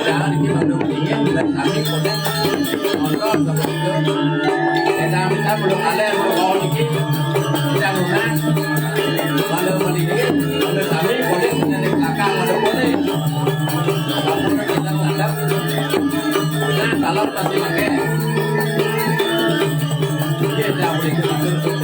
đã thì mà được thì lên thả biết một đấy còn có là một cái để ra mình thấy một lúc lên một gò thì cái ra một nát mà được mà thì cái mà được thả biết một đấy nên là cả cao mà được một đấy và một cái gì đang làm đất nát cả lắm là gì mà cái ra một cái mà được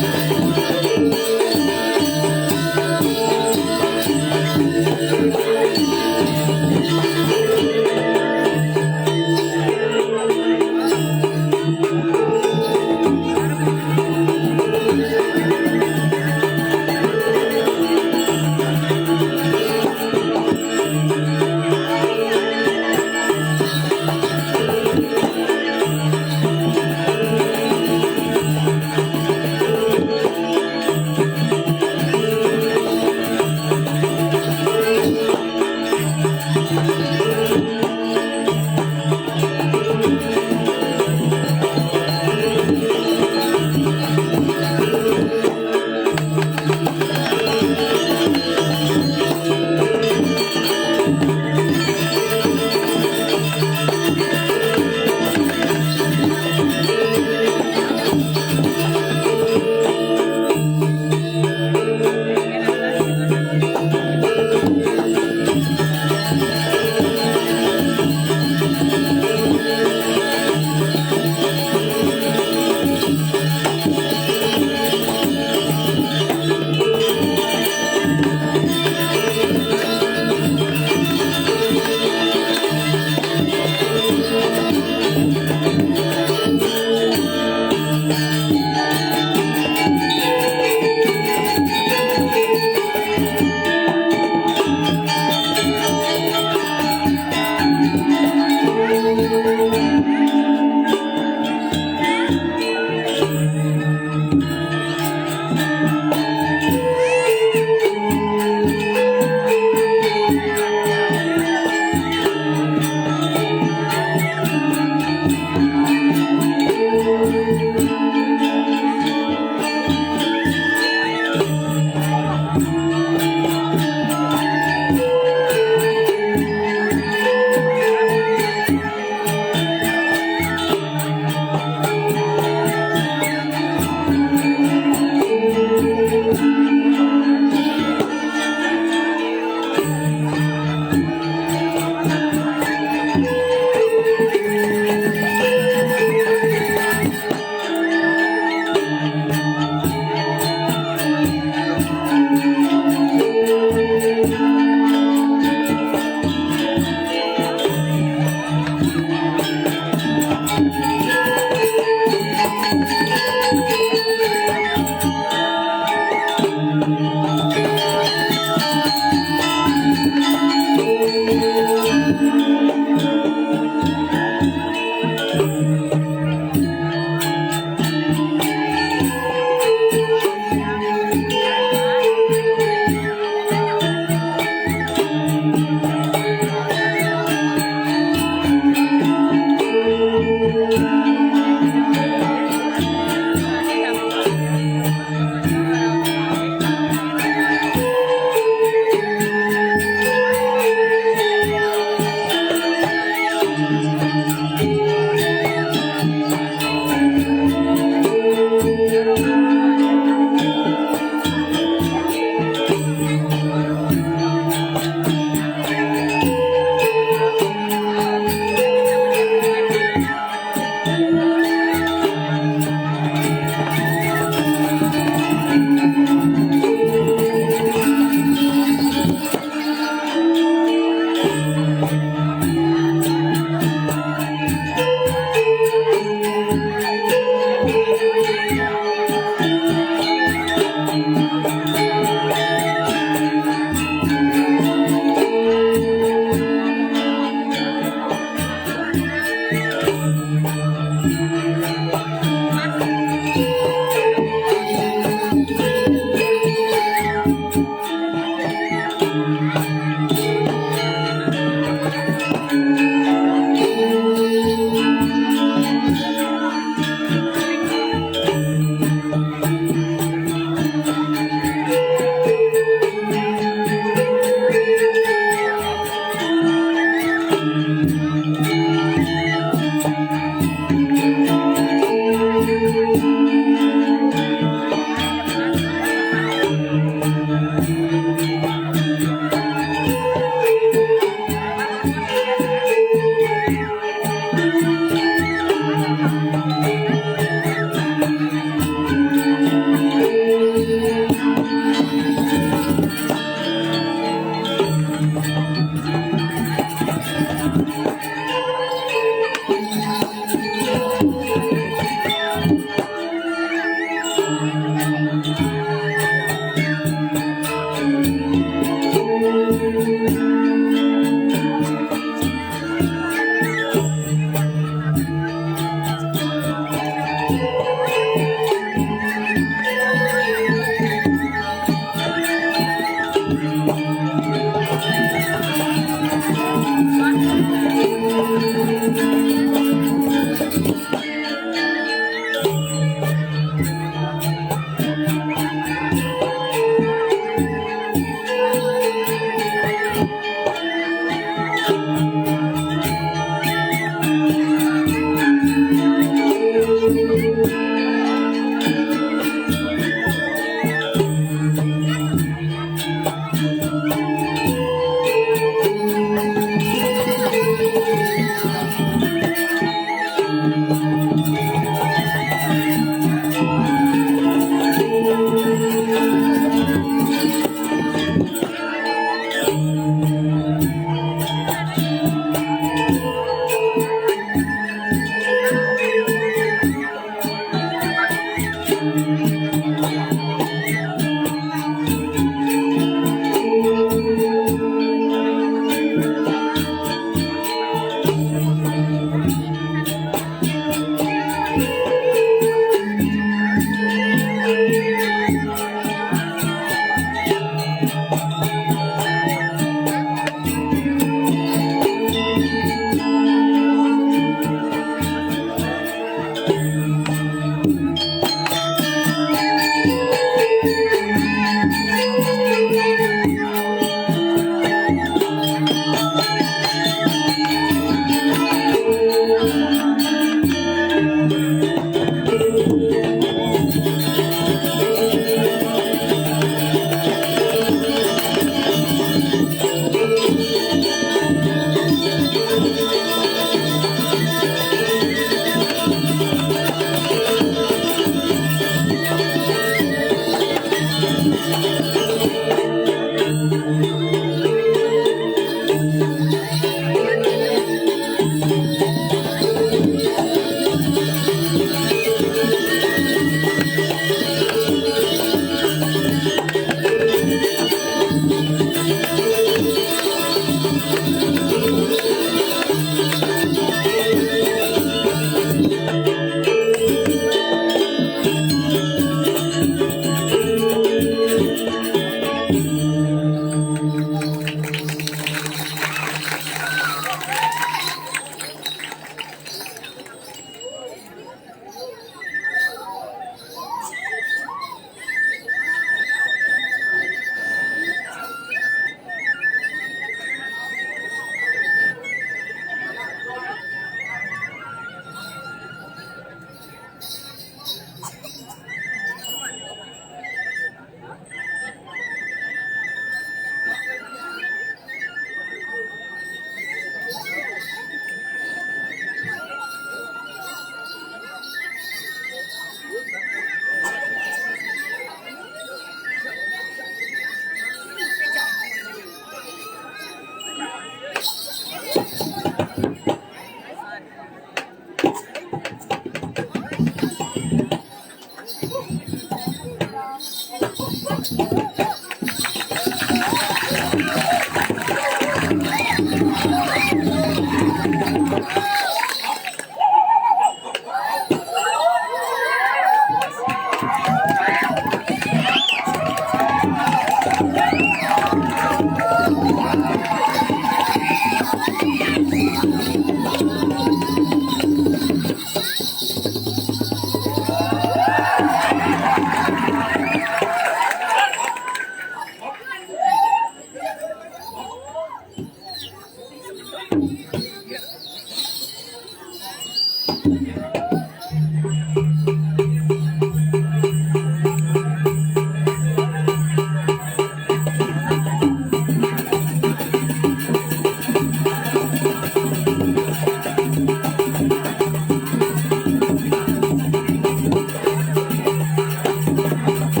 เ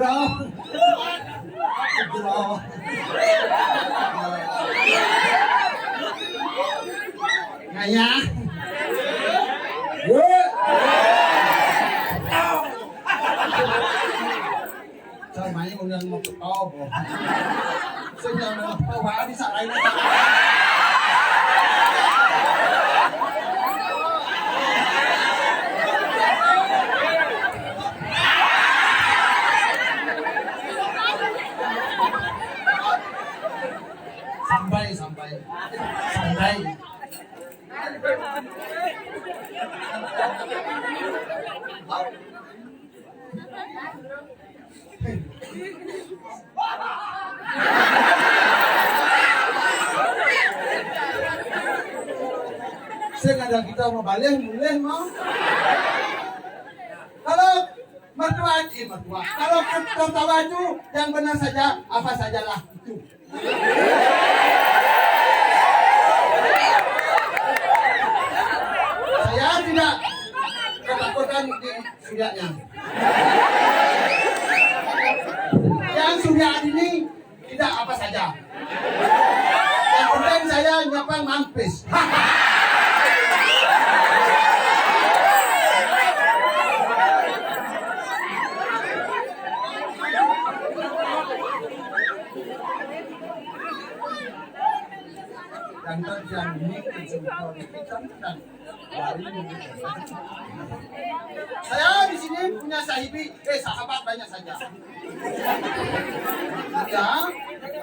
bro. Bro. Ngaya. Trời mày con nhân một to bro. Sinh ra nó to quá đi sợ đây nó. Sampai. Saya ada kita mau balik, boleh mau? Kalau mertua. Kalau tertawa itu yang benar saja, apa sajalah itu. Saya tidak ketakutan di surianya. Yang surian ini tidak apa saja. Yang penting saya nyapa mampis. Dan yang ini saya di sini punya sahabat banyak saja. Ya,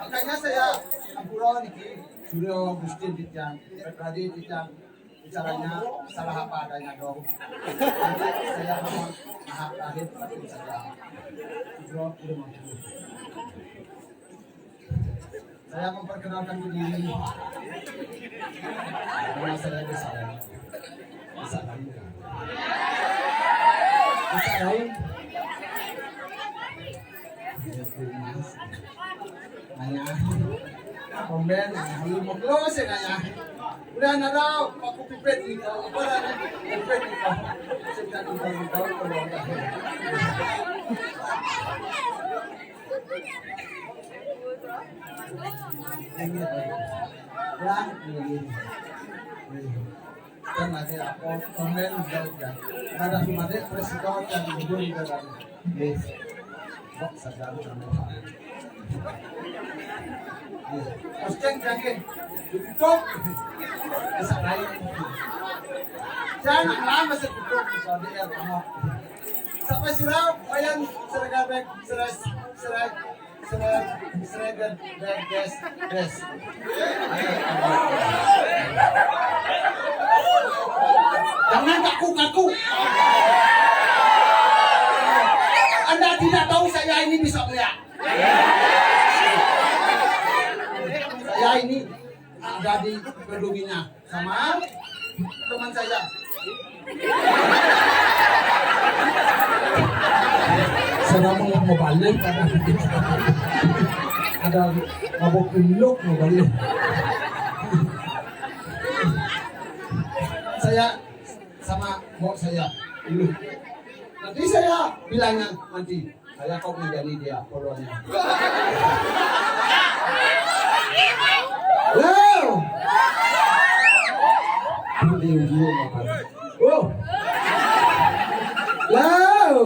makanya saya ampura niki Suryo Gusti Dityan, tadi Dityan bicaranya salah apa adanya dong. Nanti saya mohon maaf lahir batin saja. Suryo tidak mampu. Saya memperkenalkan diri. Nama saya Desai. Nanya, komen, belum mau close ya nanya. Udah nado, aku pipet nih, apa lagi pipet nih kau. Sedang tahu kalau kan nanti aku komen udah ada sumade presiden dan ibu juga dari yes kok sadar sama posting jangan tutup bisa lain jangan lama setutup soalnya ya kamu sampai sirau bayang seragam seragam des jangan kaku. Anda tidak tahu saya ini bisa melihat. Saya ini ada di Berduginya sama teman saya. Saya mau balik karena ada mabuk pilok mau balik. Saya sama bos saya dulu. Nanti saya bilangnya nanti saya kok menjadi dia polonya. Wow. Wow.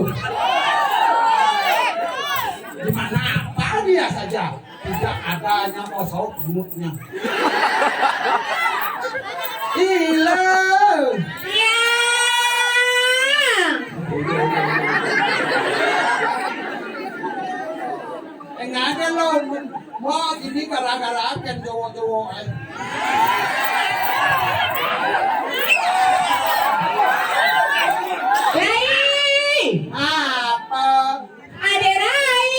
Di mana apa dia saja tidak adanya kosong mulutnya. Gila. Iya. Enggak ada lo mau ini gara-gara kan cowok-cowok. Rai. Apa? Ada Rai.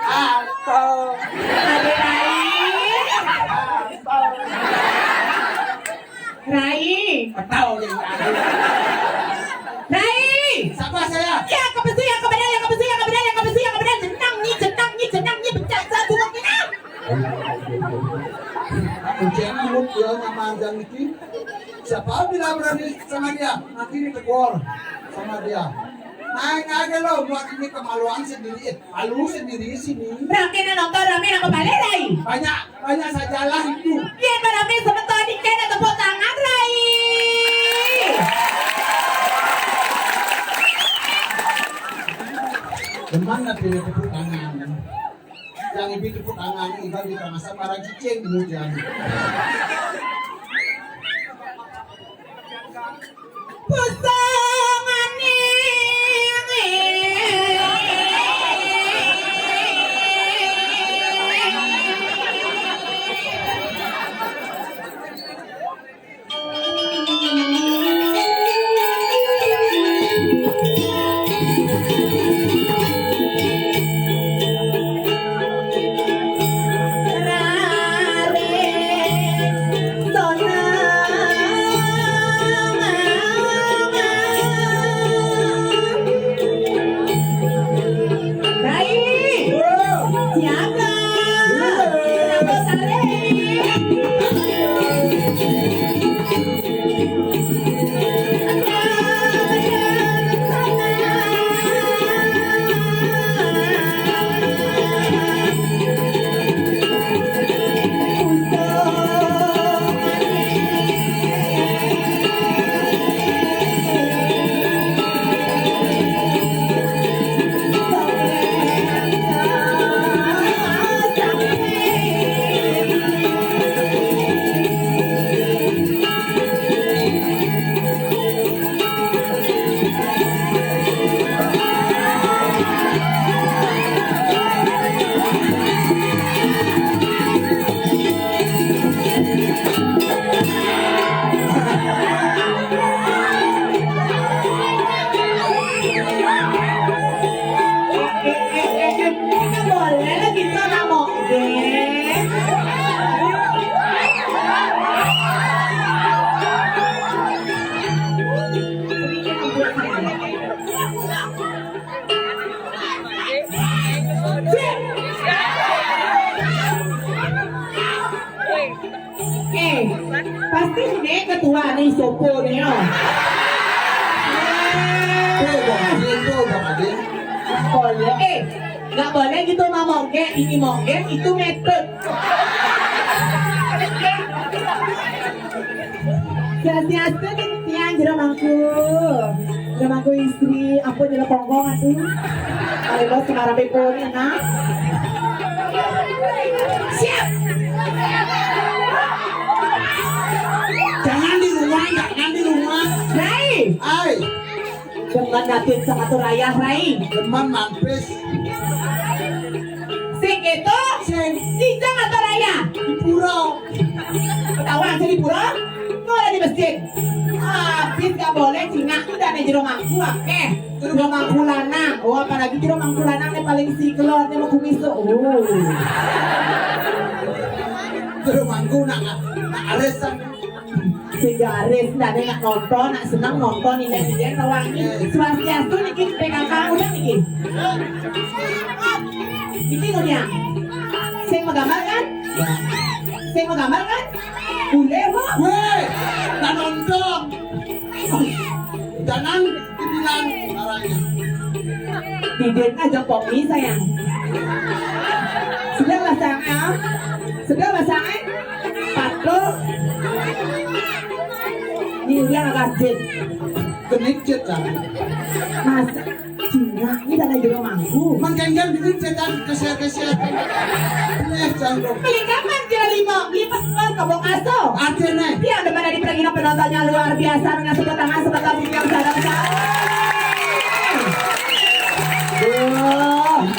Apa? Ada Rai. Apa? Rai. Tahu yang ada. Rai. Siapa saya? Ya, kebetulan yang kebenaran. Senang nih pecah satu waktunya. Kuncian mulut dia namanya itu. Siapa bilang berani sama dia? Nanti ditegur sama dia. Naik aja lo buat ini kemaluan sendiri. Malu sendiri sini. Berarti na nonton rame na kembali, Rai. Banyak sajalah itu. Yan marami sa matoni kayo na tepuk tangan, Rai. Demam na tepuk tangan. Yang ibu tepuk tangan iba kita masa para cicing kemudian. Pusangani. Boleh lagi sama mau pasti ini ketua nih sopo nih oh. Itu Bang Ade. Boleh, nggak boleh gitu mah mongge, ini mongge, itu metode. Sia-sia tiang jeramaku istri, aku jadi pongkong atuh. Kalau lo sekarang bekonya nah. Siap. Jangan di rumah. Rai, Ai, jangan datin sama tu raya Rai. demam mampis. Sing itu, dijang atau raya. Di pura. Ketahuan jadi pura, nggak di masjid. Habis gak boleh cina udah nih jero mangku akeh. Jero mangku lanang. Oh apalagi jero mangku lanang nih paling si kelor nih mau kumiso. Oh. Terus mangku nak aresan. Sehingga Aris nggak ada nak nonton, nak senang nonton ini dia tawangi. Swastiastu nih PKK udah nih. Ini punya. Saya menggambar kan? Saya menggambar kan? Boleh kok. Weh, tak nonton. Jangan dibilang caranya. Diden aja kopi sayang. Sudah masangnya? Sudah masangnya? Patok. Ini udah rajin. Kenikjet kan. Mas, Cina ini ada di rumahku. Mangkenggan kenikjet kan keser-keser. Jangan. Beli kapan kira lima? Beli pas kabong aso. Ada nih. Dia ada mana di perginan penontonnya luar biasa dengan sebelah tangan sebelah kaki yang sadar-sadar.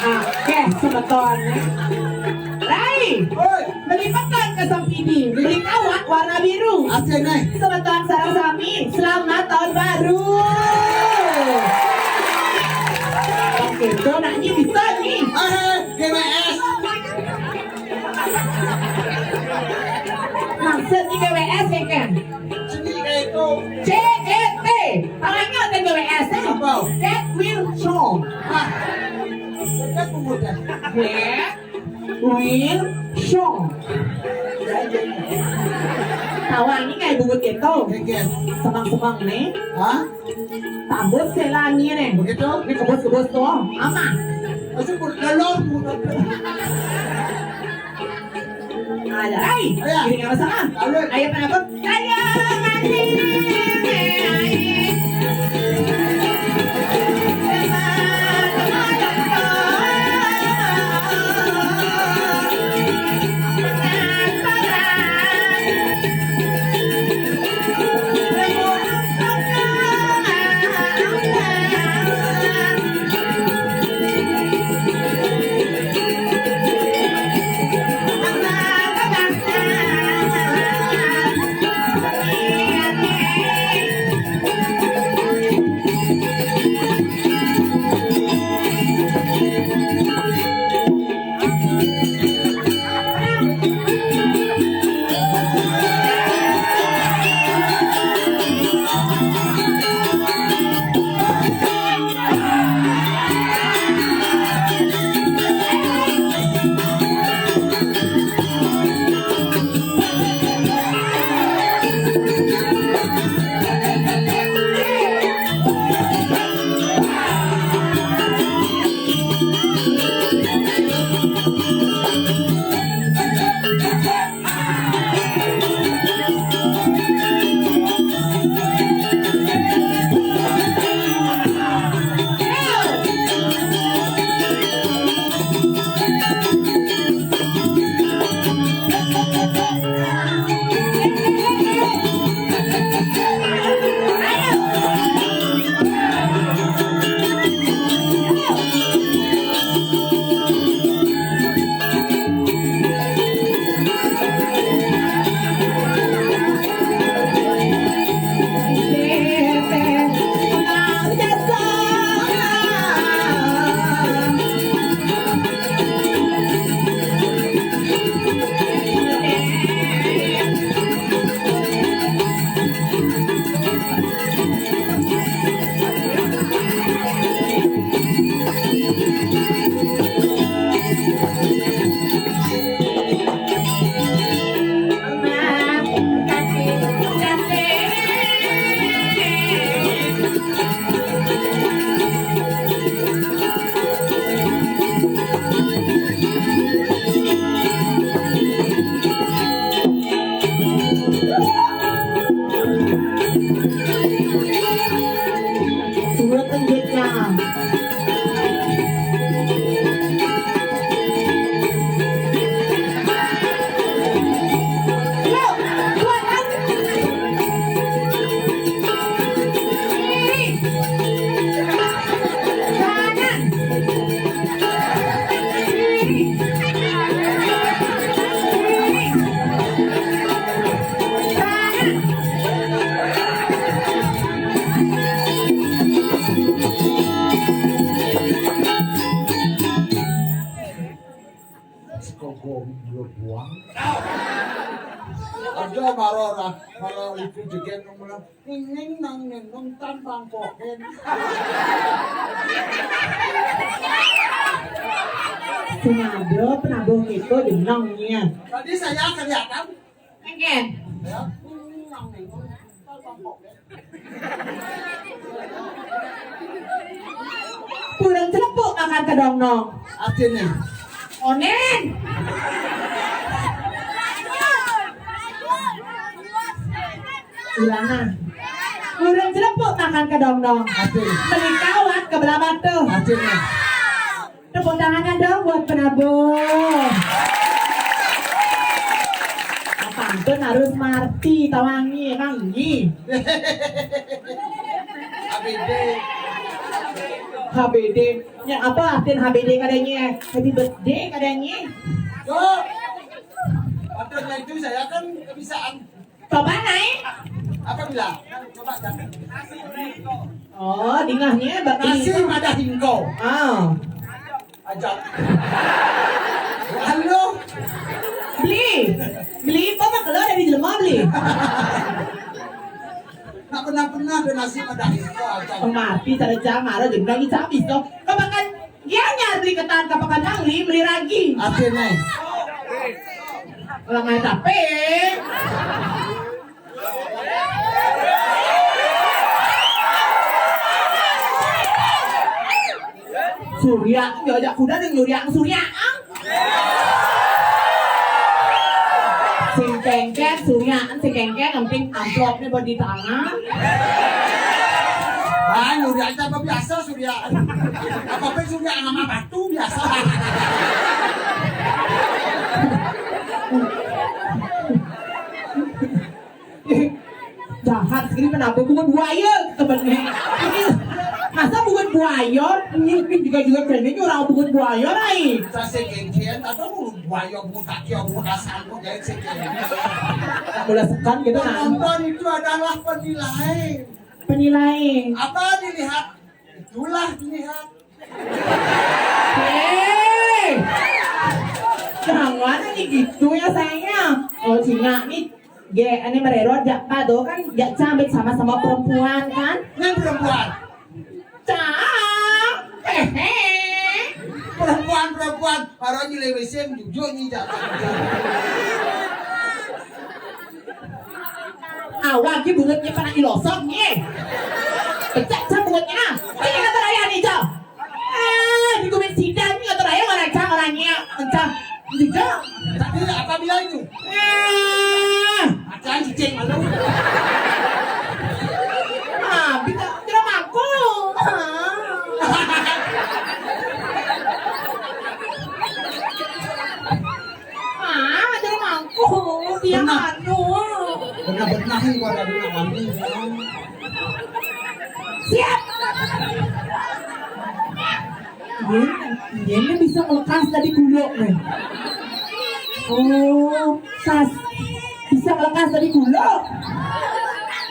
Oke, sebetulnya. Rai, Oi, beli makan ke Sampidi, beli kawat warna biru. ada nih. Sebetulnya sarang Sami, selamat tahun baru. Oke, donatnya bisa nih. GWS. Maksudnya GWS ya kan? Sini itu. CET, tangannya ada GWS ya? Apa? Get will show. Ah, dekat pemuda. Get will show. Tawangi nggak bubut itu. Keket. Semang-semang nih. Hah? Tambut selanya nih. Begitu? Ini kebos-kebos tuh. Ama. Masuk dalam. Ada, ay. Ayo. Kiri nggak masalah. Ayo. Ayo penakut. Ayo mati. Turut penjitnya. Sekogong belum buang. Ada marora, kalau itu juga ngomong ning nang nong tambang koken. Senada penabuh itu jenongnya. Tadi saya kelihatan, Enggak. ya, nang nong tambang koken. Pulang celepuk makan kedong nong. Artinya, Onen. Ulangan. Pulang celepuk makan kedong nong. artinya, Beli kawat ke belah batu. artinya. Tepuk tangan dong buat penabuh. Apantun harus marti tawangi emang ini. ABD, HBD. Ya apa artian HBD kadanya? Happy birthday kadanya. yo, artinya itu saya kan kebisaan. Coba naik. Apa bilang? Coba jangan. Oh, dingahnya Nasi bakal. pada hingkau. Ah. Ajak. Halo. Beli kok mah keluar dari jelema beli. Nak pernah ada nasi pada hingkau ajak. Pemati cara jamara jeung lagi cabis to. Kapakan dia nyar beli ketan kapakan nangli beli lagi. Akhirnya. Orang ngai tape. Surya, ngajak kuda dan nyuri ang Surya. Si kengkeng, Surya, si kengkeng penting amplopnya buat di tangan. Ah, nyuri aja apa biasa Surya. Apa Surya nama batu biasa. Jahat sekali kenapa bukan buaya temennya. Masa bukan buaya? Ini juga kayaknya orang bukan buaya lain. Saya sekengkian atau buaya bukan kaki bukan kasar bukan jadi sekengkian. Boleh sekan gitu kan? Penonton itu adalah penilai. Penilai. Apa dilihat? Itulah dilihat. Hei, jangan ini gitu ya sayangnya. Oh Cina nih, ini mererot jak pado kan, jak cambek sama-sama perempuan kan? Yang perempuan. Cang, hehe. Perempuan para nyelewesem jujur nih jangan. Awak ki bungetnya pana ilosok nih. Pecah cang bungetnya. Ini kata raya nih cang. Di kumen sidan nih kata raya mana cang orangnya. Cang, tidak. Tapi apa bilang itu? Acan cicing malu. Bisa tidak mampu. Tidak mampu. Dia manu. Benar-benar nih gua dari awalnya. Siap. Ini bisa lekas dari gulok nih. Oh, tas bisa lekas dari gulok.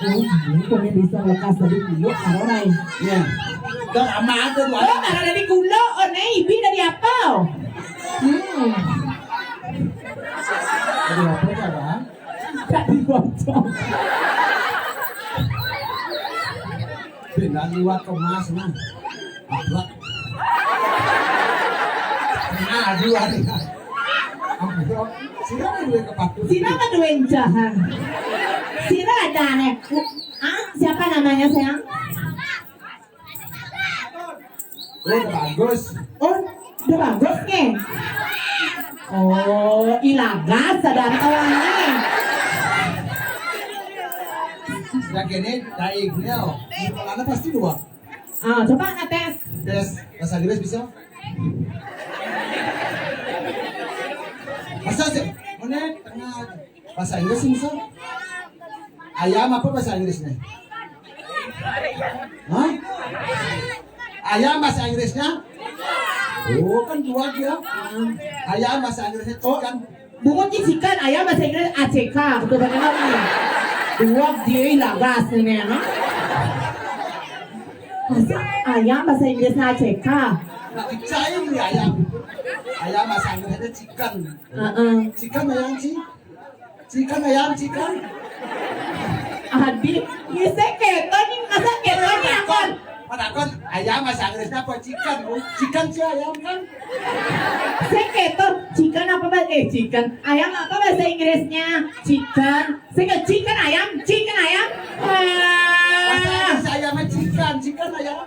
Ini kami bisa lekas dari gulok kalau lain. Iya. Dah lama ada Oh, karena dari gulok, oh nih, ibi dari apa? Dari apa cara? Dari bocor. Benar liwat kemas nah. Ablak. Nah, dua nih. Ablak. Sira dua kepatu. Sina keduin jahan. Sina ada nih. Siapa namanya sayang? Oh, bagus. Oh, udah bagus nih. Oh, ilagas sadar orangnya. Yang ini daignya. Sekolahnya pasti dua. Coba ngetes. Tes bahasa Inggris bisa? Masa sih? Mana tengah bahasa Inggris bisa? Ayam apa bahasa Inggrisnya? Hah? Ayam bahasa Inggrisnya? Oh kan dua dia. Ayam bahasa Inggrisnya kan. Bungut isikan ayam bahasa Inggris ACK. Betul benar nih. Dua dia ilagas nih ya. Masa ayam bahasa Inggrisnya ACK? Nah, dicair nih ayam. Ayam bahasa Inggrisnya chicken. Chicken ayam sih. Chicken ayam chicken. Adik, ini seketo nih, masa keto nih akon? Padahal ayam bahasa Inggrisnya apa chicken? Chicken sih ayam kan? Seketo, chicken apa bahasa chicken? Ayam apa bahasa Inggrisnya? Chicken. Seketo chicken ayam, chicken ayam. Bahasa Inggris ayamnya chicken ayam.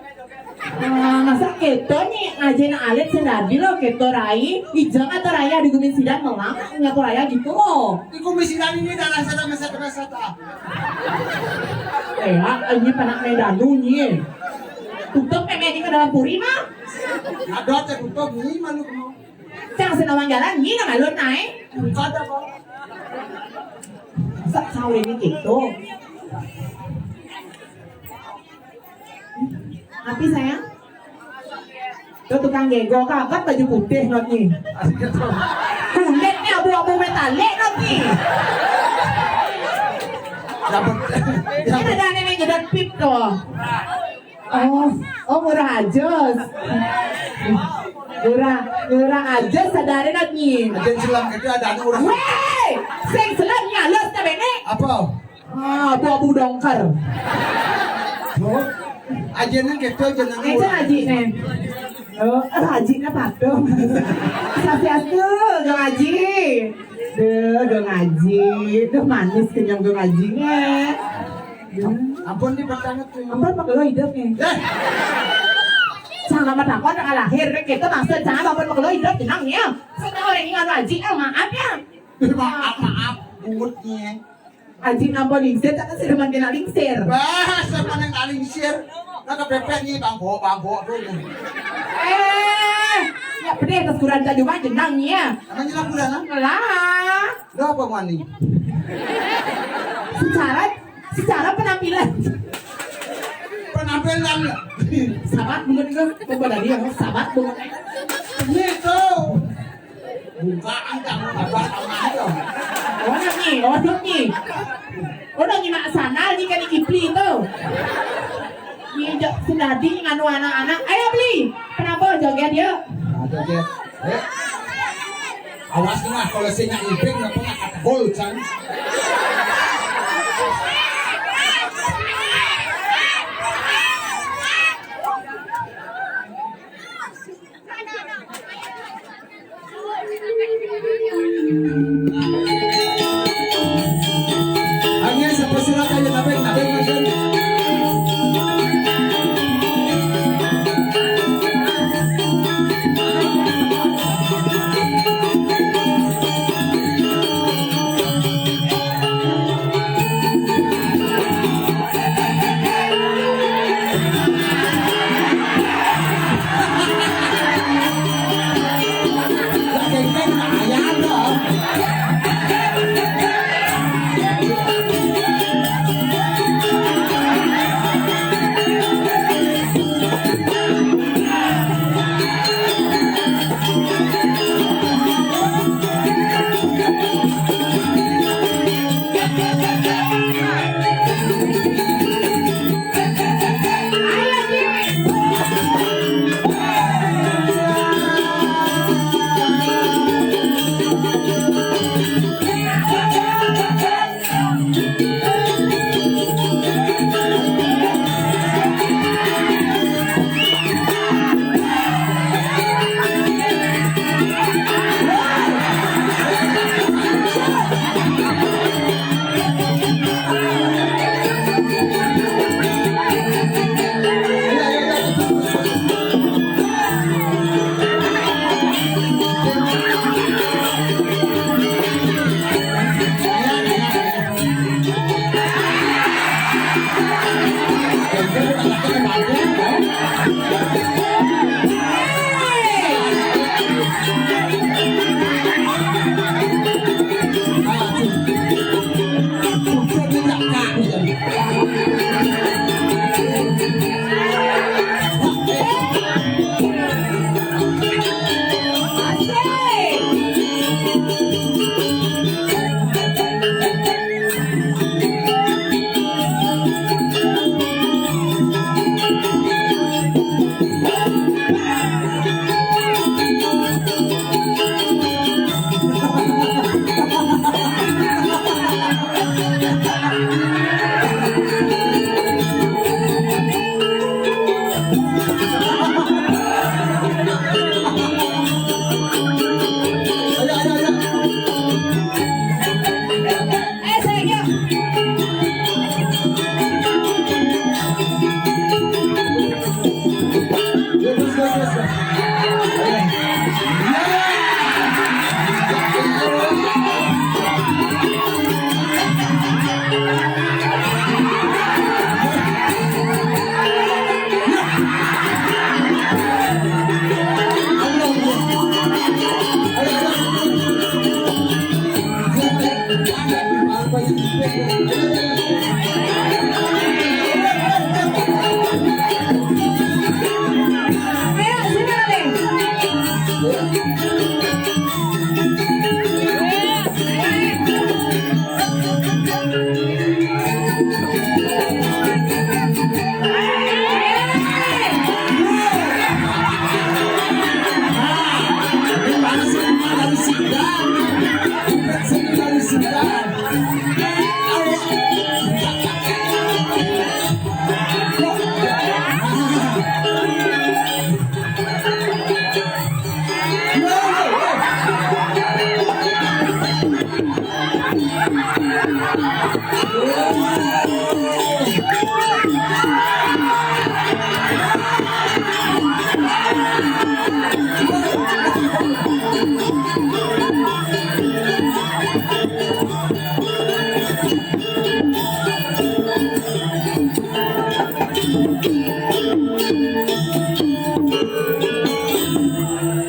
Masa keto nih ngajain alit sendiri lo keto rai ijang atau raya di gumin sidang melang nggak raya gitu loh. Di komisian ini darah sana mesat-mesat. Ini panak medanu nih. Tutup pemedi ke dalam puri mah. Ada tertutup nih malu mau. Jangan senawang jalan nih nama lu naik. Kada kok. Masa kau ini gitu. Tapi sayang, tuh tukang gego kakak baju putih not nih. Kulitnya abu-abu metalik not nih. Ini ada nenek gedot pip tuh. Oh murah aja. Murah aja sadarin not nih. Agen selam itu ada orang. Wey, sing selam nyalus ta bene. Apa? Abu-abu dongkar. Oh. Ajennya gitu jeneng. Itu haji nih. Oh, haji na patung. Sapiatu, dong haji. Dong haji. Duh manis kenyang dong hajinya. Ampun di pertanyaan tuh. Ampun pakai lo hidup nih. Jangan lama takut dengan lahir kita bangsa jangan bawa kalau hidup tenangnya. Sekarang orang ingat wajib maaf ya. Maaf, mulutnya. Anjing nampak lingsir, tak kasih teman kena lingsir. Bah, siapa yang kaling sir? Nakapepet nih bangbo tuh. Ya pedih atas kurang tak juga jenangnya. Namanya lah bulan Lah, Lo apa mani? secara penampilan. Penampilan Sahabat banget ke, coba dari yang sahabat banget. gitu. Bukaan kamu apa aja. Orang nih. Orang ni mak sana ni kan ikipli tu. Ni senadi nganu anak-anak. Ayo beli. Kenapa joget dia? Ada dia. Awas nih mah kalau saya ngiping nggak pernah kata gol kan. Hanya sampai surat aja nabeng macam.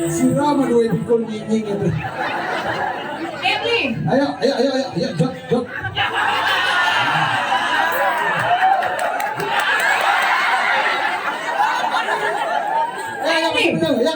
Sira menuai pikul nying itu. Emily, Ayo, jok, jok. Ayo, ya.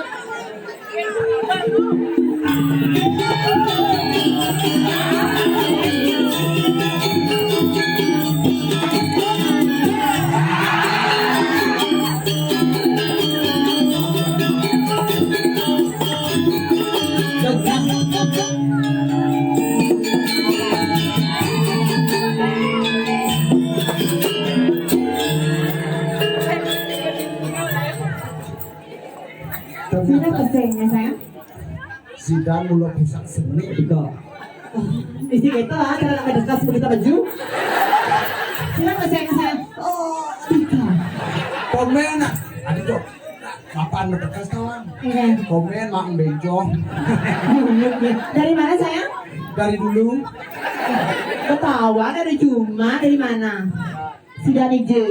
Sina pesennya sayang. Sidang mula pusat seni juga. Isi kita lah, karena nak dekat sebegitu baju. Sina pesennya sayang. Oh, Tika. Komen nak, adik jok. Mapan bekas kawan. Iya. Komen mak bejo. Dari mana sayang? Dari dulu. Ketawa dari Juma, dari mana? Sudah nije.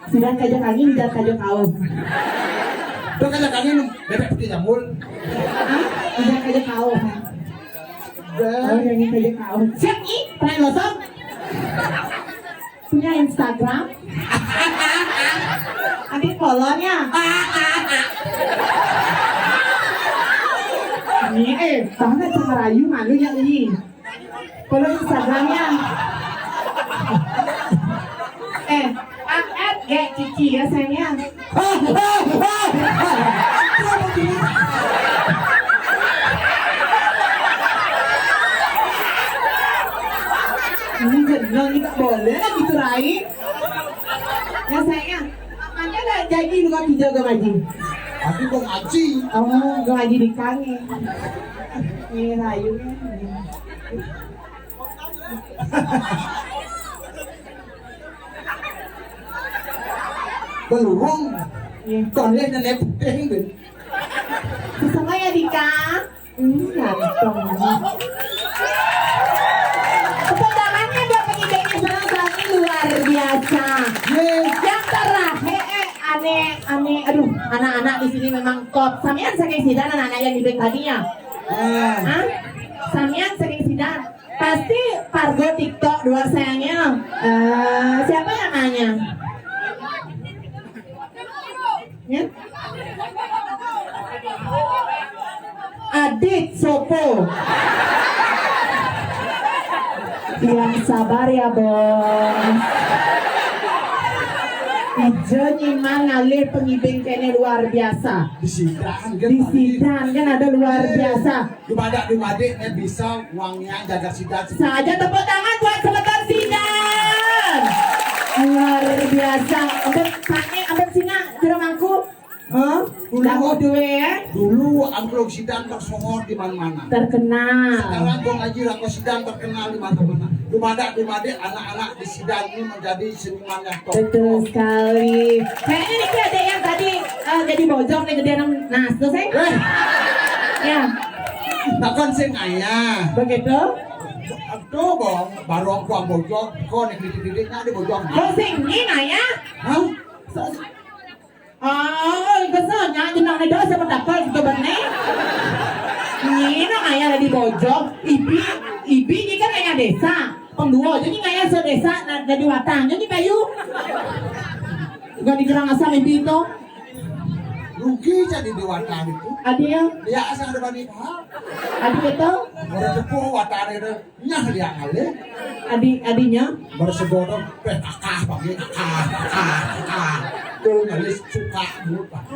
Sudah kajak angin, sudah kajak kau. Tuh kan kali bebek putih jamur. Hah? Sudah kajak kau. Oh, yang ini kajak kau. Siap nih, pernah gosok? Punya Instagram? Nanti follow-nya. Ini banget sama Rayu malu yang ini. Follow Instagramnya. Cici ya sayangnya. Ini jeneng ini tak boleh lah gitu Rai. Ya sayangnya. Makanya gak jadi lu kan dijaga ngaji. Tapi kok ngaji. Oh, gak ngaji di kangen. Ini Rayu. Belum. Còn lên là ném putih ben. Bersama ya Dika. Ganteng. Tepuk tangannya buat penyidik senang kami luar biasa. Yang terakhir aneh, aduh, anak-anak di sini memang top. Samian saking sidan anak-anak yang di tadinya. Hah? Samian saking sidan. Pasti Pargo TikTok dua sayangnya. Siapa yang nanya? Ya? Adit Sopo. Yang sabar ya bos. Ijo nyiman ngalir pengibing kene luar biasa. Di sidang Di sidang kan ada luar biasa. Dumadik bisa uangnya jaga sidang. Saja tepuk tangan buat sebentar sidang. Luar biasa. Ambil sina jeromangku. Hah? Lagu duwe ya? Dulu angklung sidang tersongor di mana-mana. Terkenal. Sekarang gua ngaji angklung sidang terkenal di mana-mana. Dumadik anak-anak di sidang ini menjadi seniman yang top. Betul sekali. Kayaknya ini ada yang tadi jadi bojong nih gede nas tuh saya. Ya. Takkan sing ayah. Begitu. Aduh bong, baru aku bojong, kau nih didik-didiknya ada bojong. Kau singin ayah? Hah? Oh, kesannya jenang nih dosa pendapat gitu bener. Ini no ayah lagi bojong, ibi ini kan ayah desa, pengdua jadi ayah sedesa dari watang jadi kayu. Gak dikerang asal ibi itu. Rugi jadi di watan itu. Adik ya, Dia asal ada bani pahal. adik itu, Baru tepuh watan itu nyah dia kali. adiknya. Baru segodong kakak bagi kakak. Tuh ngelis suka lupa.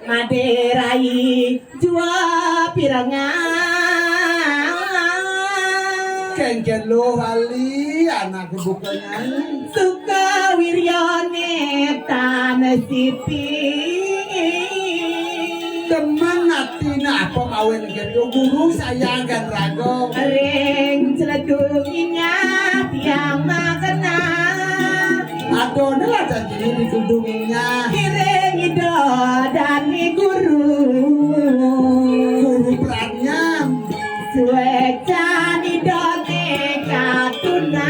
Maderai jua pirangan. Kengken lo kali anak bukannya. Suka wiryane tanesipi. Teman natina apa kawin gitu guru sayangan rago. Ring celedunginya tiang makena. Adoh lah janji di gedungnya. Kiring idol dani guru Guru perannya suecani done katuna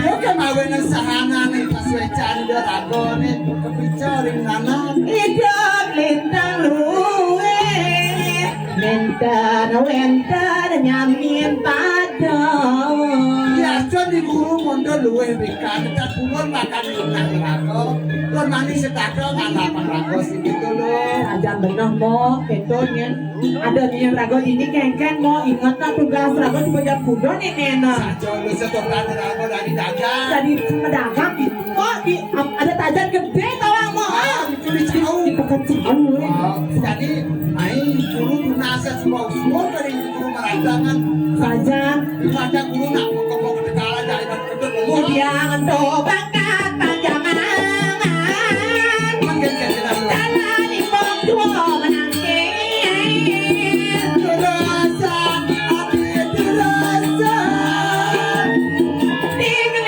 Yo kemawen sahanane pas wecan doragone kepicoring nanan hidup lintang luwe wenten nyamin padang Ya di guru mondo luwe bikan tak kulon makan lunang rago Kulon manis setado ngalapan rago segitu loh aja bener mo ketonya ada yang rago ini kengken mo ingat tak tugas rago di pojok kudo nih nena Sajo lu sekolah rago dari dagang tadi sama dagang mo di ada tajan gede tawang mo Curi jauh di pekan jauh Jadi main guru tunasa semua dari guru merandangan saja Di mana guru nak mau kedekala dari kedek yang tobakan panjangan Mungkin kita dalam di bawah dua menangkis Terasa, hati terasa Tinggal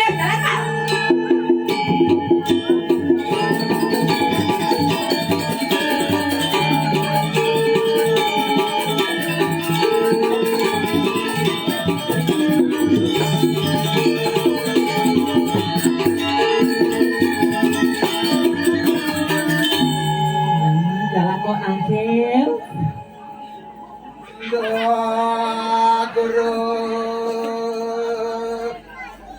dalam kok akhir Doa guru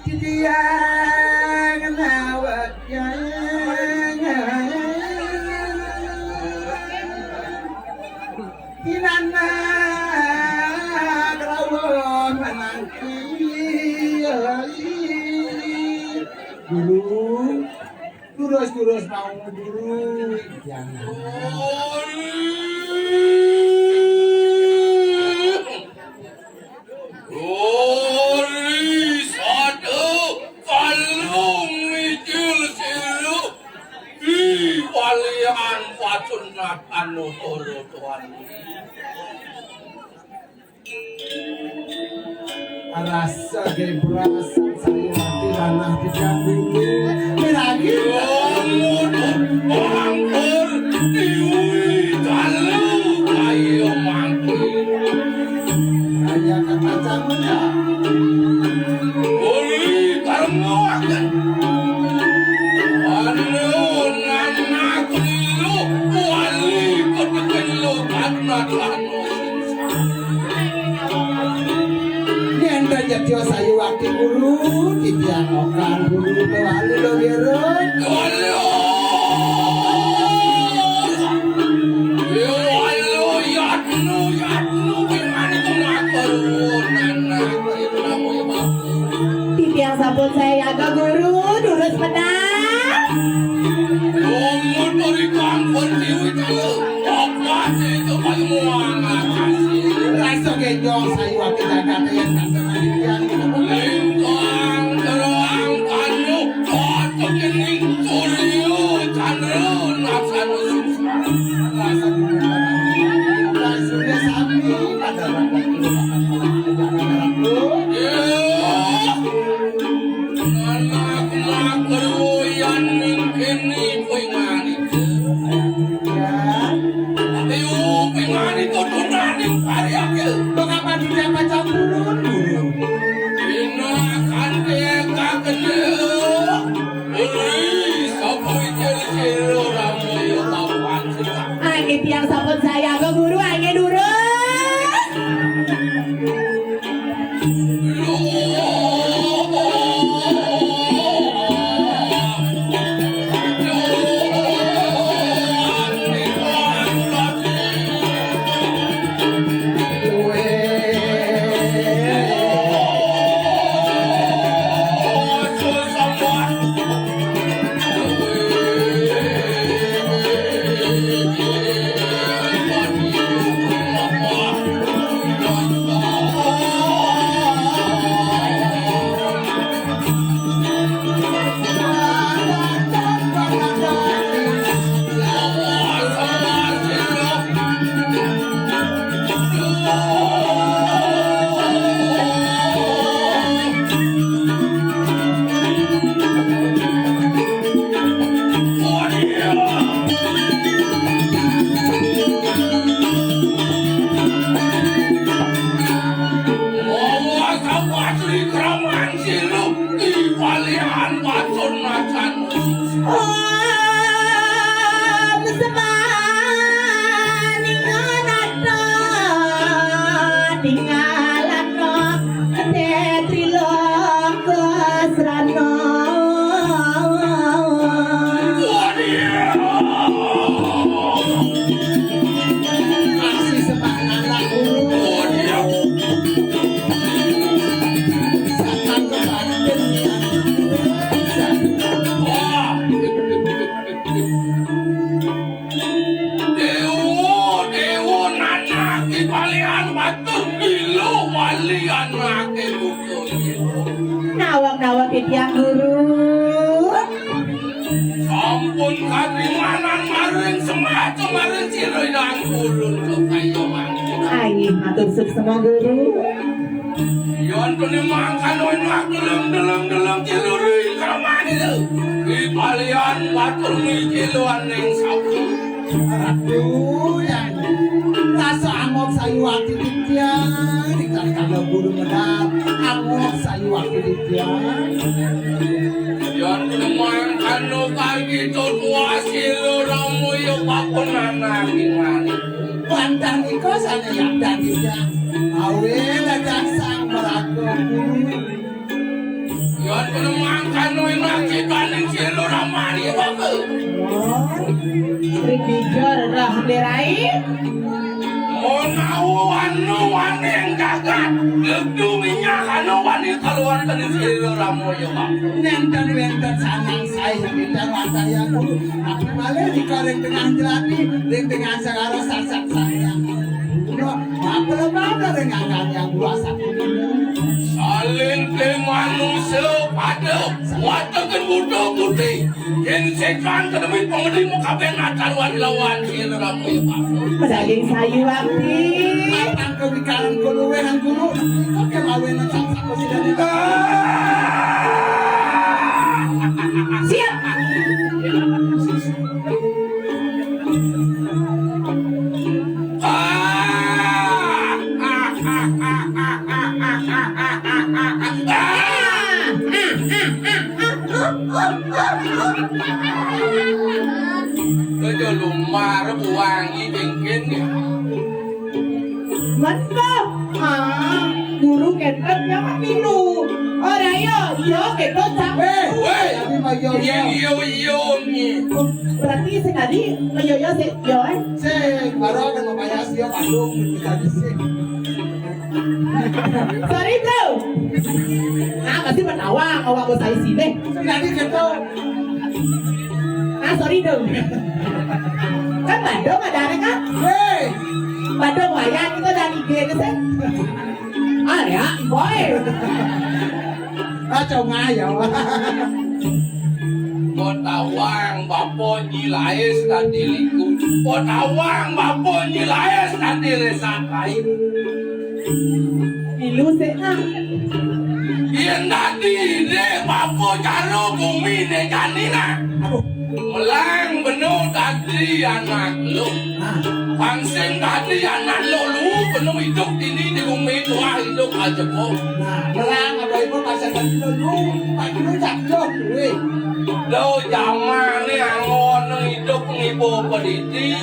Titiang nawat Hinana Grawon menangki Guru Kurus mau guru Jangan anu tolo tuan Rasa gebrasan sariwati ranah tidak dulu Miragi Mangkul diui kalau kayu mangkul Kaya kata camnya Uli karena akan Anu anak lu wali ketekan lu karena lanu Nyenda jadi sayu wakti guru Titiang okan guru Kewali lo gerun Kalau yatnu gimana tuh makarun anak itu namanya Titiang sabun saya agak guru durus pedang Umur dari kampung itu apa sih itu kamu ngatasi Rasa genjong sayu wakti dagang yang tak terlihat lintang terang kanu otak ini tuliu candro nafsan susah Rasa genjong Rasa sapi Ada rakyat itu anak makeruyan mungkin ibu ingani ayo ingani tuh tunani karya Mengapa tidak macam guru Ina akan deka kene Uli Sopoy ceri-ceri ramu ya tahuan kita Angin tiang sabun saya agak guru angin durus anak buku. Nawang-nawang yang guru. Ampun kadimanan maring semacam maring siroy dan kulun ke kayu mangku. Ayo matur semua guru. Yon tu ni makan nak delem ciluri kamani tu. Di palian batur ni ciluan neng sapu. Aduh, yang rasa angok sayu hati dia, dikali kalau guru menang, angok sayu hati dia. Yon tu ni makan kaki tu tua siluramu yo pakun anak gimana. Pandang iko sana yang dagingnya, awe dadak sang meraku. Yon tu ni makan nak kita neng siluramu ni bagus. Sering bijor dah berai. Onawan yang jagat, lebdu minyak anuan itu keluar dari siluramu yo bagus. Nenten sanang saya kita mata yang dulu, tapi malah dikoreng dengan jelati, dengan segala sasak saya. Apa lembaga dengan yang dua satu Saling ke manusia pada watakan budak putih. Yang sekan ke demi pengedi muka benar taruhan lawan siluramu yo bagus. Pedaging sayu wakti. Matang kebikaran kuluwenan guru, kok kemawinan sasak presiden itu. Siap. Kejo lumar buangi jengkin ni. Mana? Guru ketretnya matilu. Orang yo ketret sampai. Weh, Tapi Pak Yoyo, iyo ni. Berarti sekali yo se yo saya baru akan membayar dia Bandung kita di sini. Sorry bro. Kasi matawang awak ko sa isile. Jadi kita, Sorry dong. Kan Bandung ada kan? hei, Bandung wayan itu dari IG kasi. Ya, boy. kacau ngayo. Potawang bapo nilais tadi liku. Potawang bapo nilais tadi resakai. Ilu se Yang tadi ne bapo jaro bumi ne janina. Melang benuh tadi anak lu. Pangsing tadi anak lu penuh hidup ini di bumi tua hidup aja kok. Nah, melang apa ibu pasang dulu, pak dulu cak dulu, Lo zaman ni angon hidup ngibo pediti.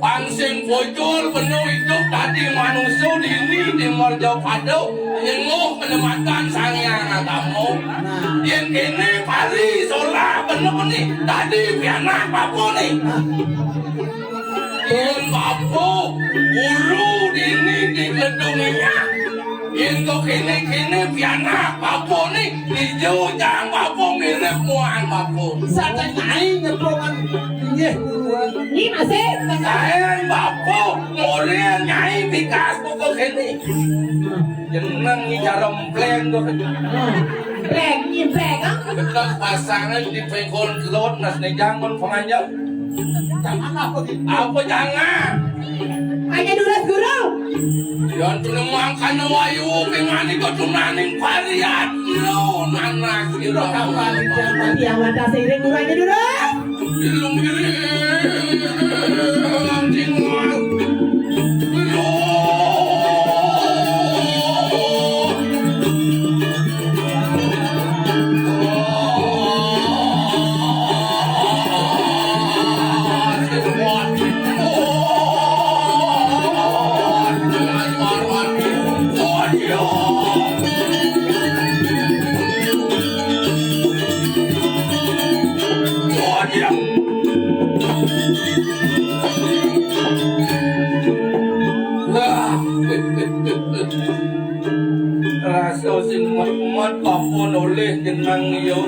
Pangsing bocor penuh hidup tadi manusia di ini di marjau padu. Yenguh penematan sangyang kamu. Yang kini pari solah penuh ni tadi pianak papu ni. Yang papu guru di ini di gedungnya. Yang kini pianak papu ni di jujang papu mirip muan papu. Saya naik ngeproman tinggi duluan. Ini masih Saya papu mulia nyai bikas buku kini. Jeneng ni jarum plan tu. Breng, ini breng ah. Betul pasangan di pengkol kelot nas nejangon pengajar. Jangan apa gitu. Apa jangan? Hanya dulu guru. Yang tu makan wayu pengani kau tunaning variat lo nanak kira Kembali jangan. Yang mata seiring guru aja dulu. ilmu diri. Tinggal. Rasa sing mat papun oleh jenang yo.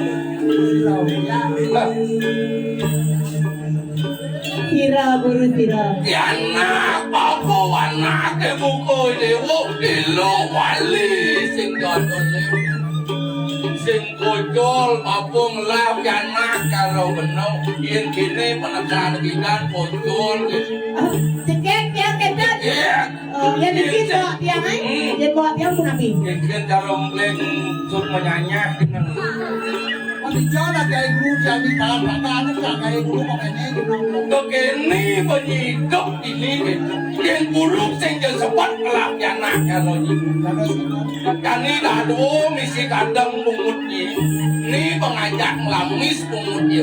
Kira guru sira. Anak apa anake buku dewo ilo wali sing dodone. Sing bocol papung law anak karo beno yen kene penekan bidan bocol. Cekek tiang kedat. Ya dikit bawa tiang ay. Yan bawa tiang pun nabi. Yen karo mleng sur menyanyak dengan Panijaw na kay guru jadi parang ano ka kay guru mo kanya guru. to kene penyidok ini yen buruk sing sepat kelap anak karo kani dado misi kadang mungutnya ni pengajak melamis mungutnya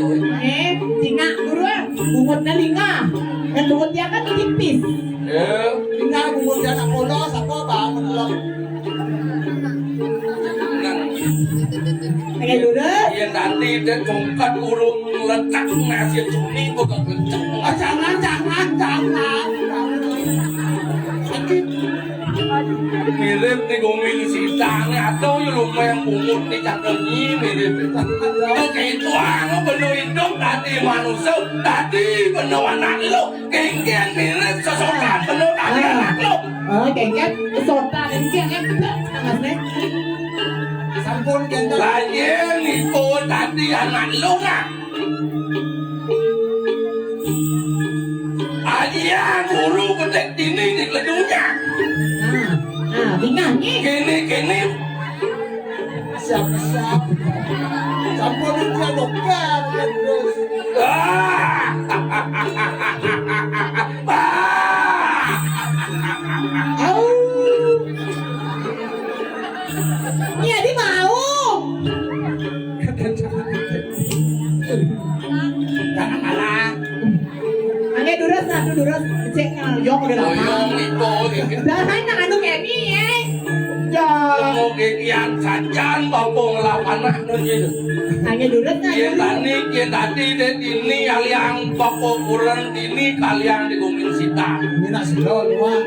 Singa guru bungut na linga. Dan bungut tiang kan tipis. Tingga guru dia nak polos apa bang menolak. Pakai dulu. Yen nanti dia congkat urung letak ngasih cuni bukan kenceng Jangan. mirip nih gomil sitane atau yang lumayan bungut nih cakepnya mirip oke itu aku penuh hidup tadi manusia tadi penuh anak lo genggen mirip sesokan penuh tadi anak lo Kengket sota dan siang kan betul. Mas nih. Sampun kenta. lain itu tadi anak lo nggak aja guru kedek ini di ledunya Tinggalnya. kene Siap. Sampun dia dokter terus. Iya dia mau. Jangan kalah. Angge duras na duras cek yok udah lama. Oyong itu Dahan na anu kemi Ya. mau kegiatan sajan papung lapangan gitu. Angge duras na. Kian tadi dan ini kalian papo kurang ini kalian digomil sita. Ini nak silo luang.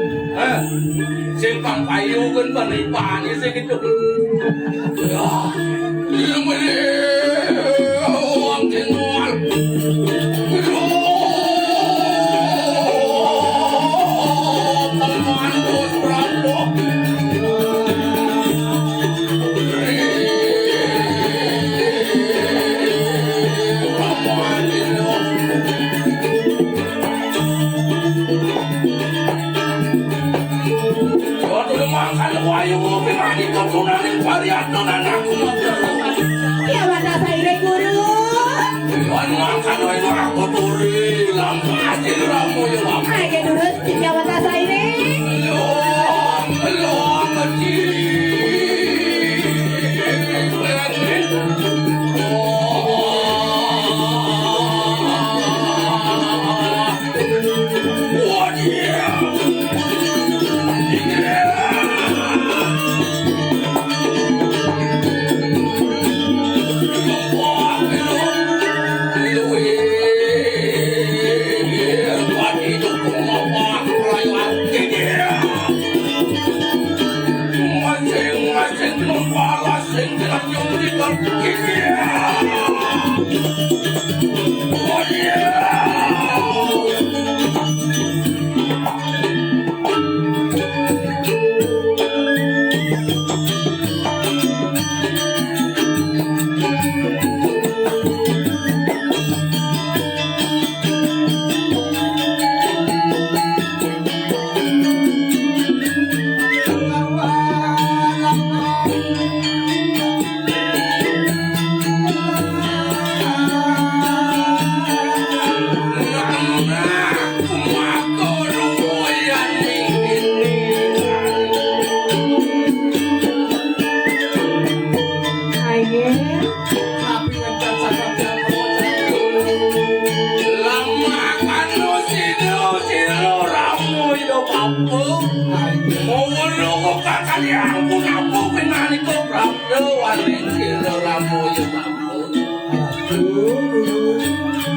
Simpang kayu kan penipuan sih gitu. Ya, ini mana uang kenal. Teman bos perampok. Makan wayu pengen itu tunanin varian anakku. Ya wata saire guru. Wan makan wayu aku turi lambat jadi ramu ya bang. Angge duras ya wata saire. Belum kecil.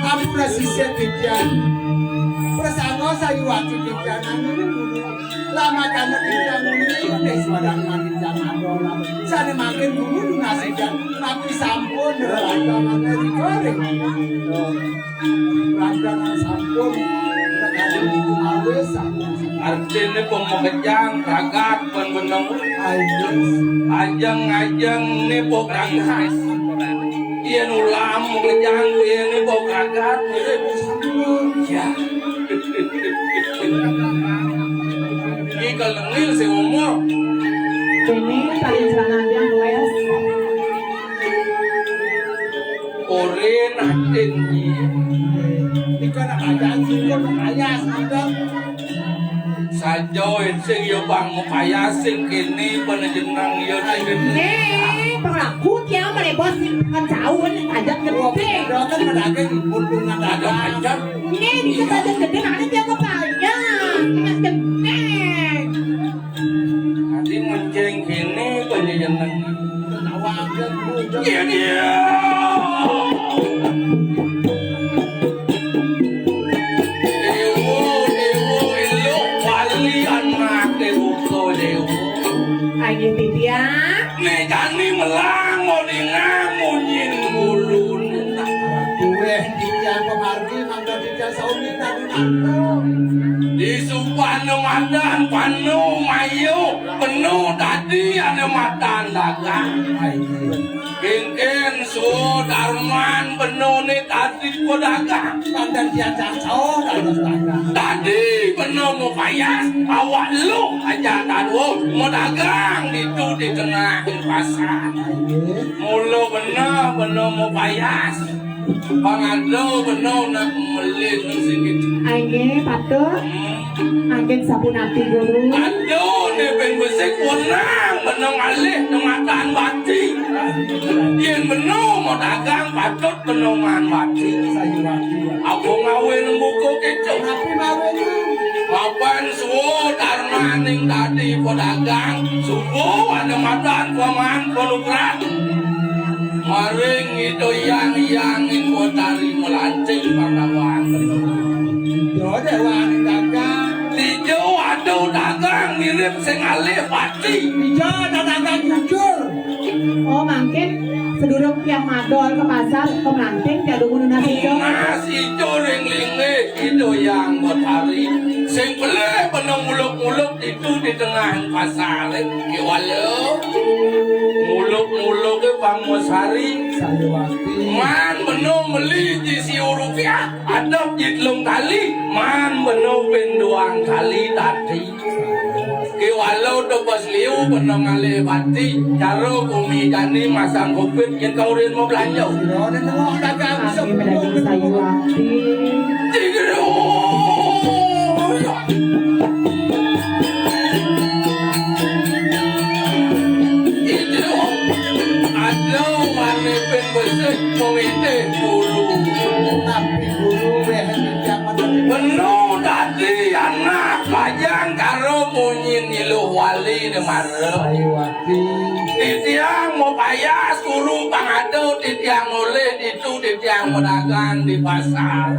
Aku rasa siap kerja. Perasaan Kalau saya waktu di jalan ini lama karena di jalan ini deh suadang mati jalan dolar. Saya makin dulu nasi dan mati sampun rancangan dari goreng. Rancangan sampun kadang itu halus. Artinya pemukejang kagat benbenong ajang nih pokok khas. Iya nulam mukejang ini pokok kagat. Ya. Ini kalau ngil sih umur. Ini paling serangan yang wes. Korea natin Ikaw na kaya, sino na kaya, sino? Sajo sing yo bang mo kaya sing kini panajenang yo Nih, pengaku dia mana bos kan jauh nih tajam gede. Kan madagang ibulungan ada dagang. macam Nih di tajam gede nanti dia kepalanya. Ingat gede. nanti menceng kini panajenang Tawagan mo. iya dia Dewo ilo wali anak dewo Ayo Titia. Negani melang mau ngamunyin ulun Kue di yang pemargi mangga di jasa umi nadu nado. di supano madan panu mayu penuh tadi ada matan dagang Kengken su darman penuh nih tadi pedagang Pandan dia jasa nado dagang. tadi penuh mau payas awak lu aja tadu mau dagang itu di tengah pasar mulu penuh mau payas pangado penuh nak melin sedikit Ayo patut. Angin sapu nanti guru. aduh nih ben besek wenang penuh alih matan bati yen penuh mau dagang patut penuh man bati Saya waktu. aku ngawin buku itu Tapi mawe Kapan suwo darmaning tadi pedagang subuh ada matan paman pelukran maring itu yang kotari melancing pangkawan yo dewan dagang. tijo aduh dagang mirip sing alih pati Ijo dagang jujur. Oh mungkin sedurung tiang madol ke pasar ke Melanting dia dulu nasi hijau. Mas ijo ring-linge itu yang kotari sing peleh penuh muluk-muluk itu di tengah pasar kiwalau muluk-muluk ke Bang Mosari Saya waktu. man penuh beli di siu rupiah ada jitlung tali man penuh penduang tali tadi kiwalau dobas liu penuh ngalih bati caro bumi jani masang kupit yang kau rin mau belanja Yo dan ngomong dagang Angin mendaging sayur wakti. Tigro itu ada mana pen besar pemete dulu Tapi guru yang menjadi penuh tadi anak kajang karo munyin ilu wali demaro saya waktu. titiang mau payas guru pangado titiang oleh itu titiang pedagang di pasar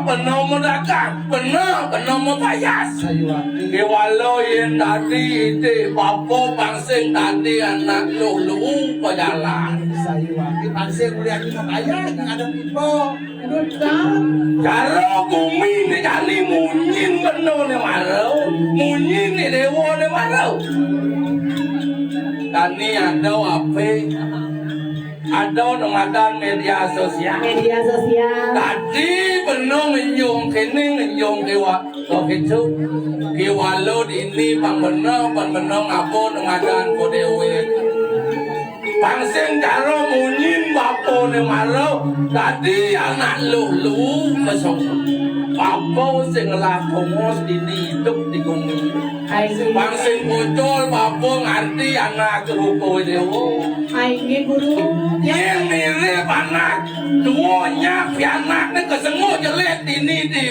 penuh pedagang penuh mau payas Saya waktu. di walau yang tadi itu bapo pangsing tadi anak lulu pejalan Saya waktu. Pansir kuliah di Makaya yang ada pipo. karo bumi ni jani munyin penuh ni marau munyin ni dewa ni marau tani ada apa ada nomadan media sosial Media sosial. tadi penuh menyung kini menyung kewa itu kiwalo di ini pang benar ngapo nomadan kodewe pangsing karo munyin bapo ni marau tadi anak lulu mesong bapo sing lapongos ini hidup di gumi pangsing bocol bapo ngerti anak keruko dewo Ayo guru. yang mirip anak duonya pianak ni kesengu jelek ini di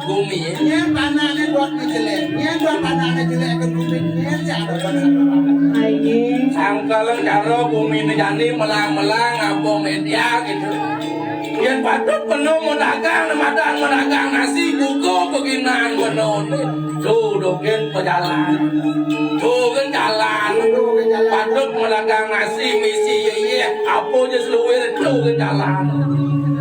bumi Yang panahnya buat jelek. Yang buat panahnya jelek ke bumi. Yang cara buat sama. Ayo. sangkalan karo bumi ni jani melang-melang apa media gitu Yang patut penuh medagang nasi buku beginang penuh. Tuh dokin pejalan. Tuh kan jalan. Patut medagang nasi misi ye apa je seluruh tuh kan jalan.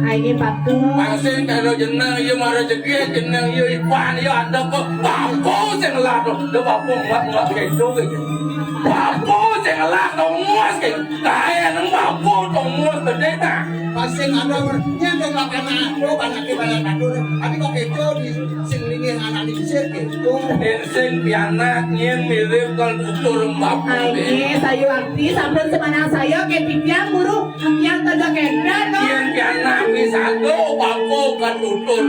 Ini patut. Masing kalau jenang ye mara jeki jenang ye ipan ye ada kok papo sing lah do papo nggak kayak itu. Papo sing lah dong muas kayak kaya nang papo dong muas gede tak. Pasing ada nyendong lapangan do banyak kado tapi kok itu di sing lingin anak di gitu. Sing pianak nyen mirip kal utur papo. Ini saya waktu sampai semanang saya ke pipiang guru yang tada kenda no. Nyen pianak misalnya papo kan utur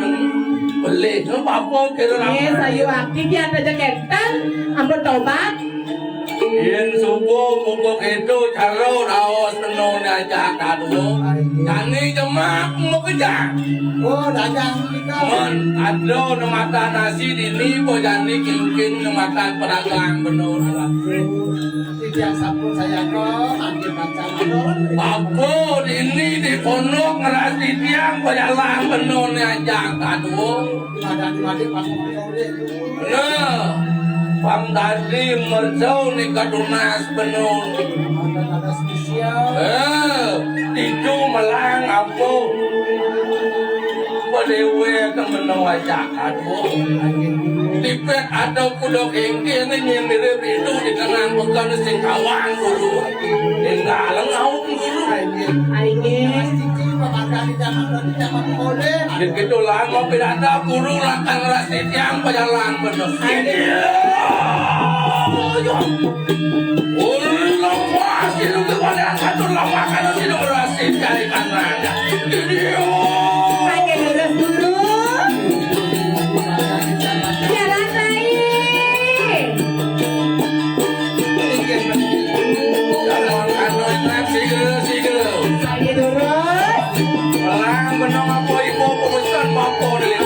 beli tu papo kira Ini saya waktu yang tada kenda ambil tobat. Yen subuh pupuk itu caro raos penuh aja kado. Kani jemak mau kerja. Oh, dagang nikah. Mon ado nematan nasi dini bojani kingkin nematan pedagang penuh. Tidak sabun saya kok ambil macam Papo dini di pondok ngerasi tiang berjalan penuh aja kado. Ada pas Nah, pam tadi mercau ni kadunas penuh. ada spesial. Itu melang apa? Padewe kan menawajak aduh. Tipet atau kudok engke ni yang mirip itu di tengah bukan sing kawan dulu. Tinggal ngau dulu. Begitu lama pindah guru lakan rasit yang berjalan penuh. Ulang masih lu kepada satu lama kan sih rasit cari kanannya. Lurus dulu. Jalan naik. Jalan kanan sigel. Saya lurus. Pelang benong apa ibu pemesan mampu dari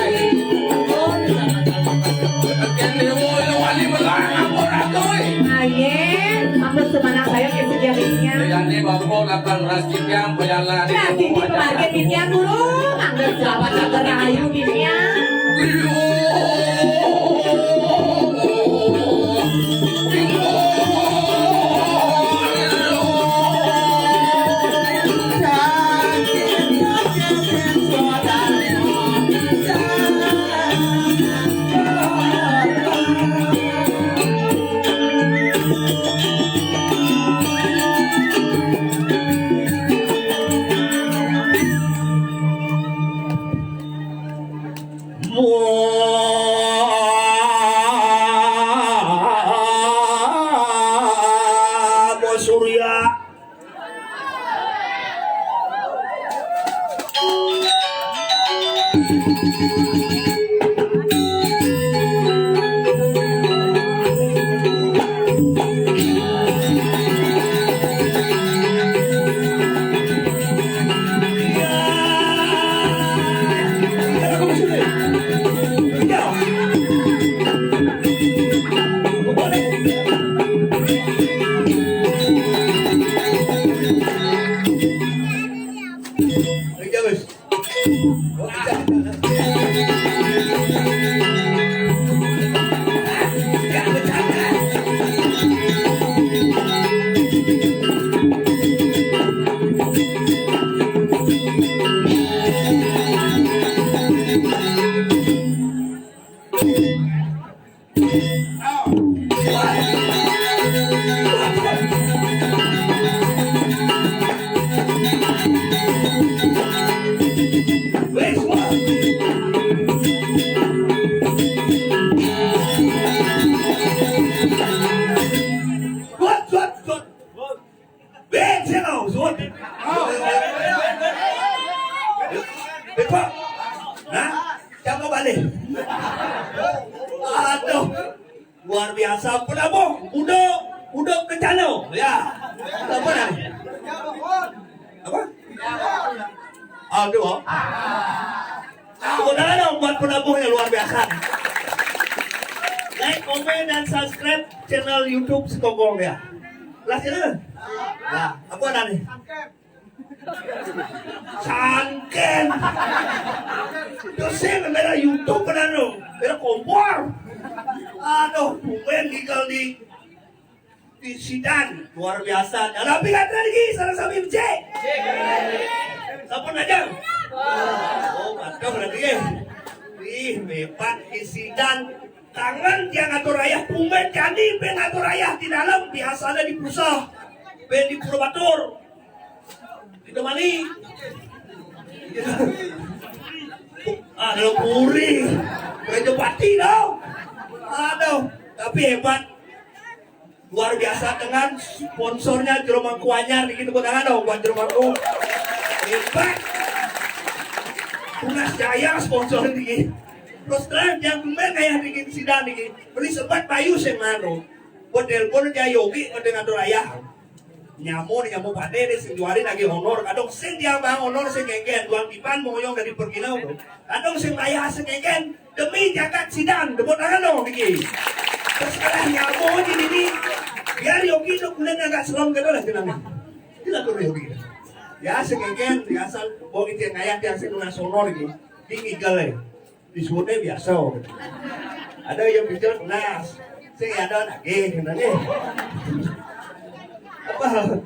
ini wali belang apa rakoi. Ayen, aku semanang saya ke sejarahnya. Jadi bapak akan rasit yang berjalan. Nah, sini keluarga Bibian dulu. Anggap selamat agar ayu Bibian. Aduh, luar biasa penabung, udah kencana, ya. Apa nih? Apa? Aduh, udah dong buat penabung yang luar biasa. Like, komen, dan subscribe channel YouTube Sekogong ya. Lah sini. Nah, apa nih? Sangke. weekend. Dosen mereka YouTube kan ano, mereka kompor. Aduh, bumen gigal di sidang luar biasa. Tapi kan lagi sarang sami MC. Sampun aja. Oh, mantap berarti. Ih, hebat di sidang. Tangan dia ngatur ayah, bumen jadi ben ngatur ayah di dalam biasanya di pusat, ben di Purwobatur. Itu mani. Ada puri, Raja Pati dong. Aduh, tapi hebat. Luar biasa dengan sponsornya Jeromangku Anyar di gitu tangan dong buat Jeromangku. Hebat. Tunas Jaya sponsor ini. Terus terang yang kemarin kayak bikin sidang ini beli sebat payu semano. Buat telepon dia Yogi dengan ayah. Nyamu pandai deh sejuari lagi honor. Kadang sen dia bang honor sekengken. Tuang Ipan mengoyong dari perginau. Kadang sen ayah sekengken demi jagat sidang. Debut tangan dong begini. Terus sekarang nyamu ini biar Yogi itu kuliah agak seram gitu lah jenama. Tidak tuh Yogi. Ya sekengken biasa bawa itu yang ayah dia senuna sonor gitu. Tinggi galai. Disebutnya biasa. Ada yang bicara kenas. Saya ada lagi kenanya. Apa?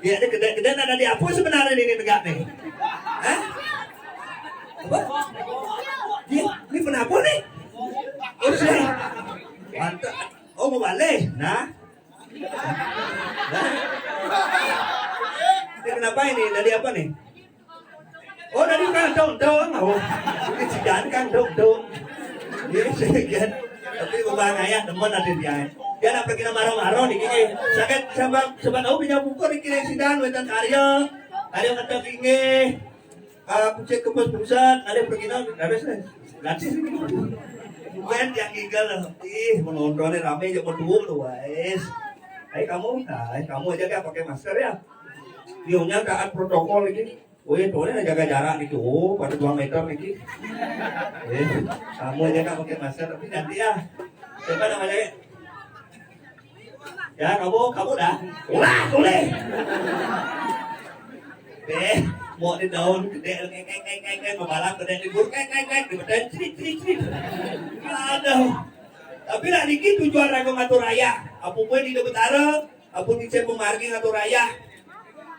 Dia ada gede ada di apa sebenarnya ini negak nih? Hah? Apa? Ini kenapa nih? Oh sih. Mantap. Oh mau balik? Nah. Ini kenapa ini? Dari apa nih? Oh dari kantong oh. Ini sidang kantong. Ini sekian. Tapi bang ayah teman ada dia. Dia nak pergi marah-marah nih kini. Sakit sebab tahu punya buku nih kini sidang wetan karya. Ada yang kata kini. Aku cek ke pos pusat. Ada pergi habis gratis ini. Bukan yang gigal. Menontonnya ramai jangan berdua tuh guys. Kamu aja pakai masker ya. Dionya taat protokol ini. Oh ya, tolong jaga jarak gitu. Oh, pada 2 meter nih. Kamu aja nggak pakai masker, tapi nanti ya. Siapa namanya? Ya, kamu dah. Ulah, boleh. Mau di daun gede, membalap gede di bur, di badan, ciri. Aduh. Tapi lah dikit tujuan ragu ngatur raya. Apapun di Betara, apapun di Cepemargi ngatur raya.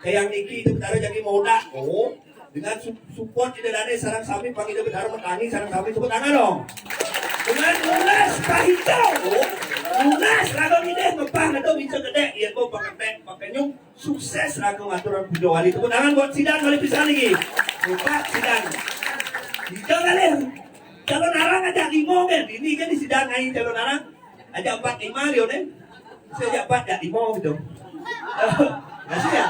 Kayak Niki itu betara jadi moda. Oh, dengan support di dalamnya sarang sapi pakai itu betara petani sarang sapi sebut tangan dong. Dengan lunas kahijau. Lunas ragu ini ngepang atau bisa gede. Iya kok pakai nyung sukses ragu ngaturan video wali tepuk tangan buat sidang kali bisa lagi. Lupa sidang. Hijau kali. Calon narang aja 5 kan. Ini kan di sidang aja calon narang. Aja 4-5 Leon kan. Saya 4 ya 5 gitu. Masih ya?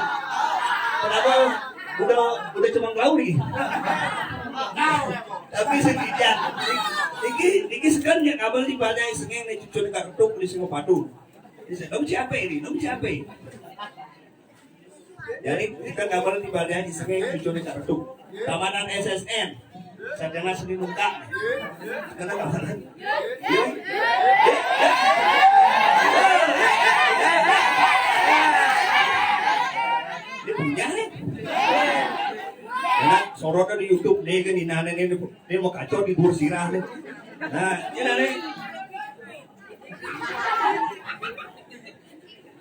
Kenapa udah cuma ngau nih? Tapi sekejap. Iki sekarang ya kabel di banyak sengeng nih cucu dekat ketuk di Singapura. Kamu siapa ini? Jadi kita kabel di banyak sengeng cucu dekat ketuk. Keamanan SSN. Sarjana seni muka. Karena keamanan. Dia punya nih. Nah, sorotnya di YouTube nih kan ini mau kacau di Bursirah nih. Nah, ini nih.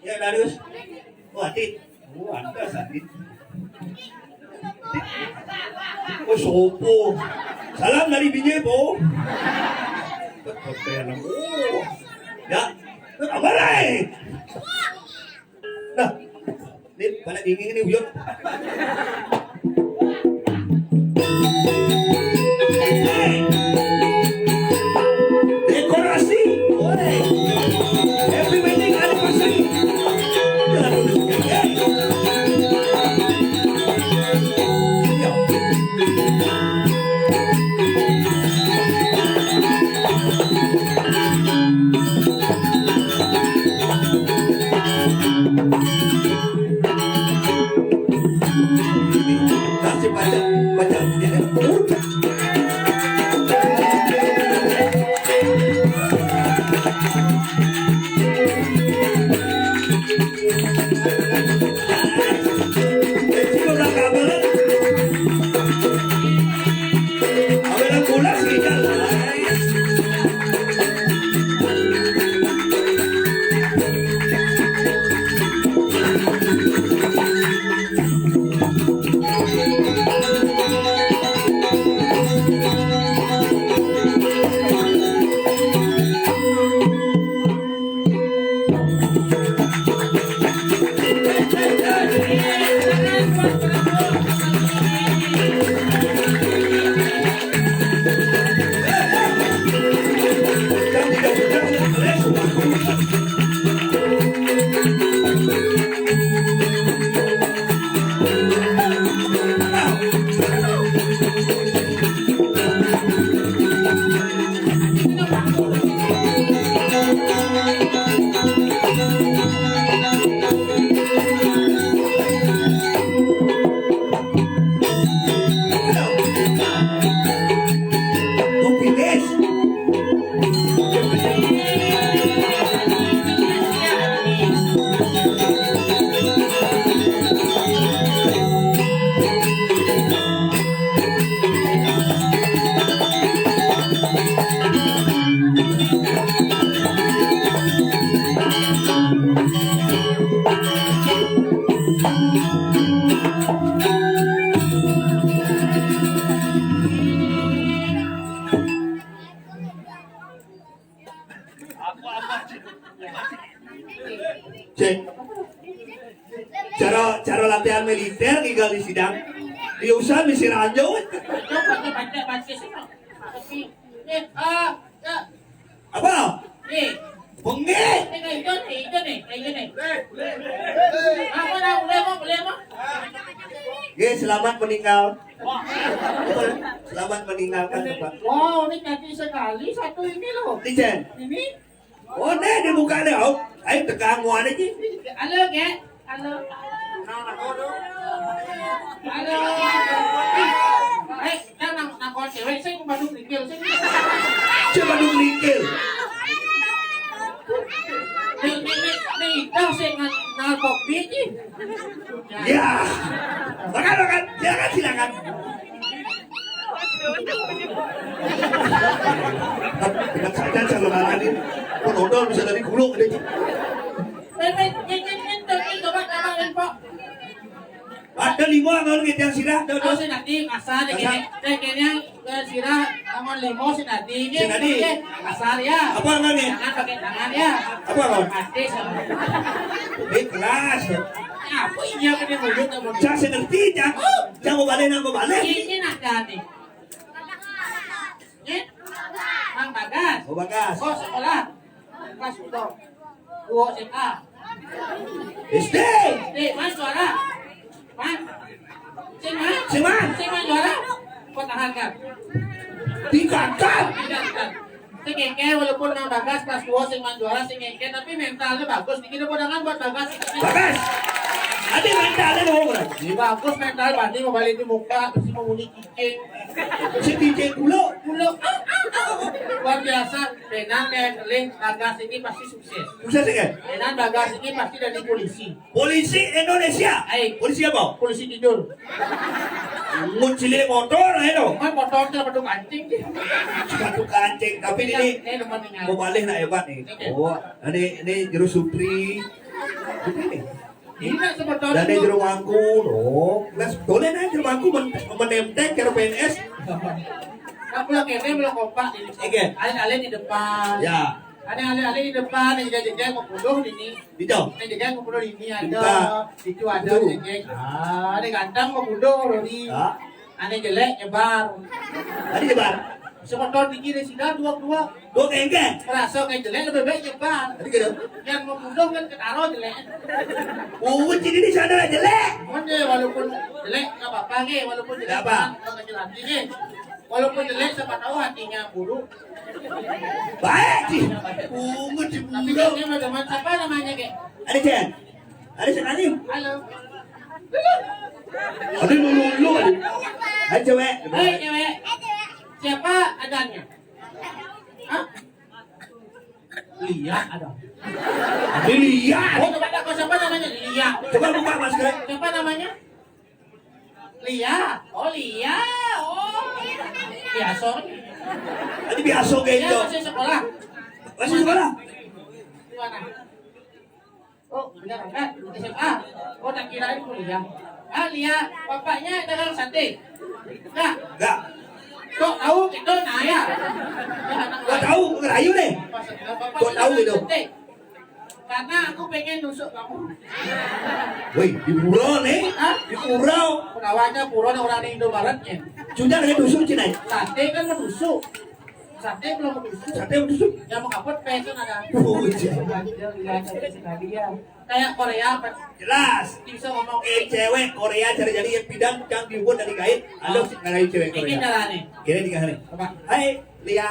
Ya Darius. Wah, Tit. Anda sakit. Oh, sopo. Salam dari bini, Po. Ya, apa lagi? Nah, ini balik dingin ini Uyut. Dekorasi, boleh. Happy wedding anniversary. jabatan militer tinggal di sidang. Diusaha misi ranjau. Coba baca sih. Tapi Apa? nih, Bengi. ini kayak gini. Apa dah boleh mau? Ye, selamat meninggal. Selamat meninggalkan tempat. Wow, ini kaki sekali satu ini loh. Licen. Ini, Oh, deh dibuka deh. Oh, ayo tegang muan aja. halo ke, halo. Halo. Jangan nak cewek, saya mau badung dikil. Coba dulu likil. Nih, dah saya ngal kopi ni. Ya. Makan. Silakan. Dengan saja saya makan ini. Penonton bisa dari gulung deh. Ada 5 kalau gitu yang sirah. Oh, si Nadi kasar kayaknya sirah tangan limo si Nadi ini. Si Nadi. Kasar ya. Apa enggak nih? Jangan pakai tangan ya. Apa kau? Pasti sama. Di kelas. Apa iya kena mulut sama. Saya ngerti, jangan mau balik. Ini nak nih. Ini Mang Bagas. Oh, bagas. Oh, sekolah. Kelas udah. Dua SMA. SD. Man juara. Man. Siman. Juara. Kau tahankan. Tingkatkan. Si Ngeke walaupun Mang Bagas kelas 2 si Man juara si Ngeke tapi mentalnya bagus. Dikira podangan buat Bagas. Bagas. Ada mentalnya dong. Bagus mental banding mau balik di muka terus mau bunyi cicing. Si DJ Kulo. Luar biasa. Benan keling Bagas ini pasti sukses. Sukses kan? Benan Bagas ini pasti dari polisi. Polisi Indonesia. Polisi apa? Polisi tidur. Muncili motor itu. Kan motor itu pedung anjing. Satu kancing. Tapi ini depan tinggal. mau balik nak hebat nih. Oh, ini jeruk supri. Supri nih. Ini nak seperti Dan ini jeruk mangku. Oh, boleh nih jeruk mangku menemtek ke PNS. Kamu belum kene belum kompak ini. Oke. Alih-alih di depan. Ya. Ada alih-alih di depan, yang jajan mau bunuh ini. Itu. Yang jajan mau bunuh ini Buka. ada. Itu ada jajan. Ada ganteng mau bunuh ini. Ya. Ada jelek nyebar. Tadi jebar. Seperti di kiri sini dua. Dua kengkeng. Merasa kayak jelek lebih baik nyebar. Tadi gitu. Yang mau bunuh kan ketaruh jelek. Oh, jadi di sana lah jelek. Mana walaupun jelek nggak apa-apa ke, walaupun jelek Nggak apa. nggak jelas ke. Walaupun jelek siapa tahu hatinya buruk. Baik sih. Ungut si Tapi buruk. dia mah teman siapa namanya ke? Ada Jen. Ada sekali. Halo. Ada lulu. Ada cewek. Hei cewek. Siapa adanya? Hah? Lia ada. Ada lihat. Oh, coba kau siapa namanya? Lia. Coba buka masker. Siapa namanya? Lia. Oh, Lia. Oh. Biasa. Tadi biasa Dia gitu. masih sekolah. Masih sekolah. Di mana? Oh, benar kan? SMA. Oh, tak kirain kuliah. Ah, Lia, bapaknya dagang sate. Enggak. Enggak. Kok tahu gitu nah ya? Gua tahu ngerayu deh. Kok tahu gitu? Karena aku pengen nusuk kamu. Woi, di pura nih. Hah? Di pura. Penawarnya pura orang di Indomaretnya. Sudah ada tusuk Cina. Sate kan menusuk. Sate belum menusuk. Sate tusuk. Yang mengapot pengen ada. Oh, iya. Sekali ya. Kayak Korea apa? Jelas. Bisa ngomong Cewek Korea cari-cari yang bidang yang dibuat dari kain. Ada ngerayu cewek ini Korea. jalannya. Kira tiga hari. Apa? Hai, Lia.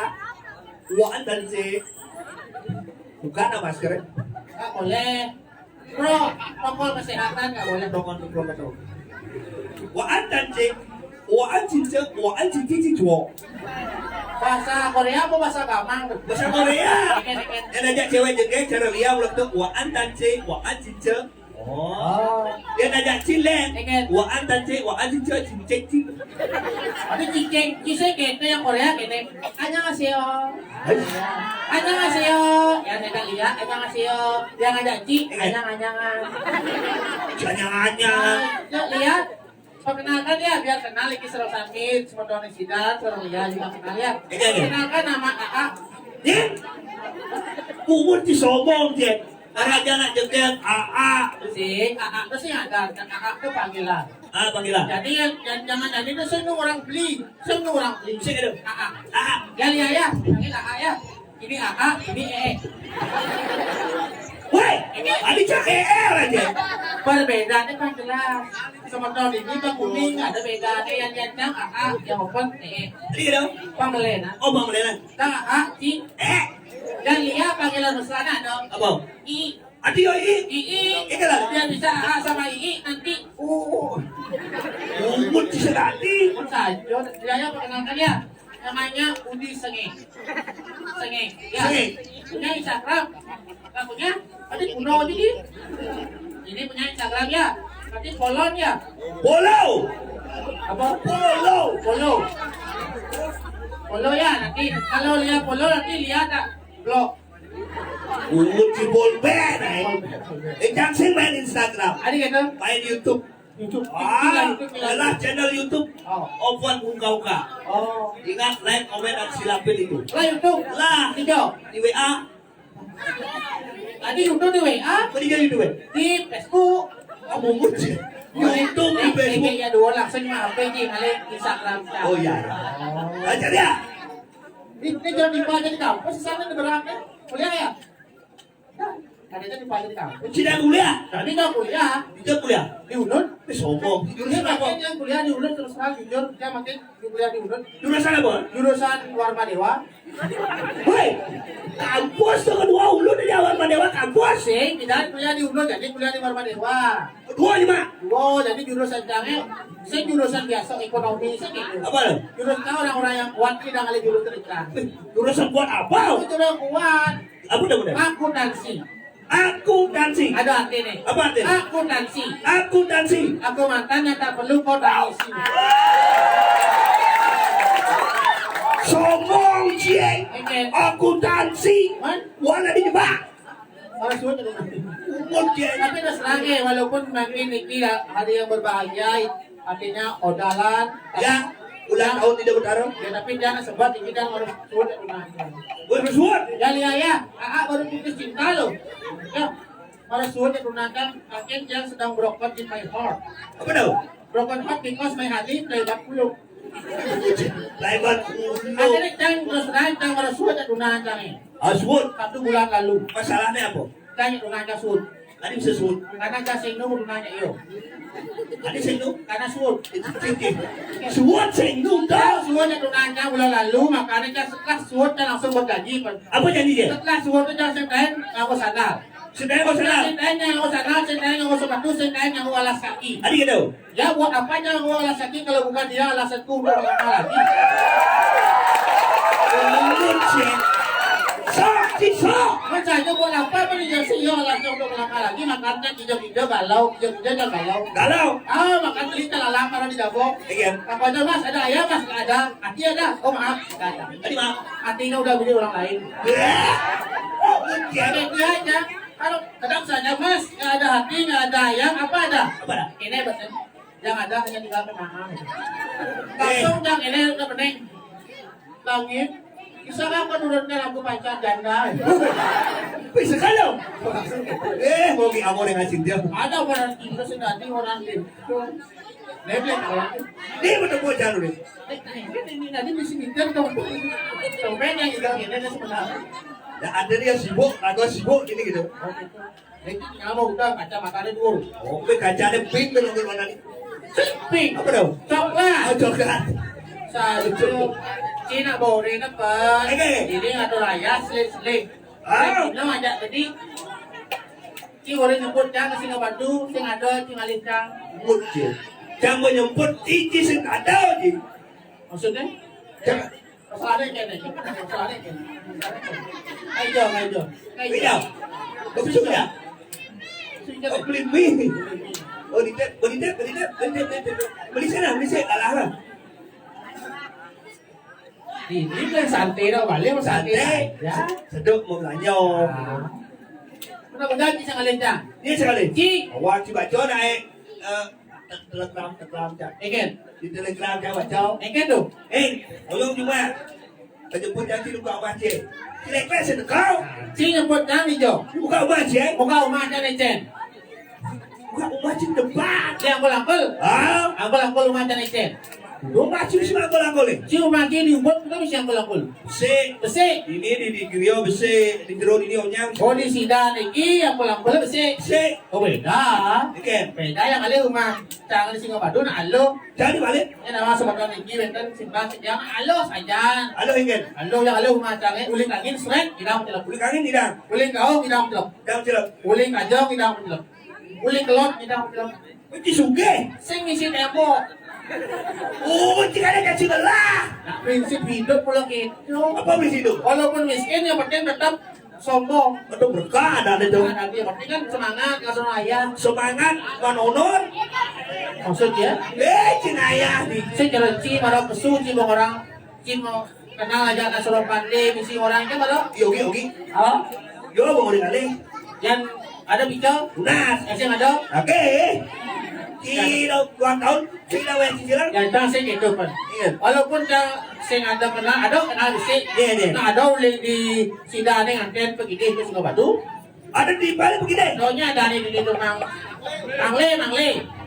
Waan dan si. Bukan nama masker. Nggak boleh. Bro, protokol kesehatan nggak boleh. Protokol. Waan dan si. Waan cinta. Waan cinta cinta. Bahasa Korea apa bahasa Gamang? Bahasa Korea. Deket-deket. Yang ajak cewek jengkel cara Lia ulang tuh waan dan si. Waan cinta. Oh. Dia ajak cilen. Waan dan si. Waan cinta. Cinta. Tapi cicing, cicing gitu yang Korea gini. Annyeonghaseyo. Annyeonghaseyo. Yang ngajak Lia, annyeonghaseyo. Yang ngajak Ci, anyang-anyangan. Anyang-anyang. Yuk lihat. Perkenalkan ya, biar kenal iki Serau Samit, Semedone Sidat, Serau Lia juga kenal ya. Kenalkan nama AA. Ya. Umur disombong dia. Karena jangan jengkel AA. Terus ada itu panggilan. Panggilan. Jadi yang jangan jadi itu semua orang beli. Sing itu. AA. Ya lihat ya, panggil AA ya. Ini AA, ini EE. Woi, ada cak aja. Perbedaannya kan jelas. Sementara ini bang kuning ada bedanya yang jajang AA, yang open EE. Ini dong. Panggilan. Oh, Bang Melena. Tang AA, I. Dan lihat panggilan mesranya dong. Apa? I. Adi yo i. Ini lah. Biar bisa AA sama I nanti Umut sedati. Saja, dia perkenalkan ya. Namanya Udi Senge. Ya. Punya Instagram. Nggak punya? Tadi kuno jadi. Ini punya Instagram ya. Nanti follow ya. Follow. Apa? Follow. Follow ya. Nanti kalau lihat follow nanti lihat tak blog. Umut si bolben. Jangan sing main Instagram. Ada gitu. Main YouTube. YouTube. Adalah channel YouTube. Ovan Uka. Oh. Ingat like, komen, dan silapin itu. Lah YouTube. Lah, Hijau. di WA. Tadi YouTube di WA. Apa dia di WA? Di Facebook. Kamu muncul. YouTube di Facebook. Ya dua langsung apa ini kali Instagram. Oh iya. Ajar ya. Ini jangan dibaca di kampus, sana di belakang. Kuliah ya? Ada di dibaca di kampus. Tidak kuliah. Tadi nggak kuliah. Tidak kuliah. Di Unun. Sombong. Dia Jurusan apa? makin yang kuliah di Unun terus terang jujur dia makin di kuliah di Unun. Jurusan apa? Jurusan Warma Dewa. Hei, kampus tuh kedua ulu di Jawa Dewa kampus. Sing tidak kuliah di Unun jadi kuliah di Warma Dewa. Kedua lima. Oh jadi jurusan jangan. Sing jurusan biasa ekonomi sih gitu. Apa lo? Jurusan orang-orang yang kuat tidak kali jurusan ikan. Jurusan buat apa? Itu udah kuat. Apa udah? Akuntansi. Akuntansi. Ada arti nih. Apa artinya? Akuntansi. Akuntansi. Aku mantan yang tak perlu kau tangisi. Sombong cie. Akuntansi. Man, Wala di jebak. orang sulit ada nanti. Umur cie. Tapi terus lagi, walaupun makin tidak hari yang berbahagia, artinya odalan. Ya, ulang tahun tidak bertarung. Ya, tapi jangan sebab ini dan orang sulit ada nanti. Bersuat. Ya lihat ya, AA baru putus cinta loh. Ya, orang sulit ada nanti. Mungkin yang sedang broken in my heart. Apa tau? Broken heart because my hati lebat puluh. Laibat. Akhirnya jangan terus naik, jangan orang sulit ada nanti. Aswut. 1 bulan lalu. Masalahnya apa? Tanya tunanya sud. Tadi bisa suut. Karena kasih nunggu tunanya iyo. Tadi sengnu. Karena sud. Suat sengnu Tahu tau. sudnya tunanya bulan lalu, makanya setelah sudnya langsung bergaji. Apa janji dia? Setelah sudnya jangan sentahin ngaku sandal. Sedang kau salah. Sentahin ngaku sandal, sentahin ngaku sepatu, sentahin ngaku alas kaki. Adik kita tahu. Ya buat apanya ngaku alas kaki kalau bukan dia alasan kubur apa lagi? Umur cie. Sok, sok. Macamnya buat apa pun dia sih alasan untuk melangkah lagi, makanya kijau-kijau galau, kijau-kijau jangan galau. Galau. Makan telita lalang kalau di dapur. Iya. Apa aja mas, ada ayam mas, nggak ada. Hati ada, oh maaf, nggak ada. Tadi maaf. Hatinya udah beli orang lain. Umur cie. Jadi dia aja, kalau kadang saja mas, nggak ada hati, nggak ada ayam, apa ada? Apa dah? Ini betul. Yang ada hanya tinggal penanam. Langsung yang ini udah pening. Langit, bisa nggak menurunkan lampu pancar janda? Bisa kalau. Mau ki amor dengan Cynthia. Ada orang Inggris nanti orang itu. Leblek orang. Ini betul bocah lu nih. Ini nanti bisa ngincer dong. Sampai yang hilang ini sebenarnya. Ya ada dia sibuk, agak sibuk gini gitu. Ini kamu udah kaca matanya dulu. Oh, tapi kacanya pink belum mana nih? Pink. Apa dong? Coklat. Oh, coklat. Salju. Cina bore na pa. Ini atau raya selit-selit. Ini ada tadi. Ci boleh nyebut jangan sing bantu, sing ada sing alincang. Mungkin. Jangan menyebut iji sing ada lagi. Maksudnya? Jangan. Masalahnya kene. Masalahnya kene. Ayo. Iya. Bagus sudah. Oh, beli mie. Oh, beli sana, alah. Ini kan santai dah balik Santai. Ya. Seduk mau belanja. Mudah-mudahan bisa ngalincang. Ini sekali. Ci. Awak coba baca naik telegram cak. Eken. Di telegram cak baca. Eken tuh. Ulung cuma Kejemput yang sini buka rumah cik. Kira-kira sedekau. Si nyebut nang hijau. Buka rumah cik. Muka rumah dan ecen. Buka rumah cik depan. Dia angkul-angkul. Ah, Angkul-angkul rumah dan ecen. rumah cik semua angkul-angkul ni. Si rumah kini diubut kita mesti angkul-angkul. Besi. Besi. Ini di Grio besi. Di jeruk ini onyang. Oh di sidan lagi angkul-angkul besi. Besi. Oh beda. Oke. Beda yang ada rumah tangan di Singapura nak alo. Jadi balik. Yang nama sebatang lagi benten simpan yang alo saja. Halo ingin. Alo yang alo rumah tangan uling angin seret kita menjelak. Kulit angin tidak. Uling kau kita menjelak. Dah celak. Uling kajong kita menjelak. Uling kelot kita menjelak. Mesti suge. Sing misi tembok. Oh, cik ada kat sini lah. Nah, prinsip hidup pula gitu. Apa mesti itu? Walaupun miskin yang penting tetap sombong. Atau berkah ada itu. Nah, yang penting kan semangat kasih ayah. Semangat manonon. Maksudnya, Cik ayah. saya jalan marah pesu mau orang mau kenal aja nak suruh pandai misi orang itu marah. Yogi. Oh, Yo mau kali. yang ada bicara, Lunas. yang ada, Oke. Kira 2 tahun. Kira yang cicilan. yang tak saya gitu kan. Walaupun saya ada kenal bisa. Iya. Nah ada oleh di sidang yang anten pergi ke Singapura. Ada di balik begini. Soalnya ada di situ mangle.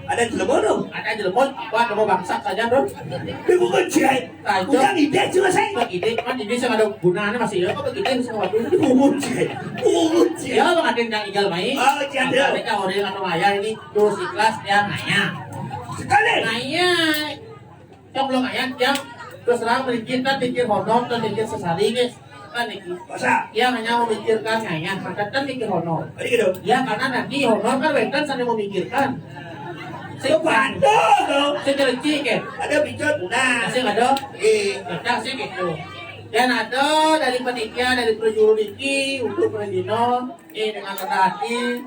Ada Cilegon dong. Ada jelmon, buat mau bangsa saja bro. Tapi bukan cik. Bukan ide cuma saya. Ide kan ini saya ada gunanya masih ya. Kok begitu semua waktu itu. Bukan cik. Ya bang ada yang igal main. Oh, cik ada. Mereka orang yang maya ini terus ikhlas dia nanya. Sekali. Nanya. Yang belum nanya yang terus terang berikir kan pikir honor dan pikir sesari guys. Kan ini. Masa? Dia hanya memikirkan nanya, maka kan pikir honor. Tadi gitu. Ya karena nanti honor kan wetan sambil memikirkan. Saya bantu dong. Saya cerci kan. Ada bicara lunas. Masih ada. Eh. Kita sih gitu. Dan ada dari panitia dari perjuru Niki untuk Predino dengan rendah hati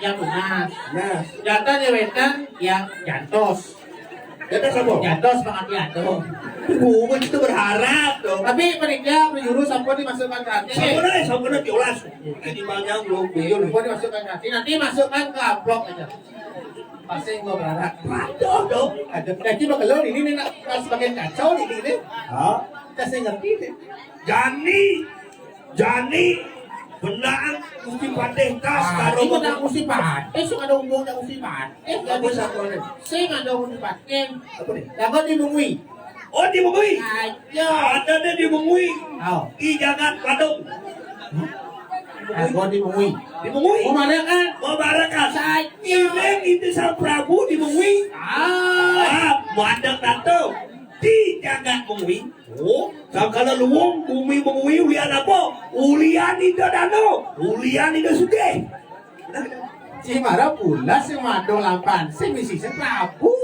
yang lunas. Nah. Jantan ya wetan yang jantos. Kita sama. Jantos pengertian. Bukan itu berharap dong. Tapi panitia perjuru sampai dimasukkan ke hati. Sama diolas. Ini banyak belum beliau. Sampai dimasukkan ke hati. Nanti masukkan ke amplop aja. Pasti gua berharap. Bantu dong. Ada penyakit bakal ini nak sebagian kacau ini. Hah? Kita saya ngerti deh. Jani benang mesti pandai tas karo Ini nak mesti paten, sing ada umum nak mesti paten. Apa sakuane? Sing ada mesti paten. Apa nih? Dapat dibungui. Oh dibungui. Ayo. Ada dibungui. Tahu. I jangan padung. Dapat dibungui. Dibungui. Mau mana kan? Mau barakan. Saja. Ini itu sang Prabu dibungui. Mau ada tato. Di jangan bungui. Oh, kalau luwung bumi bungui ulian apa? Ulian itu dano. Ulian itu sudah. Si marah pula si mado lampan. Si misi si Prabu.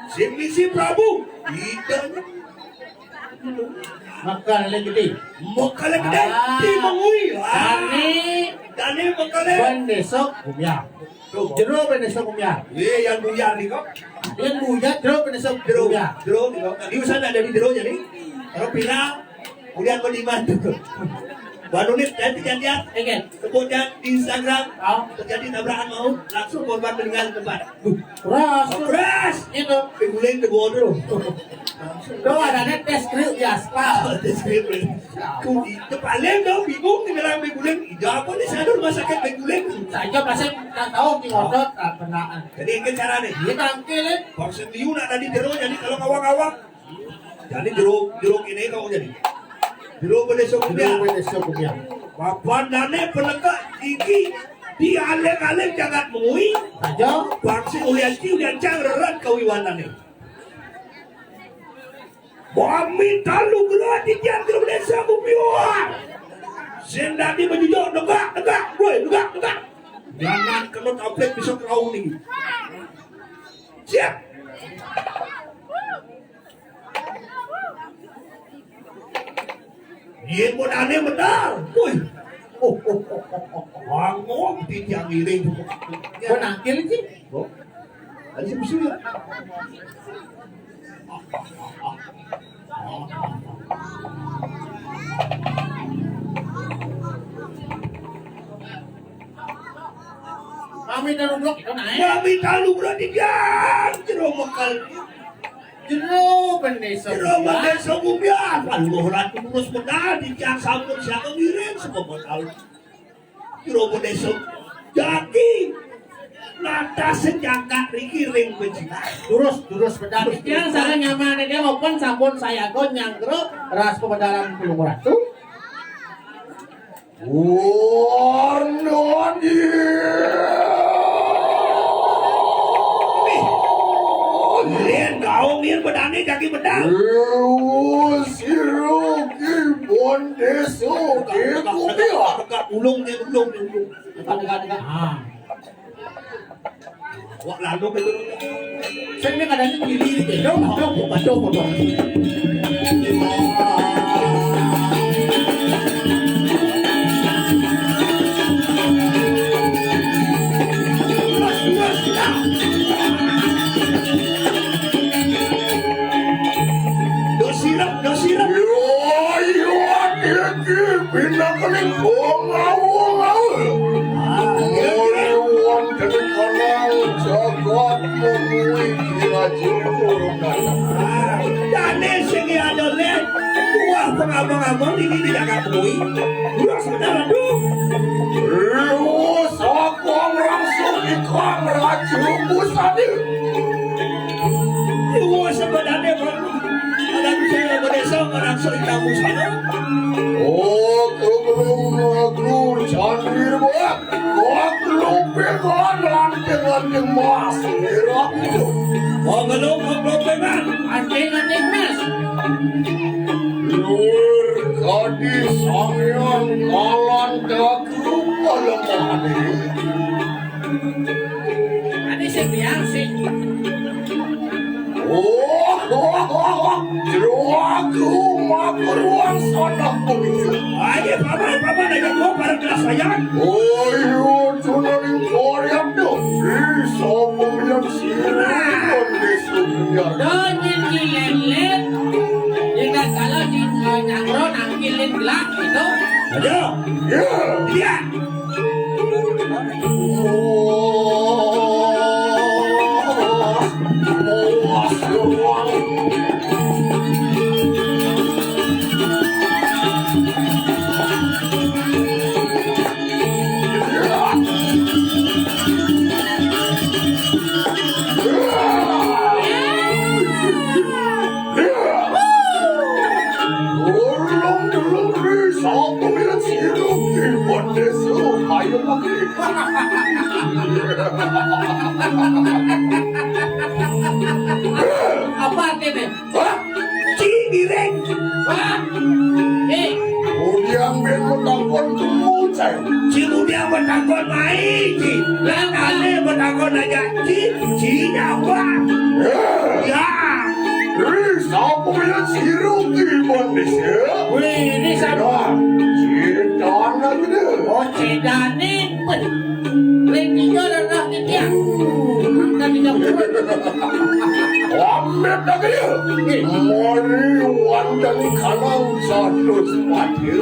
Si Prabu. Itu. Makan lagi gede. Mokale gede. Di bungui. Dani mokale. Bendesok bumya. Jeruk bendesok bumya. Yang buyar nih kok. Yang buyar jeruk bendesok Jero, bumya. jero, di sana ada di jero jadi. Kalau pila, kemudian beriman. Baru nih nanti lihat, kemudian di Instagram terjadi tabrakan maut, langsung korban meninggal di tempat. Keras. Itu. Penguling ke bodoh. Tuh ada tes grip di aspal. Itu paling dong bingung nih bilang penguling. Apa nih saya rumah sakit penguling? Saya pasti tak tahu di ngotot penaan. Jadi ini cara nih. Dia tangkil. Vaksin liu ada di jero jadi kalau ngawang-ngawang. Jadi jero ini kau jadi. Jero berdesok dia. Papan dane penegak tinggi di alek-alek jangan mengui. Saja. Vaksin ulian cangreran kawiwanane. Bami talu gelah di jangan desa bumiwa. Sendadi menjujur negak, boy, negak. Jangan kena tablet bisa kau nih. Siap. Dia pun aneh benar. Woi. Bangun yang miring. Kau nangkil sih. Ada sih bisa ya. Kami dah runduk itu naik. Kami talu berarti dia jeruk mekal. Jero pendeso. Pero sa bumya, paluhuran ko terus medal di tiang sampun siya kemirin semua modal. Pero sa jaki nata sejangka rikiring bencina. Durus pedang. Yang sana nyaman dia maupun sabun saya gon nyangkro ras pemedalan puluh ratu. Warnani Lian kau lian bedane kaki bedang. Siruki bondeso kekupia Dekat ulung dia ulung. Dekat. Ah. Wak lalu ke Saya ni kadang diri dia. Bodoh. Dosirap. Yo adiki pinakaling ngawang-ngawang Moriwan dari kanang jagat memui kirajin Dane sing ada lihat dua pengabang-abang ini tidak kapui. Dua saudara tuh. Sakong langsung ikang racun busadi Dua sebenarnya baru. Orang saya berdesa orang seitamu sana. Oh, kebelum aku candir buat kau belum pegang dengan emas merah itu Oh belum pegan. Anting mas. Luar kadi sangyan kalan daku malamani Ani saya biang sih. Jeruaku makeruang sana begitu Ayo paman ada gua para kelas sayang. Ayo tunaling koryam do Isa pemilihan sirikon di sunya Donyin kilelet. Jika kalau di nyangro nangkilin gelap itu. Ayo. Ya Dia. Apa artinya? Cidireng. Udiang ben menangkon kemucai Cimudia bertakon main. Langkale bertakon aja. Nyawa. Ya. Isa pemilihan siruki manusia Wih, ini sama. Cidan lagi deh Oh, cedane. Lagi jualan lah dia. Angkat dia. Amet lagi deh Mari wandani kanang jatuh sepati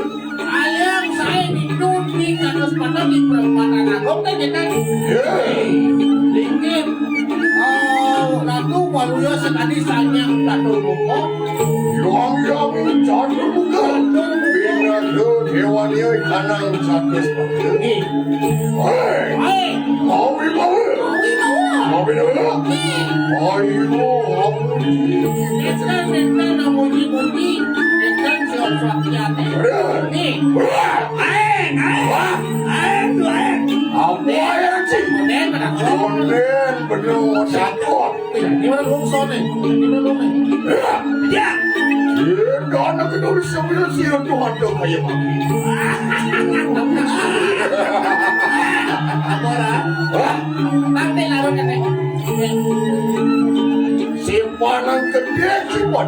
Ayam saya dinuti kados pada di perempatan agong dan kita dingin. Oh, ratu waluyo sekali sanyang ratu buko. Yang jatuh bukan Bina ke dewanya kanang jatuh sepati Hei Hai, Mau bawa Mau bawa Ayo Netra namuji-muji, netra siap-siapnya. Nih, Apa yang cik kemudian menakut. Konen penuh takut Ini mana lungso nih? Ini mana lungso nih? Ya. Dana kedua sembilan siapa Tuhan tu kaya maki Agora, nanti larut kan nih. Simpanan gede cipat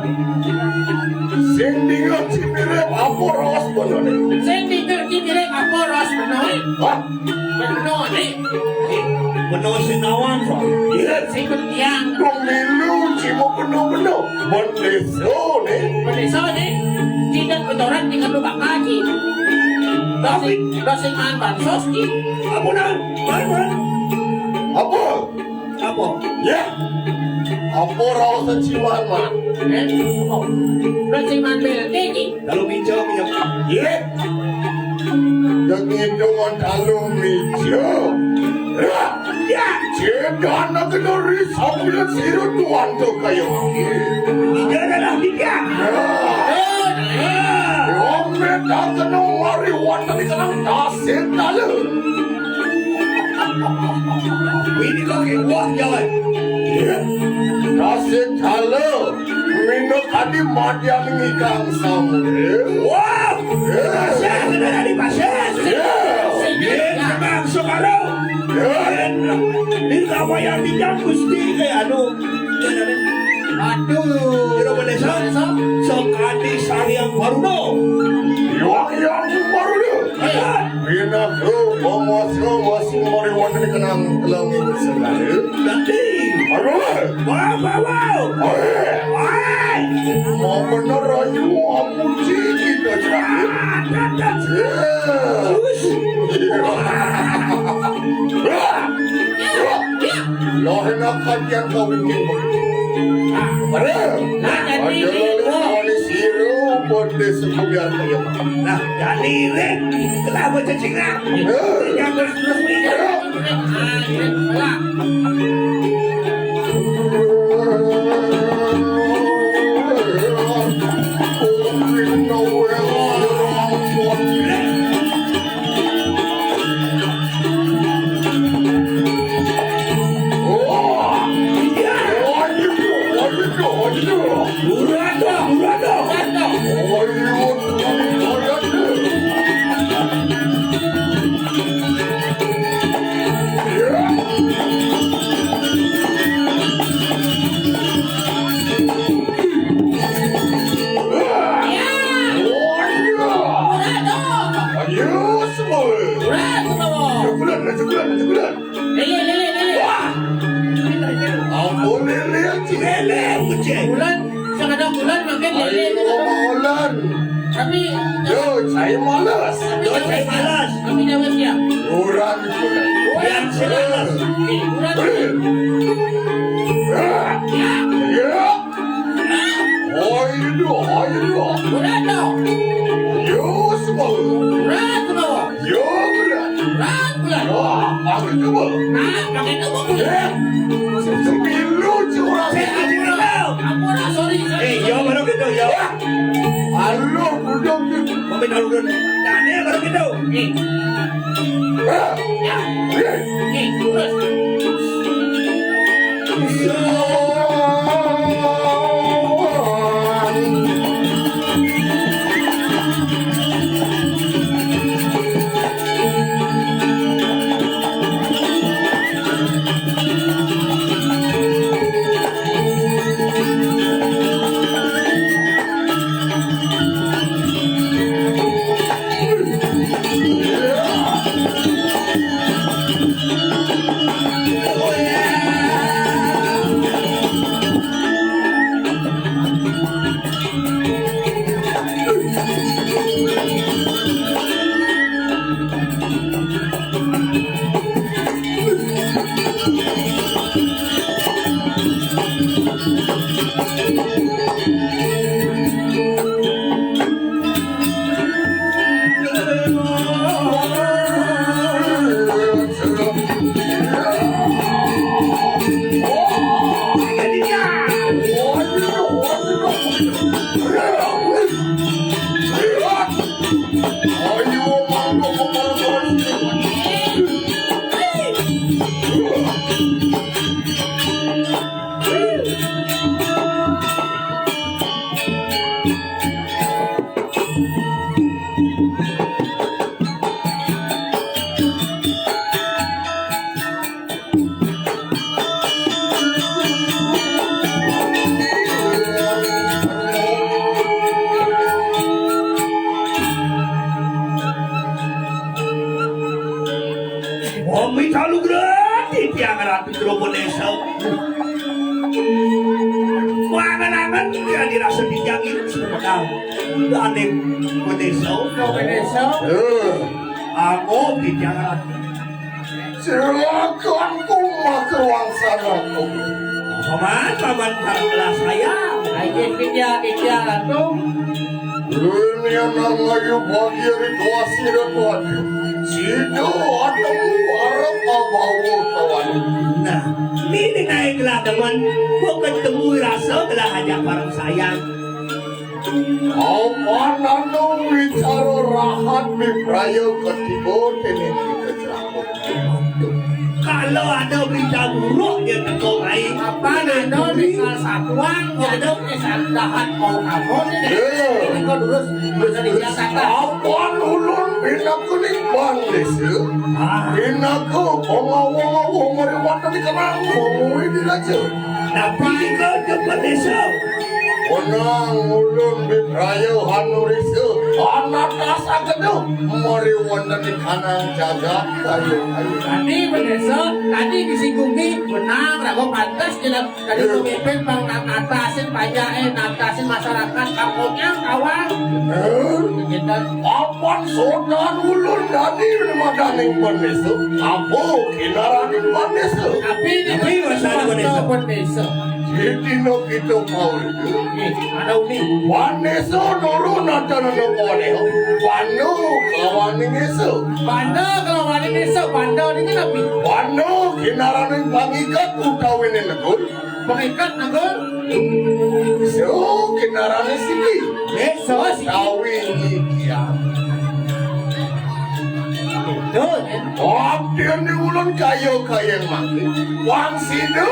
Sing dingat cimirep apa ras benar Saya tinggal di direk apa ras benoi. Hah? Benoi. Menurut sinawan so. Iya Saya bertiang. Pemilu cimo penuh-penuh Mendeso ni Pendeso nih, tidak kotoran tinggal lupa kaki. Dosen mahan bansos di. Apa nak? Mana? Apa? Apa? Ya Apa raw sa ciwan man? Oh, berarti man belting. Kalau minjau minyak. Ye. Yang itu ang talong medyo. Ya. Ceda na kenori sambil siru tuan to kayo. Minjau dah tiga. Yung meta kanong mariwata ni kanang dasin talo. Ini kau kewah jalan. Dasin talo. Minok adi madyan ngikang samudel. Wow. Pasal kena dari pasal. Memang sekarang. Ini apa yang dijang gusti anu. Aduh. Kira boleh sekali sayang baruno. Yang baru dia. Mina ko bawas mariwata ni kanang telangin segala. Nanti. Aroy. Wow. Mau bener ayu aku kita jadi. Lo hendak kajian kau bikin begitu. Ada siru buat sebulan kayu. Nah, jadi rek, kenapa cacingnya? Yang terus minyak. Bulan, sekadar bulan makan lele tu. Tapi Saya malas. kami dah siap. Orang Yang sebelas. Bulan. Ya. Ayo. Bulan tu. Yo semua. Bulan tu bawa. Yo bulan. Bulan. Aku coba. Pakai tu bawa. Sembilu curang. Apa dah sorry. Yo baru gitu yo. Halo budak itu. Mami dulu. Nah, ini baru gitu. Terus. Mami terlalu gratis yang rapi Indonesia. Wangan-wangan dia dirasa dijangin sepedang. Aneh Indonesia. Aku dijangin. Silakan ku ke ruang sana. paman kalah saya. Lagi dia tuh. Dunia nangayu bagi rituasi rituasi. Sido atau warap abawu kawan. Nah, ini naik gelah teman. Kok ketemu rasa gelah aja bareng sayang. Apa nano bicara rahat di prayo ketiga ini kita ceramah. Kalau ada berita buruk dia teko lain. Apa nado di salah satuan ada kisah dahat mau kamu ini kok dulu bisa dibiasakan. Apa ulun bina kuning bandese? Bina ko ongawo mariwata di kanang mo ini aja. Tapi kau cepat desa. Onang ulun biprayo hanurisa anak asa kedu mariwata di kanang jaga kayu. Tadi benesok, tadi disinggungi benang rago pantas dalam dari pemimpin bang ngatasin pajak ngatasin masyarakat kampungnya kawan. Kita Apan sodan ulun dadi madaning bandese. Apo kinaraning bandese. tapi di masalah Benesok. Jadi no kita mau itu. Ada uni. Bandese nuru natana no kone. Wanu kawaning eso. Banda kalau wali besok banda ini nabi. Wanu kinaraning pangikat utawin negul. Mengikat nagon. So kinaraning siki. Besok sih. Kawin ikiam. Betul. Abdian di ulun kayo kayang mati. Wang sido.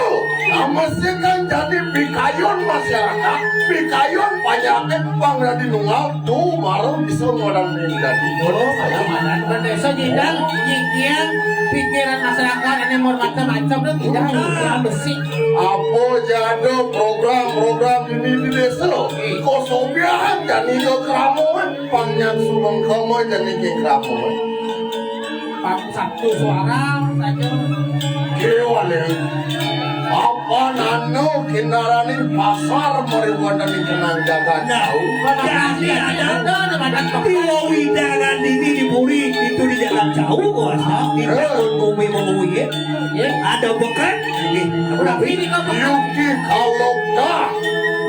Amasnya kan jadi bikayon masyarakat. Bikayon banyaknya bangga di nungal. Tuh baru bisa ngoran menjadi. Oh, kalau mana Benesok jidang nyikian pikiran masyarakat ini mau macam-macam dan tidak yang bersih. Apa jadi program-program ini di desa? Kosobian jadi ke keramuan. Panjang sulung kamu jadi ke keramuan. Pak satu suara saja. Kewale. Apa nano kinaraning pasar mariwana di kenang jaga jauh. Jadi ada dua widangan ini diburi itu di jalan jauh kuasa. Di tahun bumi ya. Ada bukan? Ini. Tapi ini kok Yuki kalau dah.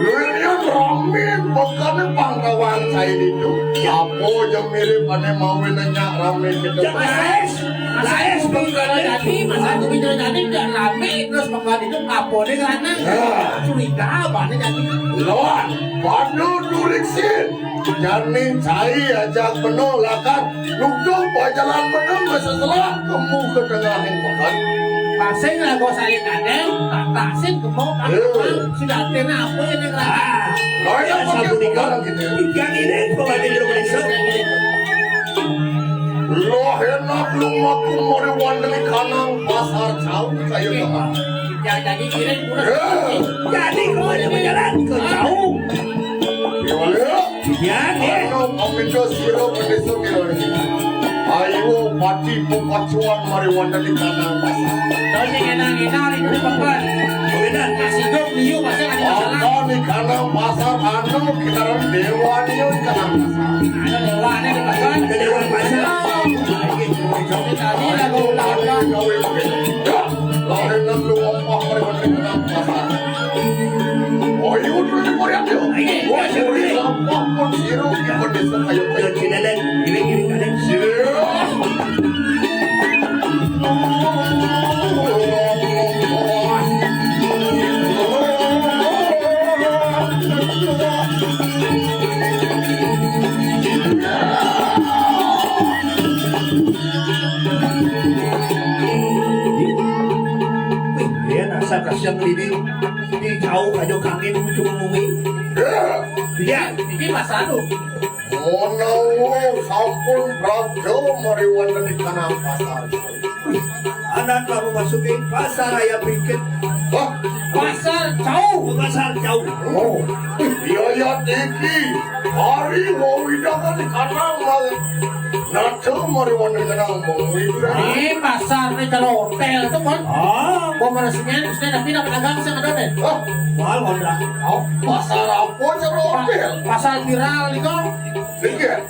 Lilian rame bukan pangkawan saya itu. Apa yang mirip aneh mau nanya rame kita. Laes kalau jadi masa itu bisa jadi tidak rame terus bakal itu kapolnya karena curiga apa nih jadi. Lawan, padu duliksin. Janin cai ajak penolakan. Duduk jalan penuh setelah kamu ke tengah pekan. Pasing lah kau saling kadang, tak tasin kemau kan sudah tena apa ini kan? Loya pakai pekan gitu. Yang ini pemain di rumah desa. Lo enak lu maku mariwan dari kanang pasar jauh kayak apa? Ya jadi kira kurang. Jadi kau ada berjalan ke jauh. Gimana? Jadi. Ano pamindo siro pendeso kiro ini. Ayo pati pupacuan mariwan dari kanang pasar. Jadi kenang-kenang itu pakai. Benar. Kasih dok niu pasti ada masalah. Apa di kanang pasar anu kita dewa niyo di kanang pasar. Ada dewannya dipakai. Ada dewan pasar. Jadi tadi lagu lawan. Lain nang lu ompah mariwan dari kanang pasar. Oh iya dulu di Korea tuh. Wah jadi ompah pun siro di pendeso kayak Ada ciladan. Gini kanan. Dia nasa kasyang ini. Di jauh ada kangin cuma mumi. Ya. Ini masa lu. Monawo sampun prajo mariwan dari kanang pasar. Anak kamu masukin pasar raya pikir. Wah, Pasar jauh. Pasar jauh. oh, iya ya tiki. Hari mau widangan di kanang mal. Nacho mari wani kenang bumi. Ini pasar nih kalau hotel tuh kan. Ah, Gua meresmikan terus tapi dapat dagang sama dompet. Ah, mahal kontrak. oh, pasar apa jero hotel? Pasar viral nih kok. Dikit.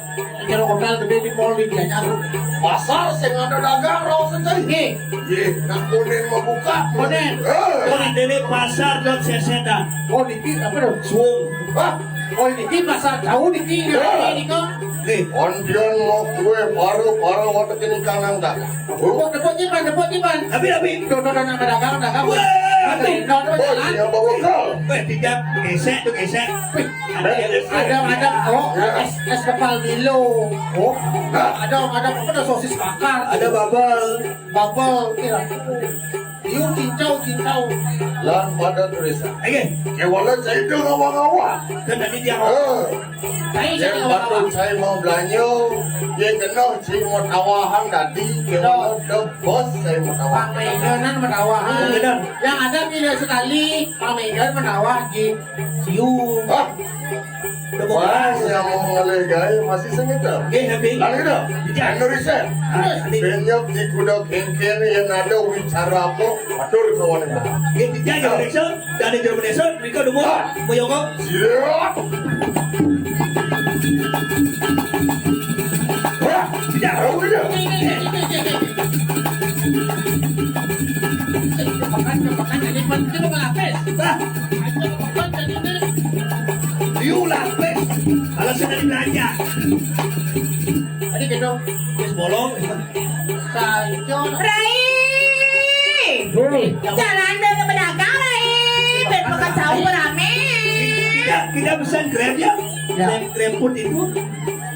Kira hotel gede di mall di dia nyatu. Pasar sing ada dagang raw saja. Oke, Ye, nak kuning mau buka. Kuning. Wah, ini pasar dot seseda. oh niki apa dong? Suung. Ah, Oh niki pasar jauh niki ini kok. Nih, ondian mau kue paru waktu kini kanang dah. Oh dapat nyimpan. tapi. Dodo nama dagang. Wah, Ada dodo Oh, jalan. dia bawa kau. weh, tidak gesek tuh gesek. Wih, Ada. oh es kepal Milo. Oh, ada apa sosis bakar. Ada bubble kira. Iu cincau. Lan pada tulisan. Ayo, Kewala saya itu ngawang-ngawang. kan tadi dia Saya Yang patut saya mau belanja, yang kenal si mau tawahan tadi, kewala the bos saya mau Pak tawahan. Meganan menawahan. Medan. Yang ada tidak sekali Pak Megan menawah di Siu. Hah? udah Wah, yang mau ngelegai masih segitu. Oke, happy. Lalu itu, Indonesia. Banyak di kuda kengkeng yang ada bicara apa, atur kawan itu. Oke, tidak jauh desa, dari jauh desa, mereka udah mau yoko. Siap. Wah, Tidak. tahu dia. Makan jadi penting melapis. Bah, diulang, weh. Kalau sudah belanja, Tadi gitu. wes bolong. Sayur. Rai, jalan dengan pedagang Rai, biar makan sahur rame. Kita pesan Grab ya. Ya. Grab food itu,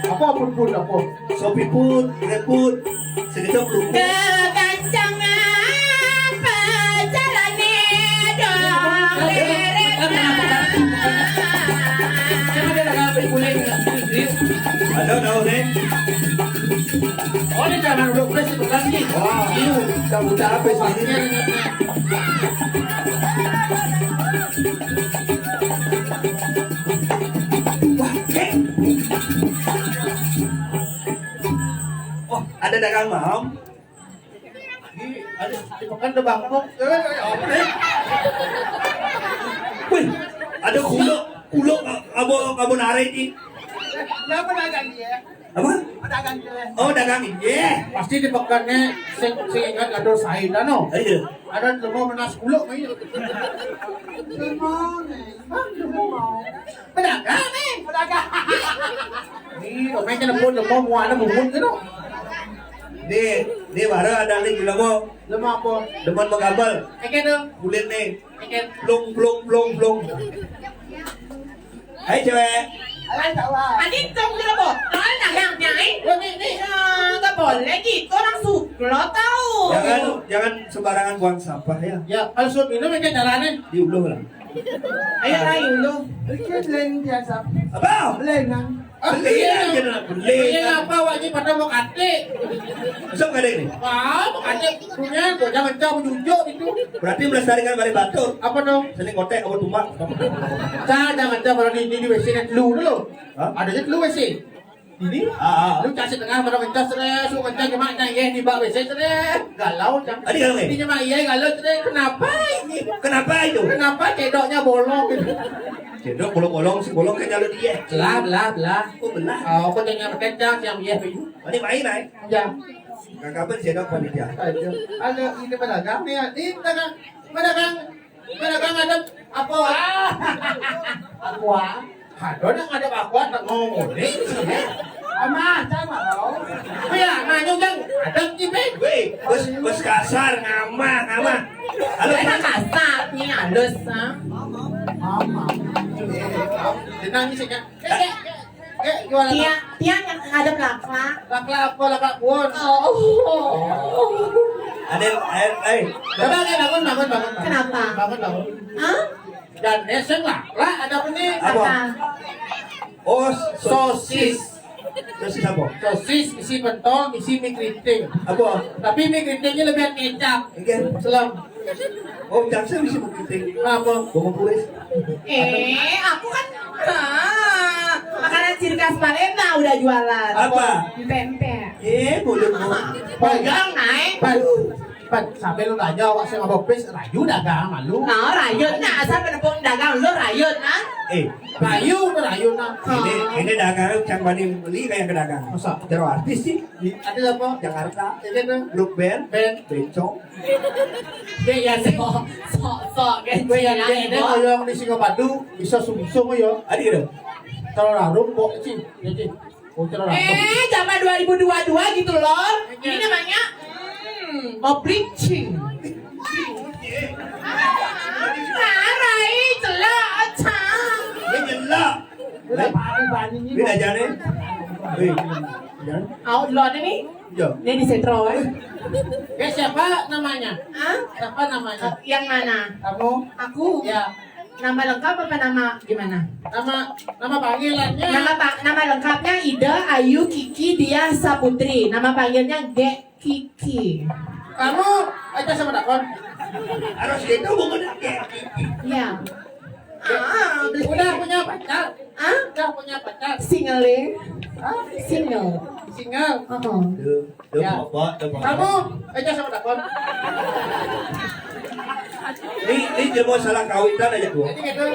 Apa pun apa. Shopee food, Grab food, segitu kerupuk. Kegancangan perjalanan dong Siapa dia nak ambil kuling? Ada tahu deh. Oh ini jangan duduk fresh itu kan ni. Wah, Iu. budak apa sih ini? Wah, oh, ada dagang mahal. Ada dimakan de Bangkok. Apa ni? Wih, ada kulo abo narik ini. Dia pedagang dia. Apa? Pedagang dia. Oh, dagang ini. Pasti dimakannya sing ingat ada Said no. Ayo. Ada semua menas kuluk mai. Semua ni. Pedagang ni. Pedagang. Ni main kena pun lemah muana bumbun ke no. Ni baru ada lagi lama. Lemah apa? Depan mengambal. Eken Kulit nih. Eken Plung. Hai cewek. Alah tak wah. Adik jom ke botol nak yang nyai. ni. Tak boleh gitu orang sukro tahu. Jangan sembarangan buang sampah ya. Ya, kalau suap minum eken jalannya. Diuluh lah. Ayo Rai dulu. Ikut lain biasa. Apa? Lain kan. Beli aja lah. Beli. Iya apa wajib pada mau kate. Besok ada ini. Wah, mau kate punya tuh jangan jauh menunjuk itu. Berarti melestarikan balik batur. Apa dong? Sering kotek apa tumbak. Jangan kalau di WC nya dulu dulu. Hah? Ada dulu WC. Ini? Lu kasih tengah pada mencas stres, lu kencang cuma nanya di bawah WC stres. Galau jangan. Adi galau Ini cuma iya galau stres. Kenapa ini? Kenapa itu? Kenapa cedoknya bolong gitu? Cendok bolong-bolong, si bolong kan jalur dia. Belah. Oh belah. Oh, kau jangan kencang yang iya itu. Ini main naik. Ya. Gak kapan cendok panitia. Ada ini pedagang nih, ini pedagang ada apa? Aqua. Ada yang ada aqua tak ngomong ni. Ama, sama tau. Ya, nanya kan ada cipet. Weh, bos kasar ngama. Halo, Ada kasar ni halus ah. Mama. Dia nangis kan. Gimana? Tiang yang ada belakang. Lak pun. ada Coba bangun. Kenapa? Bangun. Hah? Dan eseng lah ada apa nih? Apa? Oh, Sosis. Sosis apa? Sosis isi pentol, isi mie keriting. Apa? Tapi mie keritingnya lebih kecap. Ikan. Selam. Oh, jaksa bisa begitu. Apa? Bumbu kuis. Aku kan Makanan ciri khas Palembang udah jualan. Apa? Pempek. Mulutmu. Pegang naik. Pan, sampai lu tanya awak saya ngapa pes rayu dagang malu. Nah, rayut nah asal penepung dagang lu rayut nah. Rayu nah. Ini dagang yang bani beli kayak kedagang. Masa? Jero artis sih. Ada apa? Jakarta. Ini tuh. Grup band. Bencong. Dia ya sih. Sok Gue yang dia yang di Singapadu bisa sungsung ya. Ada gitu. Kalau larum kok sih, ya sih. Oh, kalau larum. Zaman 2022 gitu loh. Ini namanya mau bleaching. Rai celah acang. Ini nyelak. Udah bani ini. Beda jane. Au duluan ini. Yo. Ini di setro eh. Siapa namanya? Hah? Siapa namanya? Yang mana? Kamu? Aku. Ya, Nama lengkap apa nama gimana? nama panggilannya. Nama lengkapnya Ida Ayu Kiki Dia Saputri. Nama panggilnya Kiki. Kamu aja sama Dakon. Harus gitu bukan Ya. Udah punya pacar? Ah? Udah punya pacar? Single eh? Single. Single. Ya. Kamu aja sama Dakon. Ini jelma salah kawitan aja gua. Jadi gitu.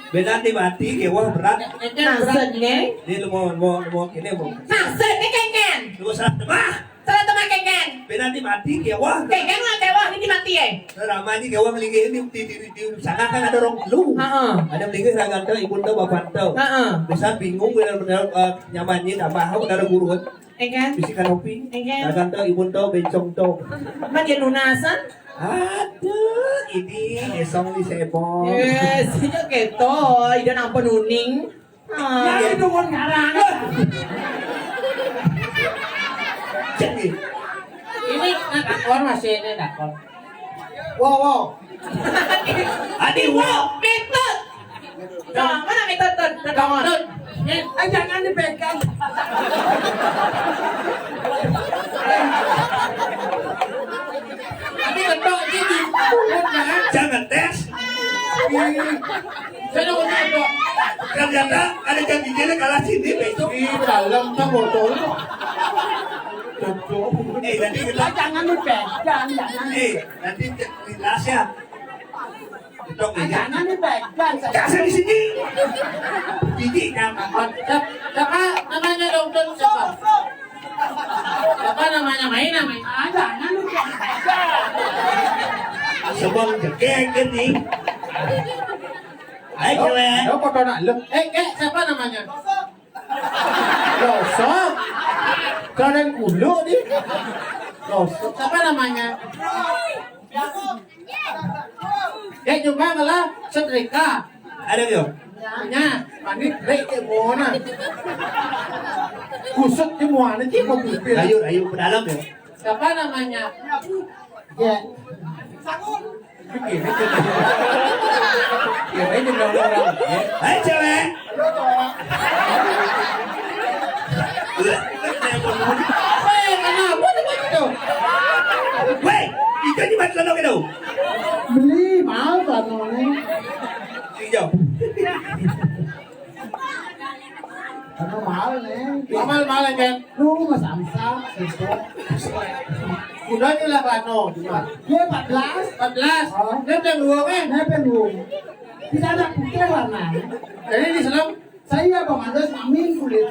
Beda nanti mati kewa berat. Maksudnya? Ini lu mau ini mau. Maksudnya kengen. Lu salah temah. Salah teman kengen. Beda nanti mati kewa. Kengen nggak kewah ini mati ya? Ramai ini kewa ngelingin di sana kan ada orang lu. Ada melingin ragan tuh ibu tuh bapak tuh. Bisa bingung benar-benar nyamannya tambah aku ada guru kan. Kengen. Bisikan kopi. Kengen. Ragan tuh ibu tuh bencong tuh. Mana dia lunasan? Aduh, ini esong di sebong. Yes, itu gitu. Ida ampun uning. Ya itu kon ngarang. Jadi, Ini Dakon masih ini Dakon. Wow. adi wow. Metode. Mana metode? Dakon. Jangan dipegang. Tapi ketok ini di mulutnya. Jangan tes. Saya udah ketok. Ternyata ada yang giginya kalah sini besok. Di dalam tuh botol. Nanti kita Jangan dipegang, jangan. nanti jelasnya. Ketok ini. Jangan dipegang. Kasih di sini. Gigi kan. Siapa namanya dong? Siapa? Siapa namanya? Main namanya. Jangan dipegang. Sebang jegeng gini. Ayo cewek. Lo foto nak lu. Siapa namanya? Gosok. Kalian kulo nih. Gosok. Siapa namanya? Juga malah setrika. Ada yuk. Nya, Mani rek ke mana? Kusut di mana sih mau pipir? Ayo ke dalam ya. siapa namanya? Ya. Ini orang. Hai cewek. Kenapa begitu? Weh, ikan di mana itu? Beli mau kan nih? Hijau. Karena mahal nih. Mahal kan? Rumah samsam itu. Udah nila kano, Dia 14. 14. Dia yang dua kan? Saya penung. Tidak ada putih warna. Jadi di sana Saya komandos amin kulit.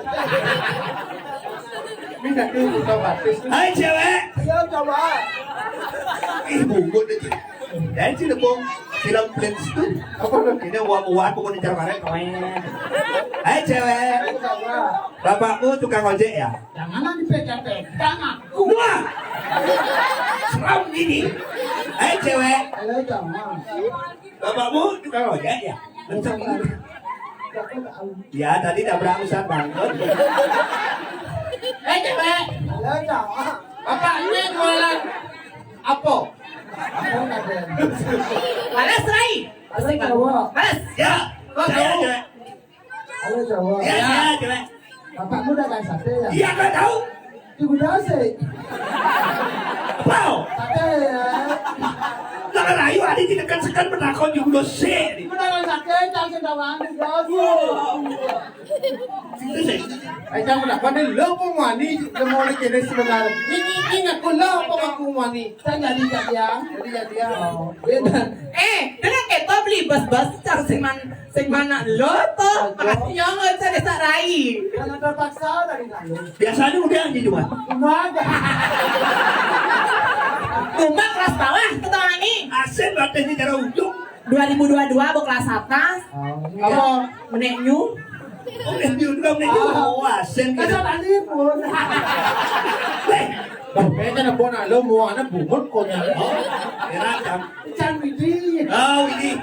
minta dulu ke batis. Hai cewek. Saya coba. Ih bungkut aja. Dari sini bung. Film Prince tuh. Apa tuh? Ini uang pokoknya cara kemarin kemarin. Hai cewek. Saya coba. Bapakmu tukang ojek ya? Jangan dipegang-pegang aku. Wah. Seram ini. Hai cewek. Saya coba. Bapakmu tukang ojek ya? Bencong. Ya tadi nabrak usaha bangkrut. Cewek, Saya coba. bapaknya jualan apa? Aku nggak ada. Balas Rai. Saya coba. Balas. Ya. Saya cewek. Saya coba. Ya cewek. Bapakmu dagang sate ya? Iya nggak tahu. Di gudang sih. Apa? Sate ya. Lah rayu ada di dekat sekan menakon yung dosa. Beneran sakit, jangan sendawan, gagu. Itu sih. Ay, jangan nak pandai lo pun wani, lemo ni kena sebenarnya. Ini aku lo pun aku wani. Saya jadi jadian. Beda. Dengan kita beli bus-bus cang sing mana lo to, yang aja desa rai. Karena terpaksa dari lalu. Biasanya udah yang jual. Umat. Tumbang kelas bawah ketemu ini. Asen berarti di cara ujung. 2022 bu kelas atas. Kamu Menenyu. Oh, yang diundang nih. Oh, asen Kan gitu. tadi pun. kayaknya nak buat lo mau anak bubut kau nya. Direkam. Can Widi. Oh, ini.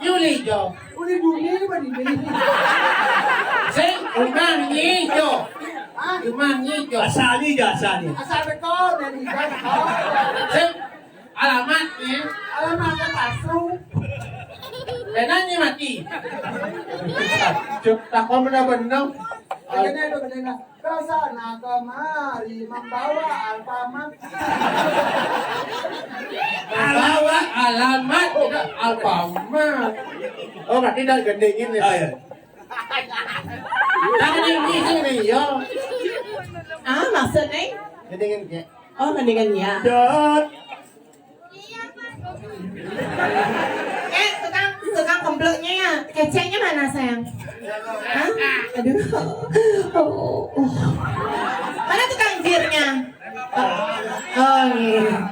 Yuli jo. Uli dunia badi beli. Sing umang ni jo. Ah, Umang ni jo. Asalnya aja asalnya. asal beko dari beko. Sing alamat ni. Alamatnya palsu. Benarnya mati. Cuk, tak kau benar-benar. Begini. Kesana kemari membawa Alfamart. Alamat tidak Alfamart. Oh, berarti dah gendengin ni. Oh, ya. Dah gendengin sini yo. Ah maksudnya? Gendengin ke? Oh mendingan ya. Dot. Tukang kompleknya ya. Kecengnya mana sayang? Hah? Aduh. Oh. Mana tukang jirnya? Oh iya.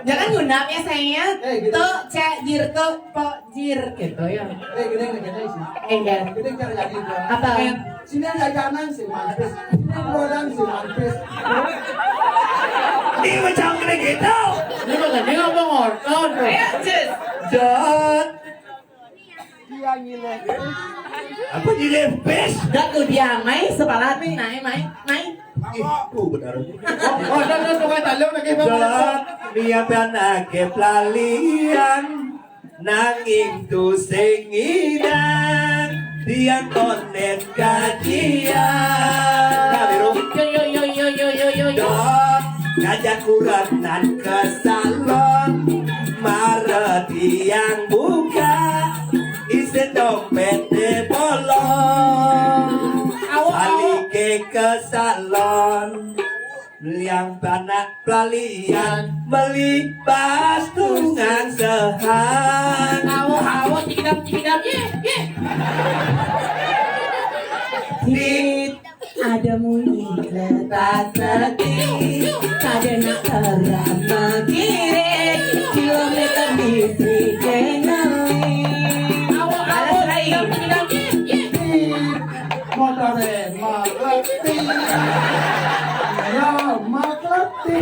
Jangan ngundang ya sayangnya. Tuh cek jir tuh pok jir gitu ya. Gini sih. Enggak. Gini cara jadi bro. Apa? Sini jajanan sih mampis. Sini produk sih mampis. Ini macam kena gitu. Ni bukan dia ngomong orton. Ayo cus. Dot. Dia ngile. Apa jadi best? Gak tuh dia mai sepalat naik mai. Itu benar. Oh, dah tukang talong lagi Dot. Dia penake pelalian. Nanging tu singidan. Dia konen kajian. Nah, biru. Yo. Dot. Ngajak kuranan ke salon. Maret yang buka. Isi dompet de bolong. Balik ke salon. Yang anak pelalian. Beli pastungan sehan. Awo, cikidap, ye. Tit ada muli letak sedih. Ada nak terang mengiring kilometer di Sigenali. Awas lagi. Motornya mengerti. Ya mengerti.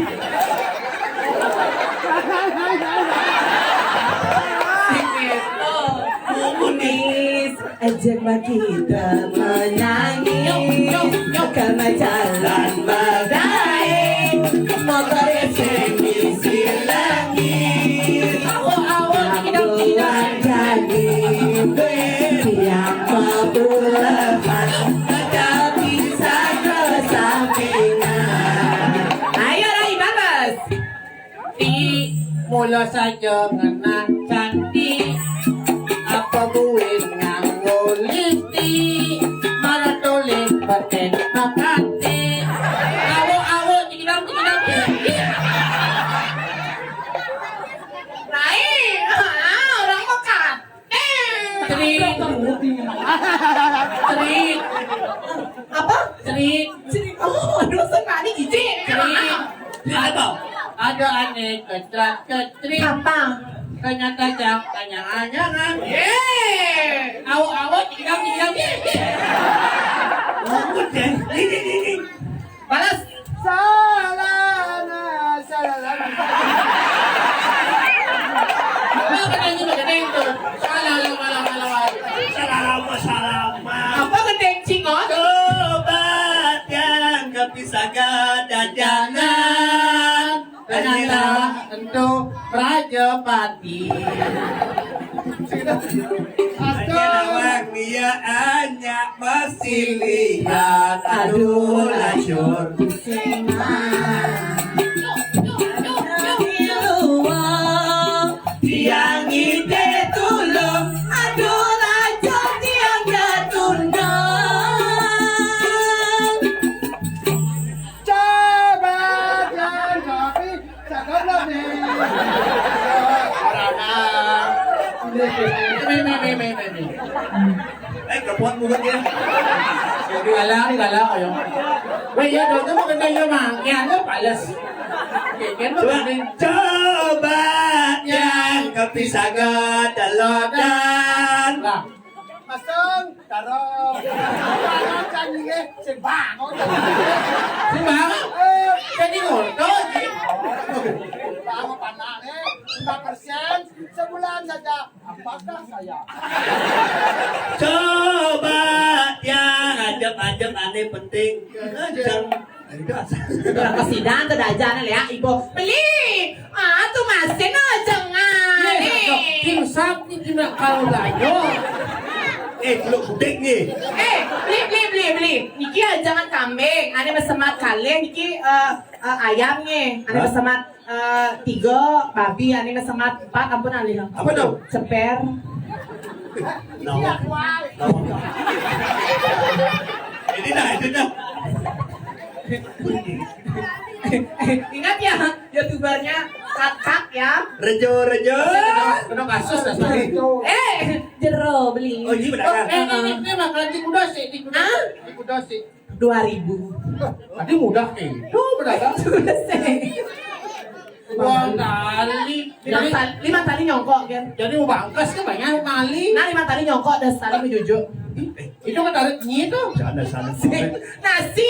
Manis ajak kita menyanyi karena jalan badai motornya semisi langit awan jadi yang mampu lepas tak bisa kesampingan. Ayo Rai bagus. Mula saja ngenang cantik. Apa buin nganggo lipstick. Malah tulis paten makati. Awo, cikidap. Rai, orang kok Trik. apa? Trik. Oh, aduh senang izin. Apa? Ada aneh ketrik. Apa? Ternyata jangan. Yeay. Awo, cikidap. Ini. Balas. Salana. Apa katanya begadang tuh? Salama. Apa gedeng cingot? Obat yang kepisah jajanan. Ternyata tentu Rajapati. Hanya nawang dia hanya masih lihat. Aduh lacur. Dia Kapot mo ba niya? Gala kayo. Wait, ya doon mo maganda yung mga ano, palas. Kaya mo din. Coba yang kepisahan dalodan. Masong, tarong. Ano dyan niya? Si Bango. Si Bang? Jadi ngorto. Bango pa na eh. 5% sebulan saja. Apakah saya? Coba yang ajab-ajab aneh penting. Kasidan tuh dajan ya ibu beli tuh masih no jangan Kim Sap ni gimana kalau layo? Belum budek nih. beli niki jangan kambing ane besemat kalian niki ayamnya ane besemat 3 babi ane besemat 4 ampun alih Apa dong? ceper Ini dah. ingat ya youtubernya kakak ya Rejo. Kena kasus dah sekali. jero beli Oh, ini pedagang. Ini makanan di kuda sih, di kuda sih. 2000 Tadi mudah tuh pedagang. Uang kali. 5 tali nyongkok kan Jadi mau bangkas kan banyak kali. nah 5 tali nyongkok dan sekali menjujuk Itu kan tarik itu. Sana. nasi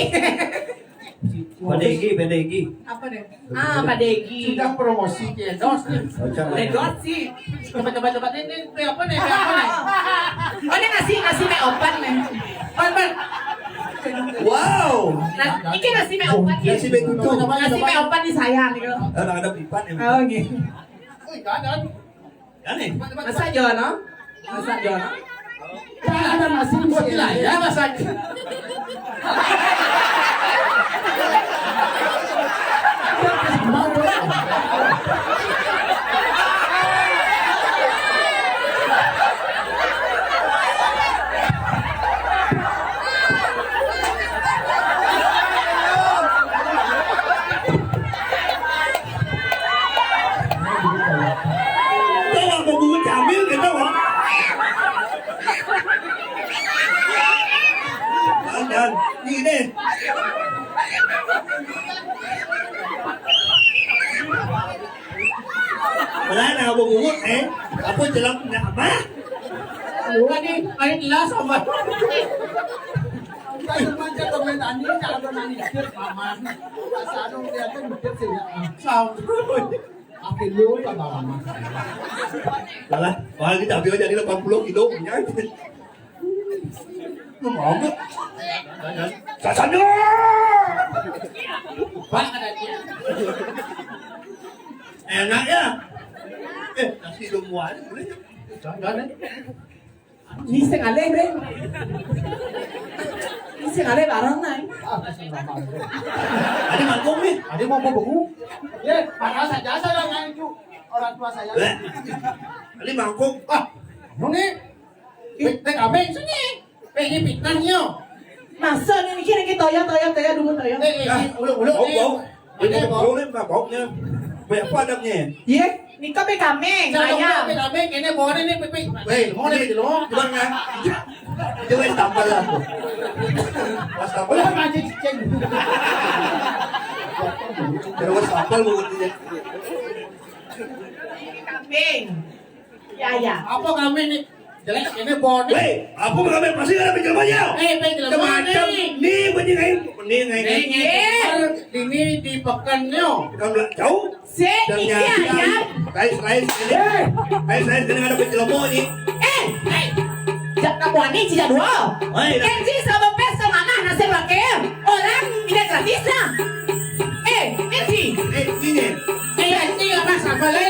Pendegi. apa deh Pak Degi Sudah promosi di endorse nih. Redot sih Coba ini apa nih? oh ini nasi mie opan nih Pan. Wow. nah ini nasi mie opan ya Nasi mie kutu. nasi mie opan disayang gitu Ada pipan ya. oh gitu Wih, kan. Aneh. masa Jono Ada nasi buat ya masak. Mau pulang. Tahu mau bubur camil gitu kan? Dan ini. Wala na ako bubur Apo jelang na apa? Bukan nih, air gelas sama. Kayo man dyan kung may nani, nakado na nigit, mama. Sa anong kaya ito, nigit siya. Akin lo, pagmama. Salah, mahal kita ambil jadi 80 kilo punya. Mau nggak? Sasanya. Pak ada dia. Enak ya? Nasi lumuan. Jangan nih. Ni sing ale bre. Ni sing ale barang nai. Ada mangkong nih. Ada mau beku. Ya, padahal saja saya ngayon yung orang tua saya. Ada mangkong. Nung nih. Kambing sini. Ini pitnahnya. Masa ni kira kita toyo dulu toyo. Ulo. Ini bau nih, baunya. Banyak apa adabnya? Ye, ni kami kambing ayam. Kambing ini bawa ini pipi. Weh, mau nih lo. Gimana kan? Coba tampal lah. Pas tampal. Ulo macam cicing. Terus tampal mulutnya. Kambing. Ya. Apa kambing ini? Jelek ini bawa ini. Weh, apa mengambil pasti ada pinjam banyak? Pinjam Macam ni punya Ini di pekannya. Kamu jauh? Si iki ayam. Kais ini ada penjelmo ni. Jak kamuani cija dua. Kenji sama pesa mama nasi pakai. Orang tidak gratis lah. Kenji. Ini. Ini apa sama le?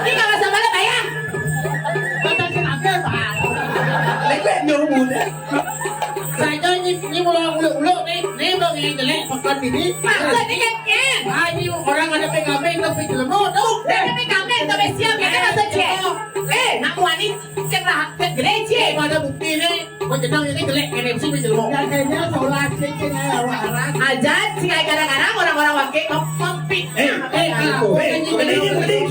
Ini kalau sama le bayar. Kita kenapa pak? Lekek nyuruh ni. Saya ini ulo nih bang yang jelek pekan ini. Maksud ni kan? Ini orang ada PKB tapi jelemo tuh. Tapi kambing tu siap ya kan masa cek. Nak wani sekarang ke gereja. Ada bukti nih. Kau jenang ini jelek ini mesti jelemo. Kayaknya sholat cincin orang. Ajar sih kadang-kadang orang-orang wakil kompik. Ini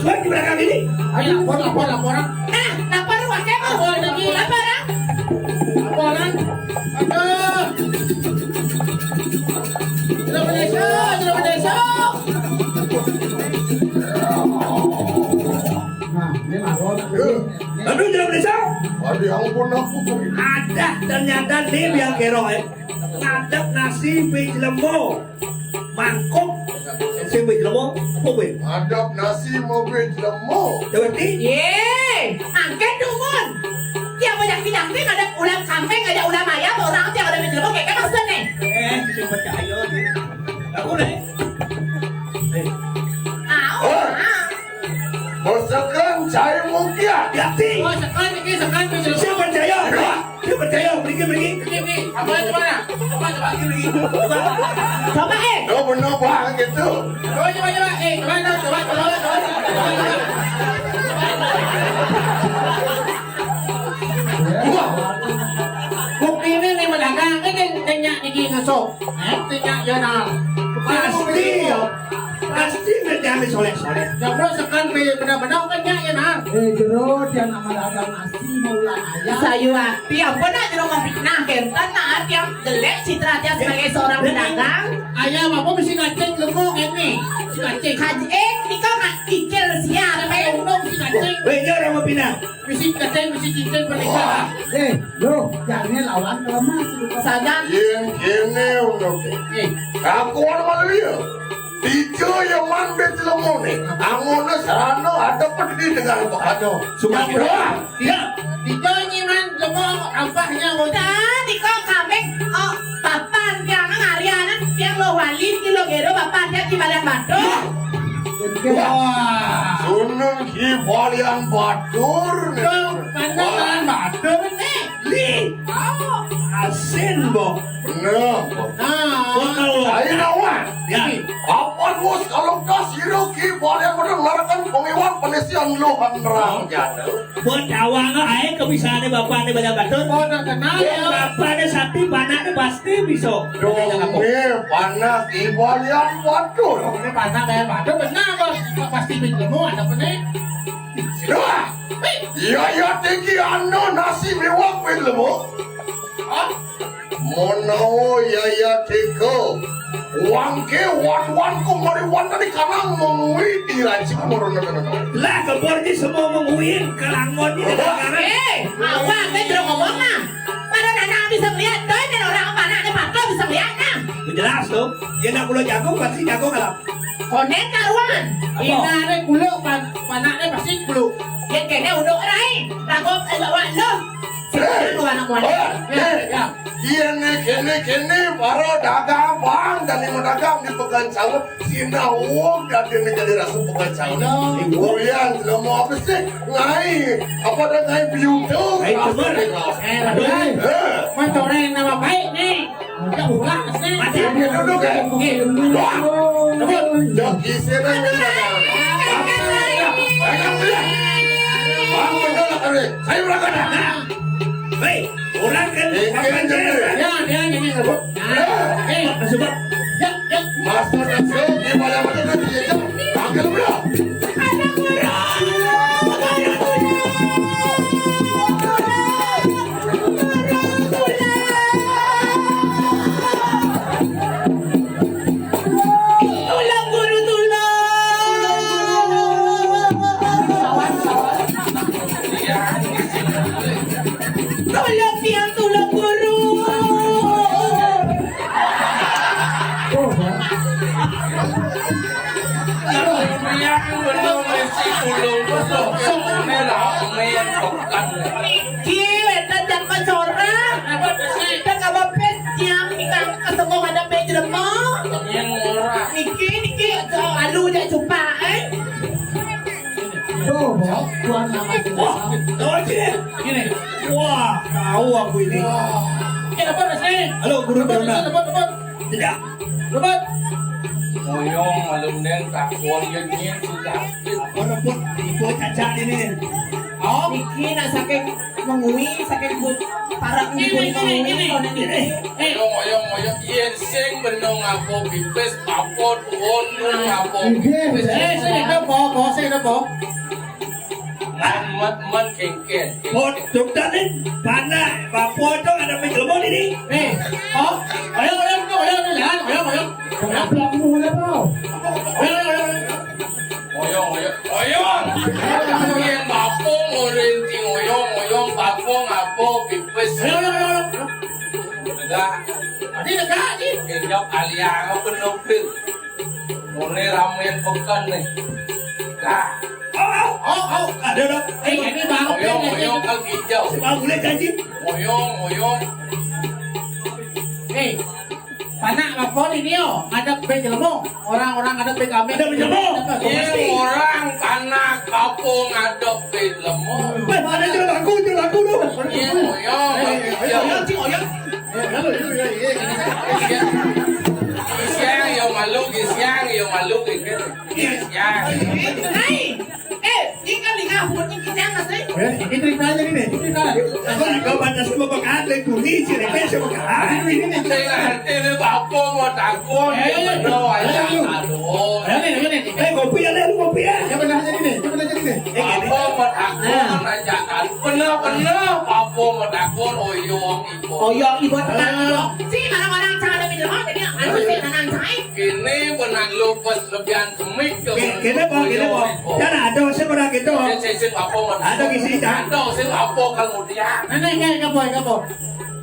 suara di belakang ini. Ayo laporan. Nah, lapor wae mo. Lapor lagi. Lapor ah. Laporan. Aduh. Sudah berdesok. Nah, ini marot. Aduh, jangan desa. Ada yang pun aku tuh. Ada ternyata nih yang kero ngadep nasi bej lembo mangkok nasi bej lembo apa bej? Ada nasi mobil lemo. Seperti Ye, angkat dumun. Tiap banyak pinangting ada ulam kambing, ada ulam ayam, orang tiap ada menjelma kayak maksud nih. bisa percaya nih. Aku deh. Masakan cai mungkin. Hati. Oh, sekarang ini Saya percaya. Saya percaya. Pergi. Ini, apa coba? Coba Lo bener banget gitu. Coba. Bukti ini nih mendagang, ini tanya di ngasok, tanya jangan. Pasti berjalan soleh-soleh. Yang bro sekarang benar-benar kan ya nah. Jero dia nama dagang nasi maulah ayam. Sayu hati, ampun nak jeruk memfitnah kentan nak yang jelek citra dia sebagai seorang pedagang. Ayam apa mesti kacang lemong ini, si kacang. Haji ni kau nak kikil siapa Ayam yang lemong si kacang, Weh, orang mau pindah. mesti kacang mesti cincin pernikahan. Lo jangan lawan kelemas. saja Yang kene untuk. Aku orang malu ya. Tiga yang mandek lemo nih. Angono sarano ada pedih dengan bakado. Cuma Yang berdua. Ya, dijonya man lemong ampahnya mau. tadi kau kambing oh papan yang ngarianan yang lo wali kilo gero papan dia di badan batu. Wah, Sunung ki balian batur. kau pandangan batu nih. Li. Asin, Bo. Bener. Kalau Saya nawan. ya, Apa bos kalau kasih ki balian mendengarkan pengiwan penesian lohan rang jatuh. buat awang ae kebisaane bapak ne banyak batur. Kau nak kenal ya? Bapak ne sati banak ne pasti bisa. Dome panas ki balian batur. Ini panah kayak batu benar bos. Pasti lemong ada apa nih? Dua. Ya tinggi ano nasi mewah filmu. Monao ya teko. Wangke wan ko mari wan tadi kanang mengui di racik morono. Lah kebor ni semua menguin kelangon ni negara. Awak kan jeruk ngomong nah. Pada anak bisa melihat doy dan orang mana ada pakai bisa melihat nah. Jelas tuh. Dia nak pulau jagung pasti jagung alam. Konek karuan. Ina ada kulo panaknya pasti kulo. Yang kene uduk rai. Ragop bawa lo. Lu anak muda. Ya. Kene baru dagang bang dan yang dagang di pekan sawit sina uang dan dia menjadi rasa pekan sawit. Kemudian mau apa sih ngai apa dah ngai biutu? Ngai temer. Mantora yang nama baik nih. Udah ulah nih. Mati. Dia duduk kan? Dah kisah dah dagang. Bang benar kan? Saya berangkat dah. Hei, orang kan makan jadi. Ya, dia nyanyi ngebut. sebab Ya. Master Nasir di mana-mana kan dia panggil beliau. Tulang guru tulang. Tolong piang tulang guru. Niki, wetan dan kacora. Kita nggak bapet yang kita ketemu ada meja lemah. Niki, alu dah jumpa Tuan nama wah, tahu sini. Gini. Wah, tahu aku ini. Apa sih? Halo, guru Brahma. Lebut. Tidak. Lebut. Moyong malum den takon yang sudah. Orang pun itu cacat ini. Oh, Niki nak saking mengui, saking but para ngikut Gini. Moyong yen sing benong aku bibes apa tuon aku. Sini apa? Mat kengken. Pot jogdanin mana bapo dong ada penjelmo ini. Oh, ayo jalan, ayo. Belum mulai bro. Oyong. Yang bapo ngorenting oyong bapo ngapo pipes. Enggak. Ini dekat ni. Kenyap alia aku penopil. Mone ramen pekan nih. Dah. Ada dong. Ini bang. Oyong kal hijau. Bang boleh janji. Oyong. Panak lapor ini yo, ada penjelmo. Orang-orang ada PKB. Ada penjelmo. Ini orang karena kampung ngadep filmmu. Ada jual aku dulu. Ini oyong kal hijau. Isiang yang malu gitu. Isiang. Ikan lihat pun kita masih. Ini cerita aja ni. Kau batas gua pakai atlet kuning sih, repes aku kalah. Saya ngerti ni bapo mau takut. Aduh, Kopi ada lu kopi ya. Yang benar jadi ni. bapo mau takut ajakan. Benar bapo mau takut oyong ibu. Oyong ibu tenang. Si mana-mana cara minum jadi anu si tenang cai. Kini benar lupas lebihan semik ke. Kita bawa. Jangan ada seorang gitu. Sing bapo mau Ada kisi dah. ada sing bapo kemudian. Ini kapo.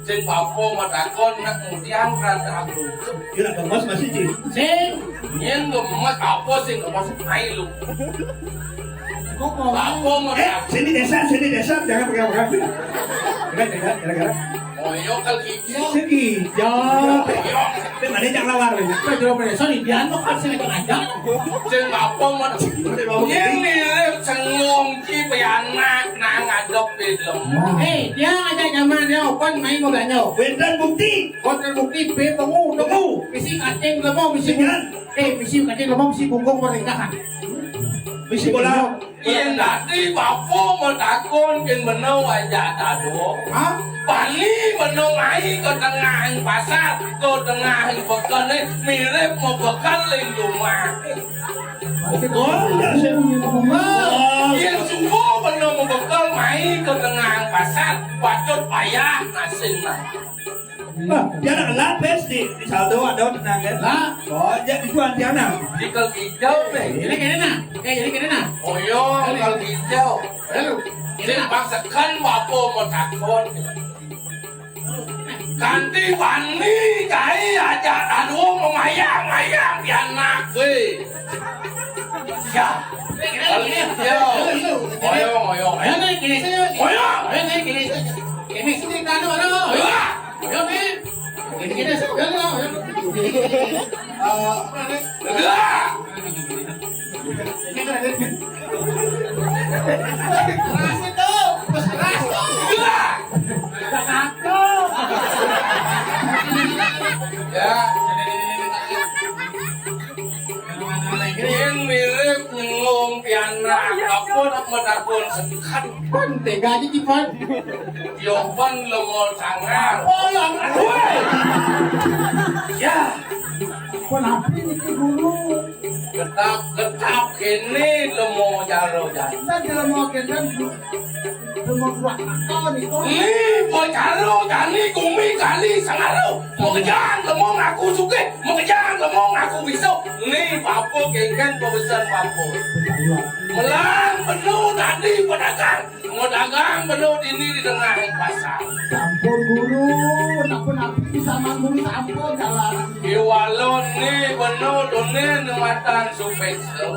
Sing bapo mau takut nak kemudian rada aku. Kira kemas masih sih. Sing. Yen gemas apa sing gemas ai lu. Bapo mau takut. Sini desa, jangan pegang. Gara-gara. Oyong kal hijau. Segi, jauh. Oyong. Tapi mana jangan lawar ni. Sorry, dia no kan sini aja. Sing bapo mau Yen mirip cengong ki pianak nang ngadep film. Dia ngajak nyaman dia open main mobilnya. Wendan bukti. Kau terbukti temu. Misi kacing lemong, misi lemong, misi bungkung pernikahan. Misi bola. Yen dadi bapo mau takut yen menau aja tado. Hah? Bani menau ai ke tengah pasar, ke tengah pekan ni mirip mau pekan ling rumah. Oh, dah saya. Yen semua menau mau pekan mai ke tengah pasar, patut payah nasin lah. Dia nak lapis di saldo ada tenang kan? Lah, Oh, jadi tuan dia nak. Jika hijau ini ni, kena nak. oyong kal hijau. Yen paksakan bapo mau takut. Ganti bani kai aja aduh memayang pianak we. Ya. Kal hijau. Oyong. Ini sini kan orang. Oyong ni. Ini Yen mirip ngom pianak kapun medapun sekat tega aja Cipan. yoban lemon sangar. Ya, Kenapa ini guru? getap kene lemon jaro-jaro. Saya tidak mau kena mau buat apa nih kau? Ni bocaro jani gumi kali sangaro. Mengejar lemong aku suke, mengejar lemong aku bisa. Ni papo kengken pembesan papo. Melang penuh tadi pedagang. Mau dagang penuh ini di tengah pasar. Campur guru, nak bisa guru campur jalan. Iwalon ni penuh donen matan supekso.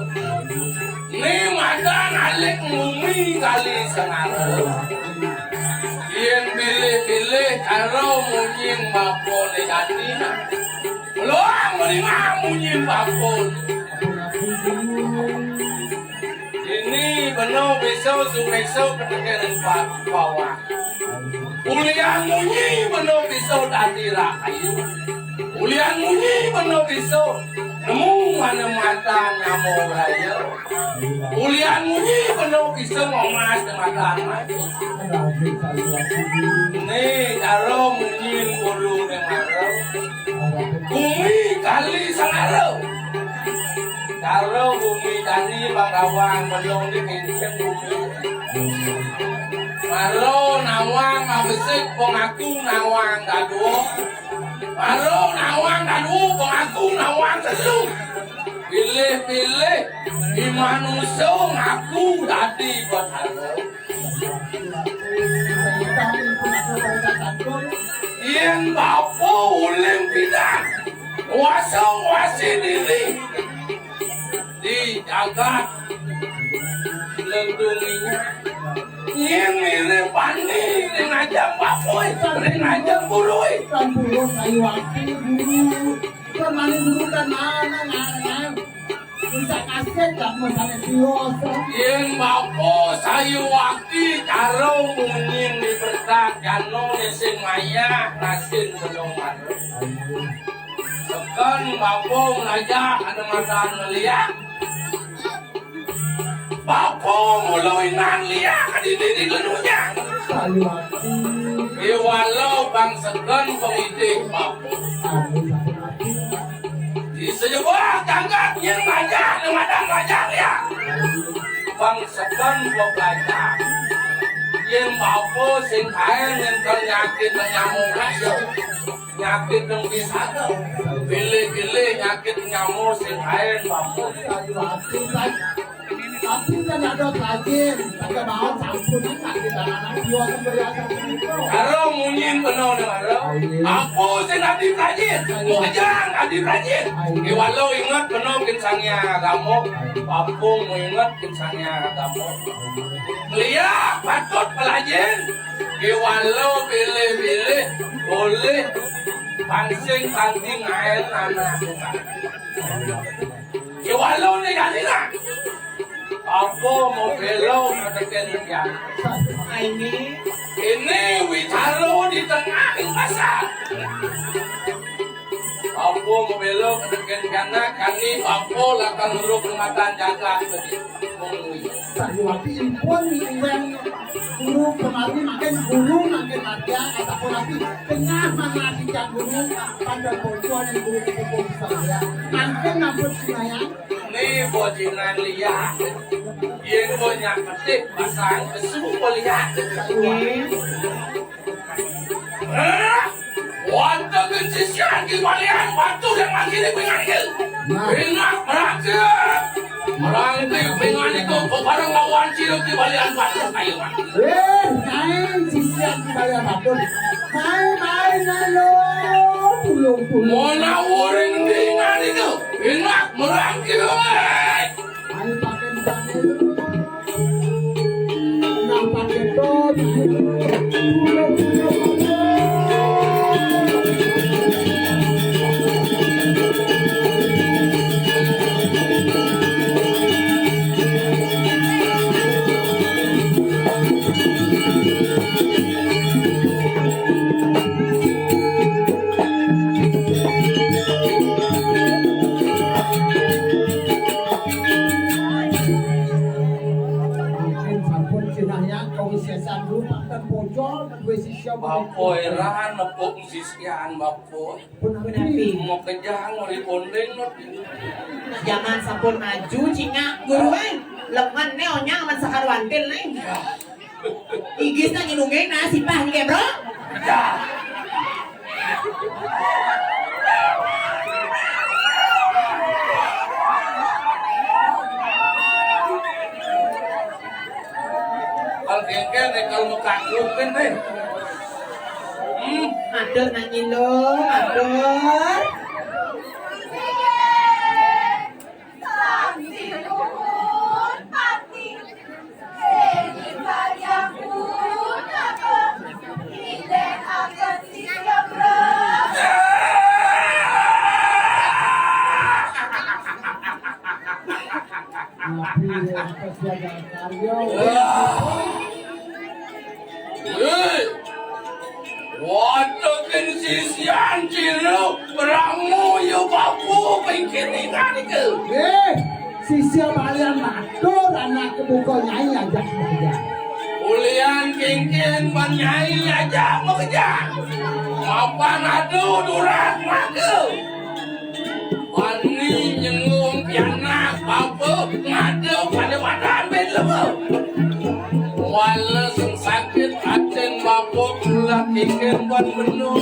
Ni matan alik ngumi kali sangaro. Yen pilih-pilih karo munying bapon di jantina. Luang meringah munying bapon. Ini penuh besok supekso kedengaran bawah. Ulian munyi penuh besok tadi rahayu. Ulian munyi penuh besok nemu mana mata nyamuk raya. Ulian munyi penuh besok ngomas mata mati. Ini karo munyi bulu ngemaro. Bumi kali sangaro. Karo bumi tani bangkawan belum dikincang bumi. Maro nawang mabesik wong aku nawang dadu. Maro nawang dadu wong aku nawang telu. Pilih-pilih di manusia ngaku dadi bathara. Yen bapo uling pindah wasi diri di jagat lendunginya yen mirip pani dengan jam bapoy dengan jam burui Kan bulu kayu waktu bulu. Kan mana bulu kan mana bisa kasih tak masalah biasa. yen bapo sayu wakti karo munyin di bertak jano sing maya nasin belum ada sekan bapo ngajak ada makan liak bapo mulai nan liak di lenunya Kayu waktu. walau bang sekan pengidik bapo di sebuah tangga yang ngajak dengan ngajak ya bang sekan belajar yang bapo sing kain yang ternyakit nyamuk aja nyakit yang bisa pilih-pilih nyakit nyamuk sing kain bapo Kayu waktu kan. Tapi kan ada rajin. Ada bahan campur tak kita anak biasa berasa itu. karo munyin penuh dengan aku sing adi rajin mau ajang adi rajin walau ingat penuh kinsangnya kamu bapo mau ingat kinsangnya kamu lihat patut pelajin walau pilih-pilih boleh pancing air anak walau ni gantilah apa mau belok katakan dia ini witaro di tengah pasar apa mau belok katakan karena kami apa lakan huruf rumatan jaga tadi Kayu waktu impun yang guru kemarin makin guru makin ada ataupun nanti tengah mana tidak guru pada bocor yang guru hukum saya makin nabut saya ini bojinan lihat yang banyak petik pasang kesuh lihat Wanta kencisian kembalian batu yang makin dipinggil ingat merangkir pengan itu barang lawan ciluk kembalian batu kayu naik sisian kembali batu main nalo tulung mau nawurin dengan itu ingat merangkir ayo pakai pakai nah pakai tulung Bapo irahan nepuk sisian bapo mau kejang mau dipondeng Jangan sampun maju cina guru lengan neonya man sakarwantil nih igis na inungay na sipah ni bro kalau kengkel kalau mekakluk kan deh adur nangin lo adur Waduh sisian cilo beramu ya bapu bikin ini ke sisi balian matur anak kebuka nyai aja saja ulian kengken banyai aja mengejar mapan aduh durat maka wani nyenggung pianak bapu ngadu pada wadah ben lemu pikir buat penuh.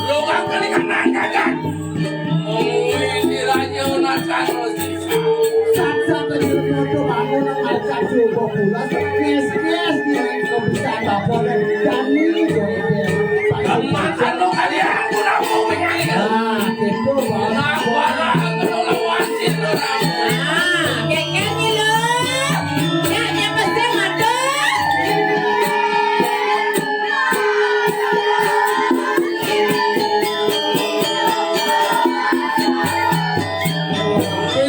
Lo kan kali kanan kanan. Mungkin diranya nakan sisa. Satu-satu di foto bangun macam coba pula kes di bisa boleh dan ini Makan lo kalian, kurang mau menyanyi. itu Nah, warah kalau lawan situ Kekeknya lo. Ya, dia pasti ada.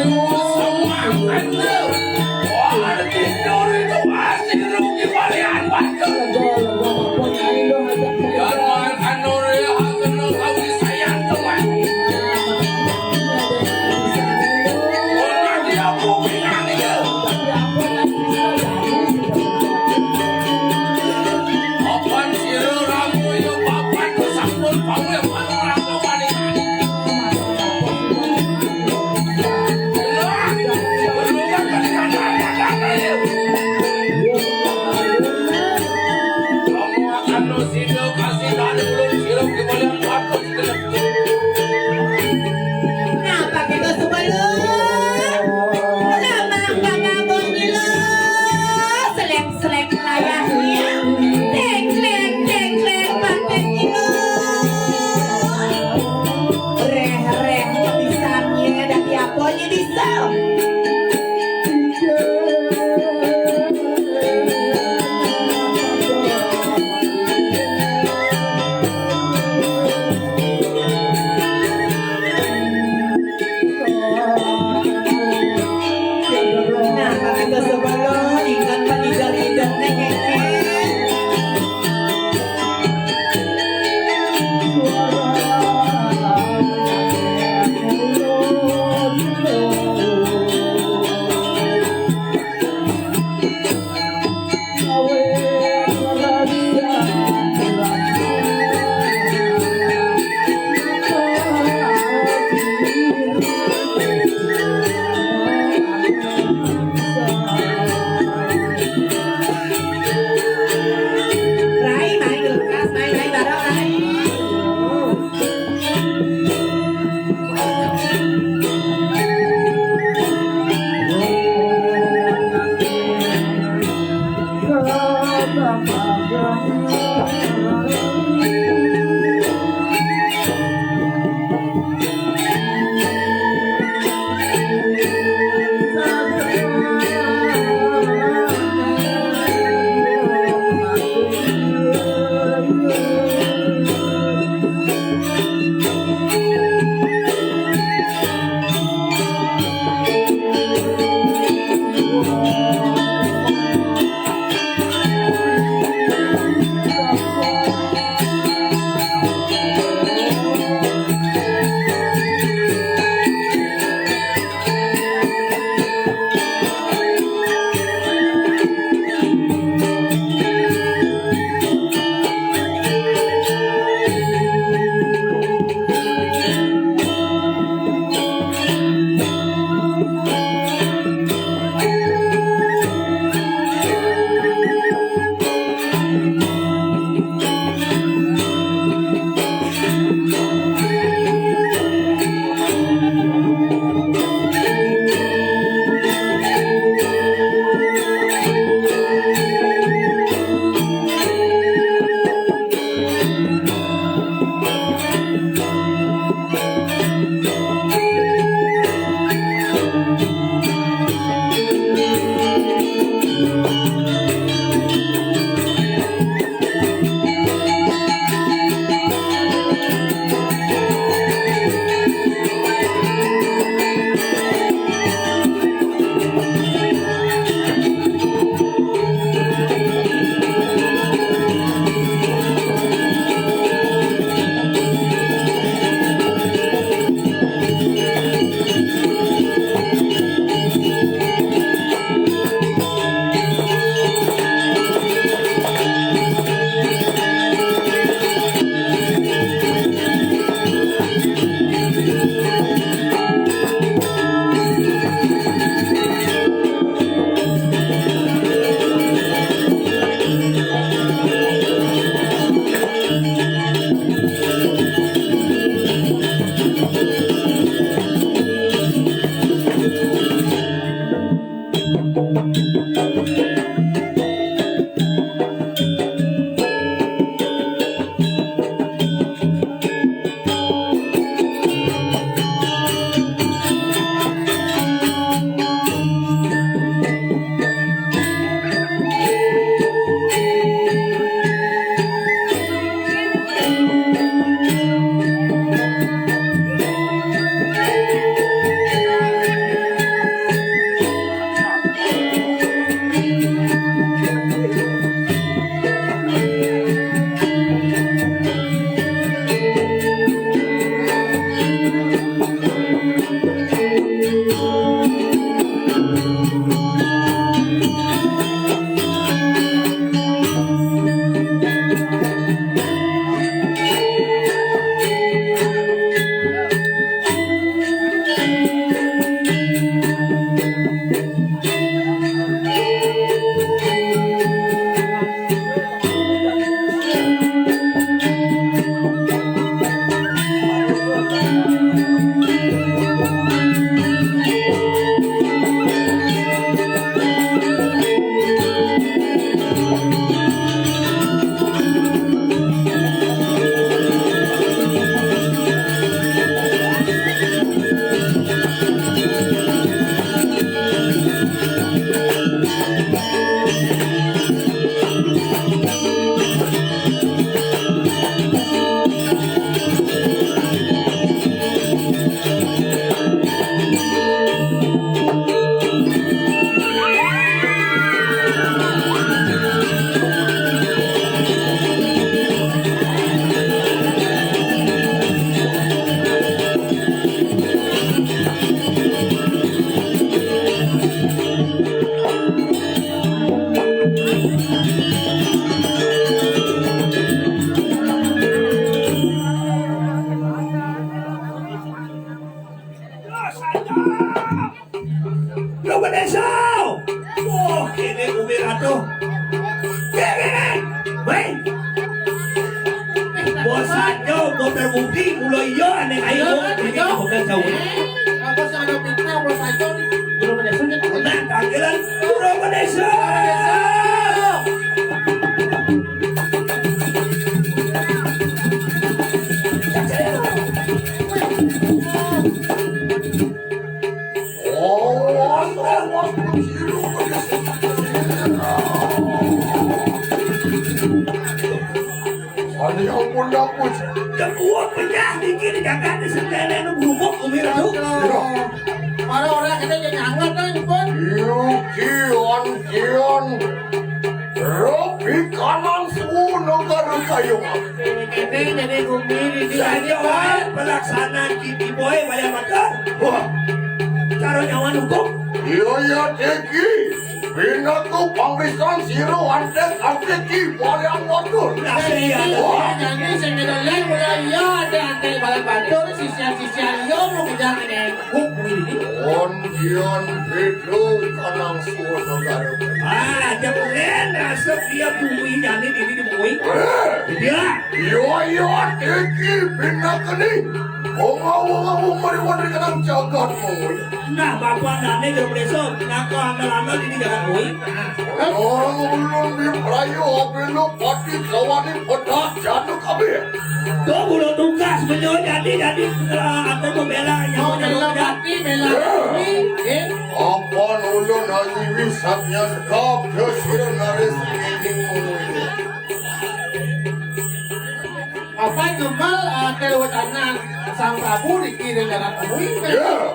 semua kan lo. Wah, ada tidur itu pasti rugi kalian waktu. Biar makan nuri, aku kau disayang teman. Lupa desa. Wah, kini umi ratu. Keren. Baik. Bosannya mau terbukti mulai yo aneh ayo ini bukan jauh. Ako sa ano pitna mo sa ito. Duro man eso niya. Nah, panggilan Lupa desa. Ano yung mula po siya? Kedua penyakit ini jangan disendiri nu berubah umi ratu. Para orang kita jadi hangat kan, Pon. Kion. Robi kanan semua negara kayu. Kita jadi gumili di Saja wae pelaksanaan kipi boy bayar makan. Wah, cara nyawan hukum. Iya teki. Bina tu pangrisan siro antek ki bayang motor. Nasi ada. Jadi sebenarnya mulai ya ada antai balap batur sisian yo mau kejar ini. Gumili. Kion itu kanan semua negara. Ah, jangan nasib dia bumi jadi ini di bumi. Dia. Iya teki bina kini. Wong umur wong kanang jagat mo. Nah, bapak nane jauh besok. Ngaku andal ini jangan bumi. Orang ulun di Melayu apelo pati kawani pedak jatuh kabeh. Tuh bulu tugas menyo jadi ada membela Mau nyawa bela pati bela bumi. Apa ulun haji wisatnya kap kesir naris ini mulai. Apa yang kembal kelewatan sang Prabu dikirim dalam temui. Ya.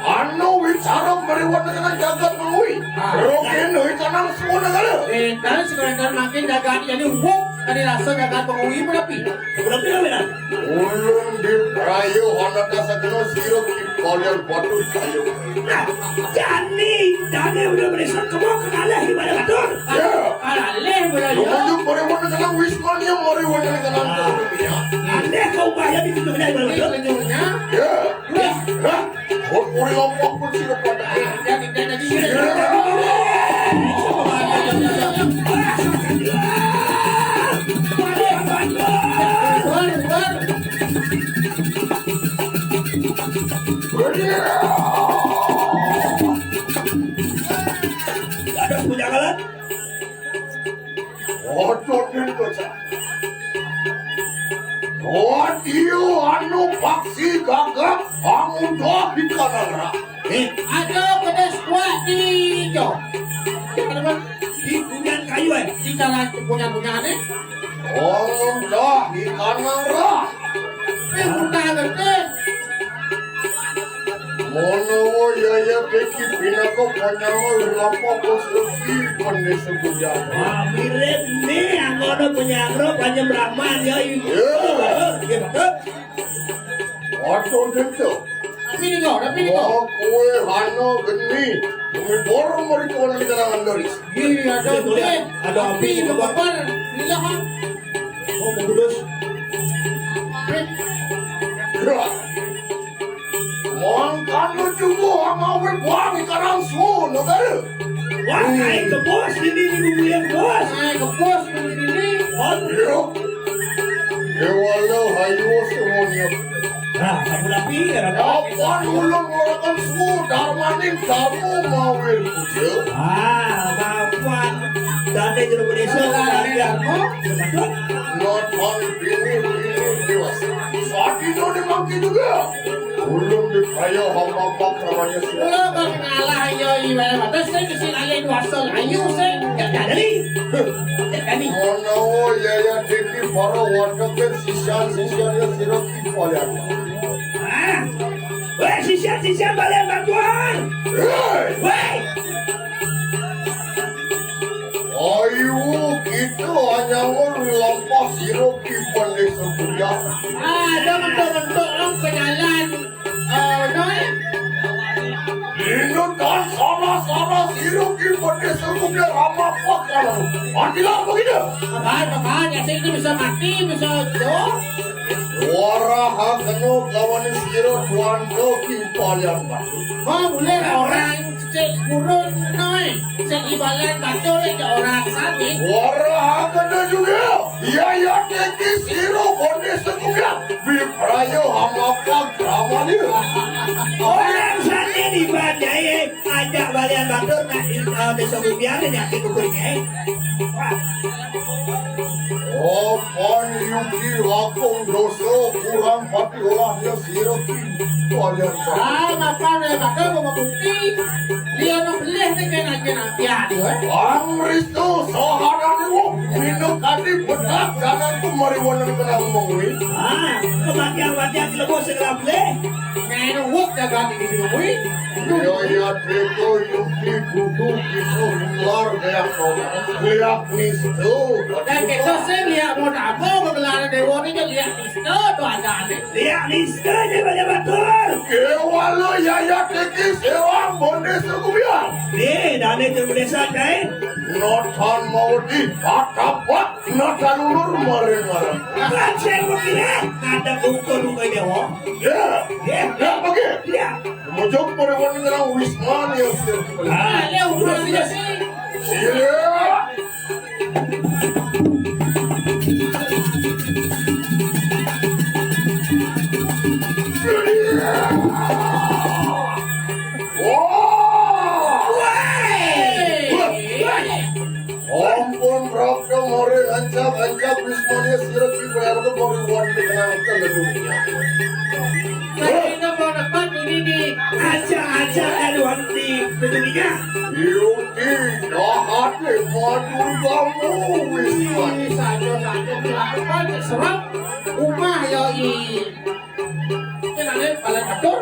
Anu wicara meriwat dengan jagat mulai. Rokin kanang semua negara. Dan sekarang makin dagang jadi wuk tadi rasa dagang pengui berapi. Berapa ya? Ulun di Melayu honda kasageno siro ki kalian batu kayu. Nah, Jani udah beresan kamu kenal gimana betul? Ya. Aleh boleh ya. Lumaju meriwat dengan wisman yang meriwat dengan dunia. Aneh kau bayar di situ benar betul? Selanjutnya. Ya. Nah, orang lompok pun sudah pada. Jadi Ada punya kalan? Otot itu sah. Dia anu paksi gagap bangun doa di kanan. ada pedas kuat di jo. Di punya kayu Di jalan punya aneh. Bangun doa di kanan rah. Muntah gede. Mono ya peki pinako panyawa lapor konstruksi kondisi sebuah. mirip nih anggota penyangro panjang Brahman ya ini. Iya betul. Otot itu. Tapi ni kau. Kue hano geni. Kami borong mau dikawan di kalangan doris. Iya ada boleh. Ada api Api di bawah. kebakar. Iya ha. Oh kudus. Gerak. Mangkano juga amawe buang ikan su negara. Wah, naik ke bos ini bumbu yang bos. Naik ke pos begini. Ayo. Ewala hayo semuanya. Nah, kamu lapi kan ada. Kapan ulang melakukan semua darmaning kamu mawin kuda? Bapak. Dane jeruk desa Dane darmo. Betul. Nonton ini dewasa. Saat itu dimaki juga. Ulung dikaya hamba-hamba namanya siapa? Lo bang ngalah yo ibadah batas saya kesini aja itu asal ayu saya nggak jadi. Jadi. Mana ya deki para warga kan sisian-sisiannya siroki polian. Weh, sisian balik bantuan. Hei, Weh. ayo kita hanya melampah siroki pandai sebuah. Dong kenalan. Noy. Ini dan salah siroki pandai sebuah ramah pakar. Adilah begitu. Apaan ya saya itu bisa mati bisa jauh. Waraha keno lawan siro tuan koki polian batu. Oh boleh orang cek kurun noy. Cek ibalan batu ke orang sakit. Waraha keno juga. Ya teki siro pandai sebuah. Biprayo hamapak ramanya. Orang sana di Bandai ajak balian batur nak desa Bubian nyakit ukurnya. Oh, pan yuki lakong doso kurang pati olahnya siroki polian batu. Ngapa nih bakal mau bukti. Dia no beli nih kena ya dia. Amristo saharan itu minum tadi bedak jangan tu mariwana kena ngomongin. Kematian lebih segera boleh. Main wuk jaga di rumah. Ya teko yuki kudu kiso hilar gaya kau lihat nisto. Dan kita sih lihat mau apa mengelar dewa ini lihat itu tuh ada nih. Lihat ni sekali balian batur. Kewalo ya teki sewang bonde sekubian. Dane jeruk desa kai. Notan mau di katapak notan ulur mareng-mareng. Lanceng begini. Ada ukur dewa. Ya pergi. Ya. Mojok mariwana kena wisman ya siroki polian. Dia ukuran dia sih. Siap. Ampun Rabda mori ancap Wismanya siroki bayar ke mori wandi kenal dunia. Kita mau dapat ini di. Aja kan wanti dunia. Yuki jahat madur kamu Wisman. Satu melakukan serap rumah yoi. Kita lihat paling betul.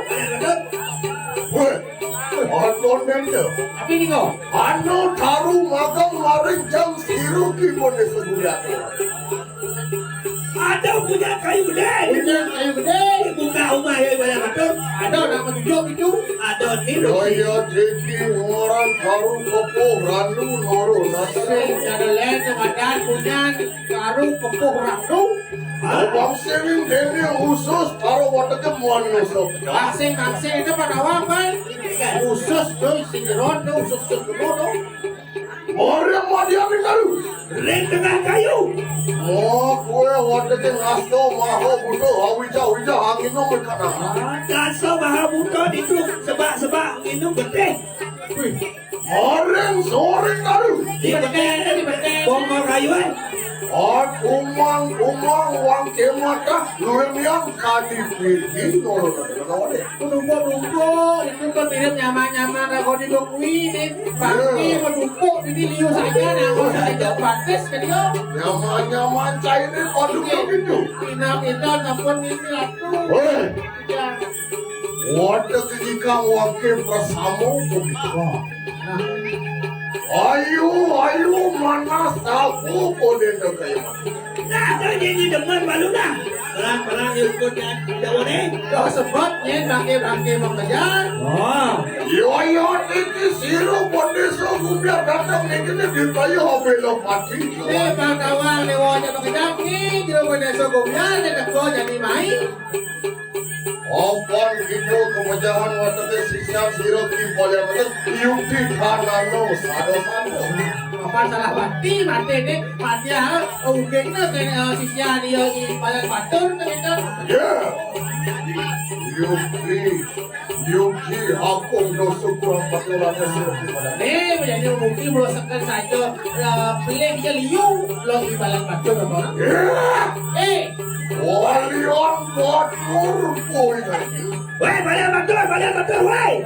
Weh, adon dende. Tapi ini kok. Anu taru magang maring jam siroki bonde segulian. Ada punya kayu gede. Punya kayu gede. Buka rumah ya balian batur. Ada nama tujuh itu. Ada ni. Daya deki orang taru kopo randu noro nasi. Ada lain kemudian punya karu kepuh randu. Abang sering dende khusus taruh wataknya muan nusuk. Masing-masing itu pada apa? Khusus tuh sindiron tuh khusus sindiron. Orang madia mintaru. Ring tengah kayu. Oh, kue wataknya ngasto maho budo hawija angin no mekana. Kaso maha buton itu sebab minum gede. Orang sore taru. Di betul. Bongkar kayu eh. Umang wang kemata luemian kali pergi noro noro. Numpuk itu kan mirip nyaman aku di dokui nih. Pagi menumpuk di liu saja nah aku saja batas ke dia. Nyaman cairnya kodok gitu. Inap itu nampun ini aku. Hei, Ya. wadah ketika wakil bersama begitu. Ayo mana sapu kode kayak Nah, kalau jadi demen baru dah. Pelan ikutnya jauh deh. Kau sebabnya bangke mengejar. Oh. Yo ini siru kode so biar datang ini di kayu hobelo pati. Nih bang kawan lewatnya mengejar nih. Jauh pada sogomnya ada kau jadi main. Ompon gitu kemejahan wataknya sisa siru ki boleh betul. Yuki kanano sado. apa salah mati deh mati ya ugengnya kayak sisya dia di badan batur gitu. Yeah. Yuki, aku udah syukur bakalan hasil pada. Nih menjadi bukti merosakkan saja pilih dia liu lo di badan batur apa? Yeah. Walian batur boy lagi. Woi, badan batur, woi, badan batur.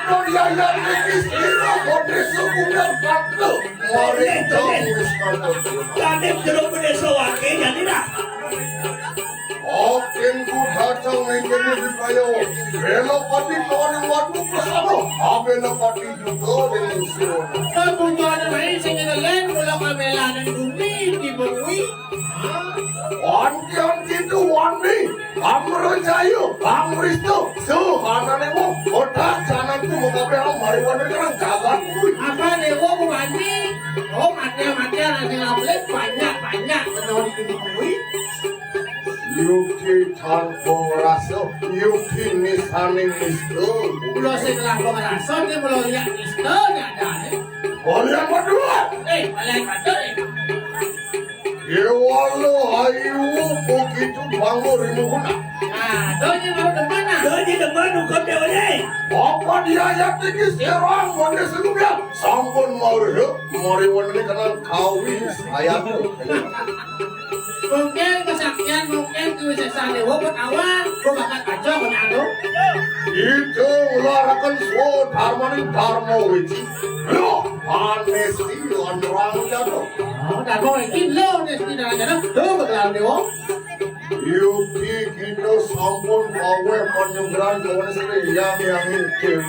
Don ya ini kira kode sukunya batur. Mari terus kalau. Tadi jeruk pedes wakil jadi dah. Oke, ku datang menjadi dipayo. Bela pati kawan waktu bersama. Abela pati juga dengan suruh. Kebutuhan main sehingga lain mula kamelan dan bumi dipenuhi. Antian itu wani. Amro jayo, amristo. Suhana nemo. Otak jangan tu muka bela mariwan dengan jalan. Apa dewa mandi? Oh mati nanti ngambil banyak menurut dipenuhi. Yuki tanpa rasa, Yuki nisaning nisto. Pulau setelah pemerasan dia pulau lihat isto ada. Kalian berdua. Kalian kata Ewalo ayu begitu bangun rimuna. Doanya mau di mana? Jadi depan kau dewa ni. Apa dia yang tinggi serang wanda sebelumnya? Sampun mari wanda kenal kawin saya tu. Mungkin kesaktian, mungkin kewisesaan dewa pun awal, gua bakal aja menado. Itu ularakan so dharmaning dharma wici. Lo anesti orang jatuh. Oh, dah kau ini lo nesti dalam jalan, lo betul dewa. Yuki kita sampun awe penyumbran jawan sini yang itu.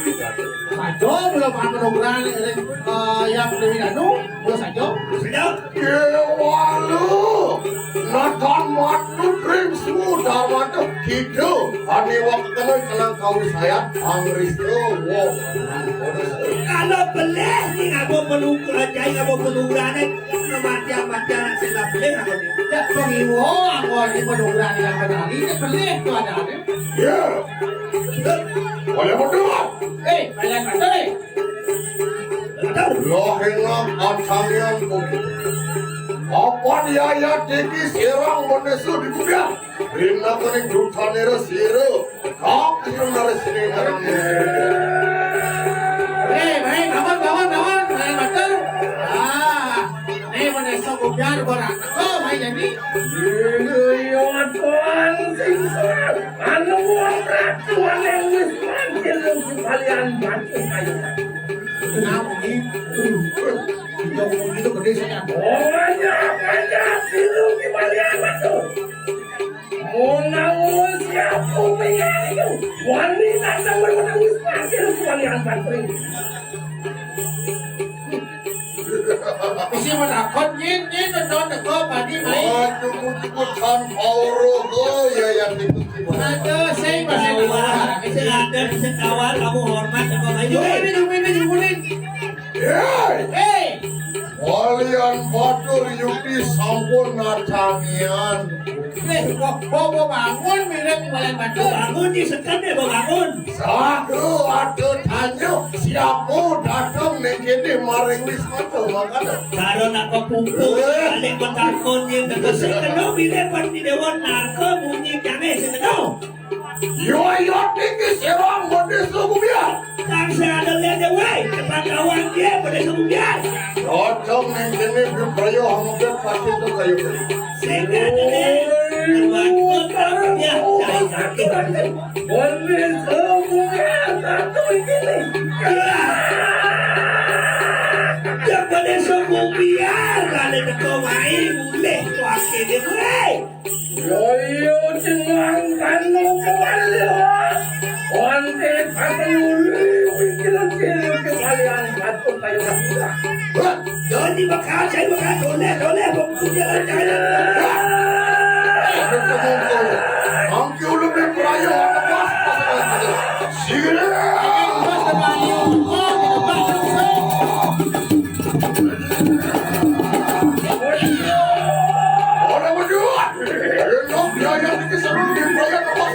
Sajo belum penugaran yang lebih danu, belum sajo. Sedap. Kewalu, natan matu dream semua dharma itu. Ani waktu kenal kau saya, Angristo, wow. Kalau boleh ni aku penugaran jaya, aku penugaran mati-matian sila boleh aku ni. Ya, pengiwo aku di penugaran yang benar ini pelih tu ada. Ya, boleh berdua. Kalian kata Lohena kacangnya begitu. Apa dia yang tinggi serang menesu di kubia? Rina kene jutanera siru. Kau kirunara sini karena. baik, kawan. Kalian kata ini mana esok biar borak. Oh, main jadi. Kenapa ni? Itu gede saya. Isi menakut nyin nonton teko padi main. Cukup tanpa rogo ya yang diikuti. Ada saya bahasa luar. Sekawan kamu hormat sama bayu. Jumpuin. Hei, kalian batur Yuki sampun nacangian. Bawa bangun mirip kalian batu. Bangun di sekat deh bangun. Satu ada tanya siapa datang negeri maring wisma tu makanya. Karo nak kepungku balik bertakun yang dekat sekenau bila pasti dewan narko bunyi kami sekenau. Yo tinggi serang pada sebumnya. Kan saya ada lihat dewa cepat kawan dia pada sebelumnya. Datang negeri berprayo hampir pasti tu kayu. Sehingga ada terbangun kalau dia cari sakit. Boleh sebelumnya satu ini. Yang pada sebelumnya kalau dekat main boleh wakil dia boleh. Yo jangan kanu kembali onte pasaluli wikil kembalian satu kayu kita. Jadi bakal saya bakal doleh punya jalan. Angki lebih prayo apa pas. Sila. Orang berdua. Enak dia yang tinggi serang di prayo apa pas.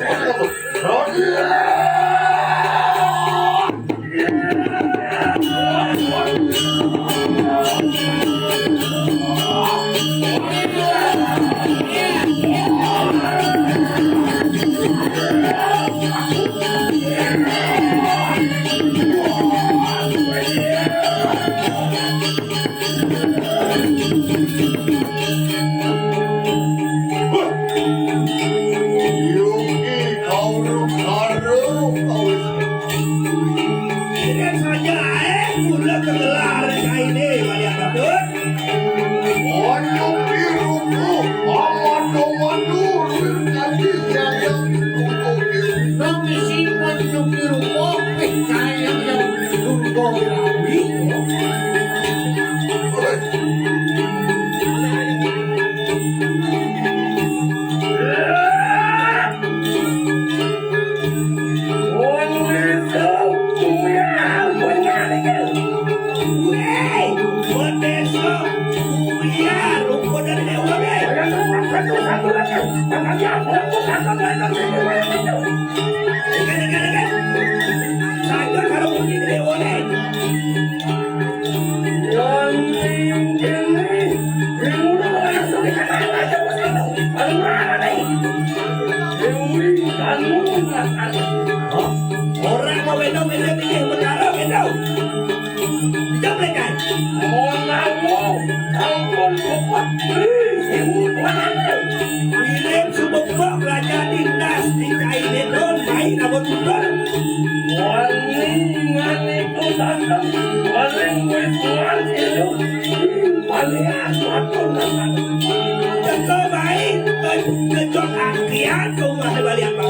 Yang aku takkan mereka sendiri. Dekat. Saya kalau bunyi dia boleh. Yang ini ilmu yang sudah kata aja begitu. Aduh mana nih? Ilmu kamu kan. Orang mau bendong bendong berdarah bendong. Jom lekan. Mau ampun kuat. Ilmu mana? William subok raja dinas di kain don main abon don. Walingan itu datang. Waling wiswan itu. Walingan waktu datang. Joko main kejot akhir kau ada balik apa?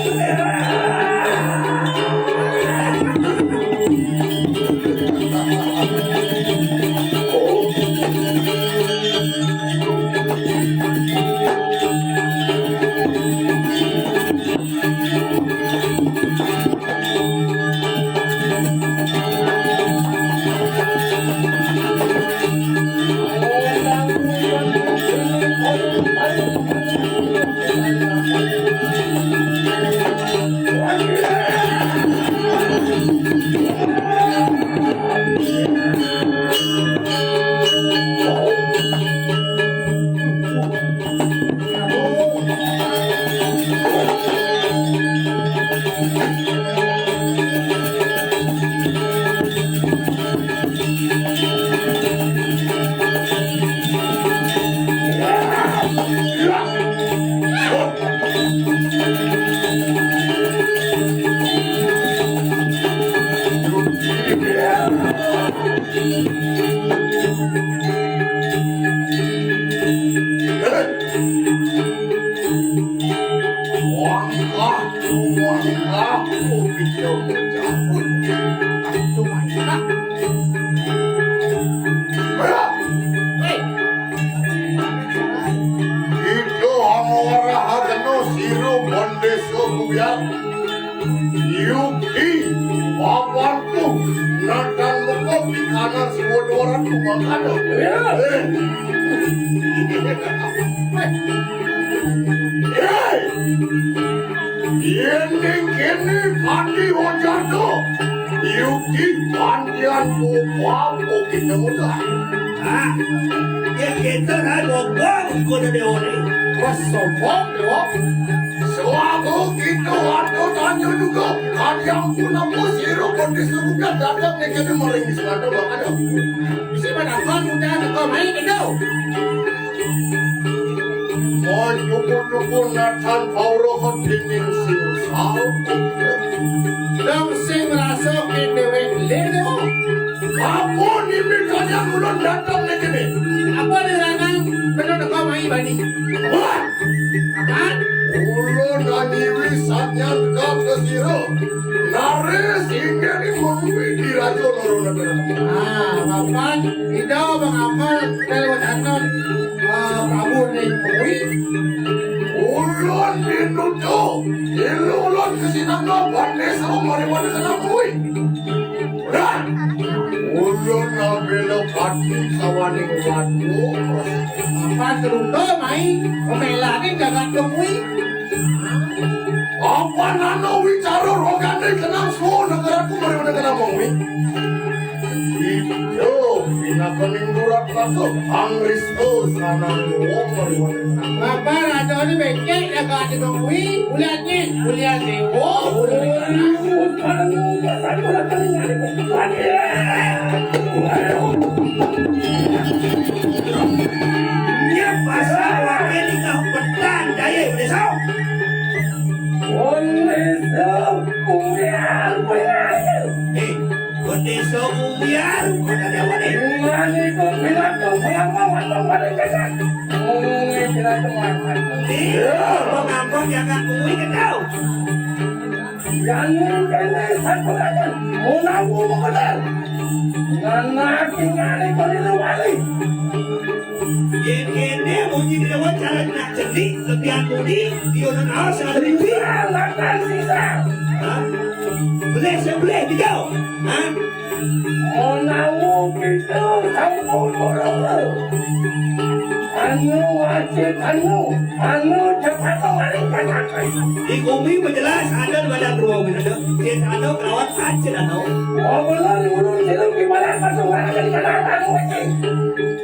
anu cepat kemarin katakan. Di Umi menjelas ada badan ruang ada. Dia ada kerawat aja ada. Oh benar urut situ gimana masuk orang dari kanatan wajib.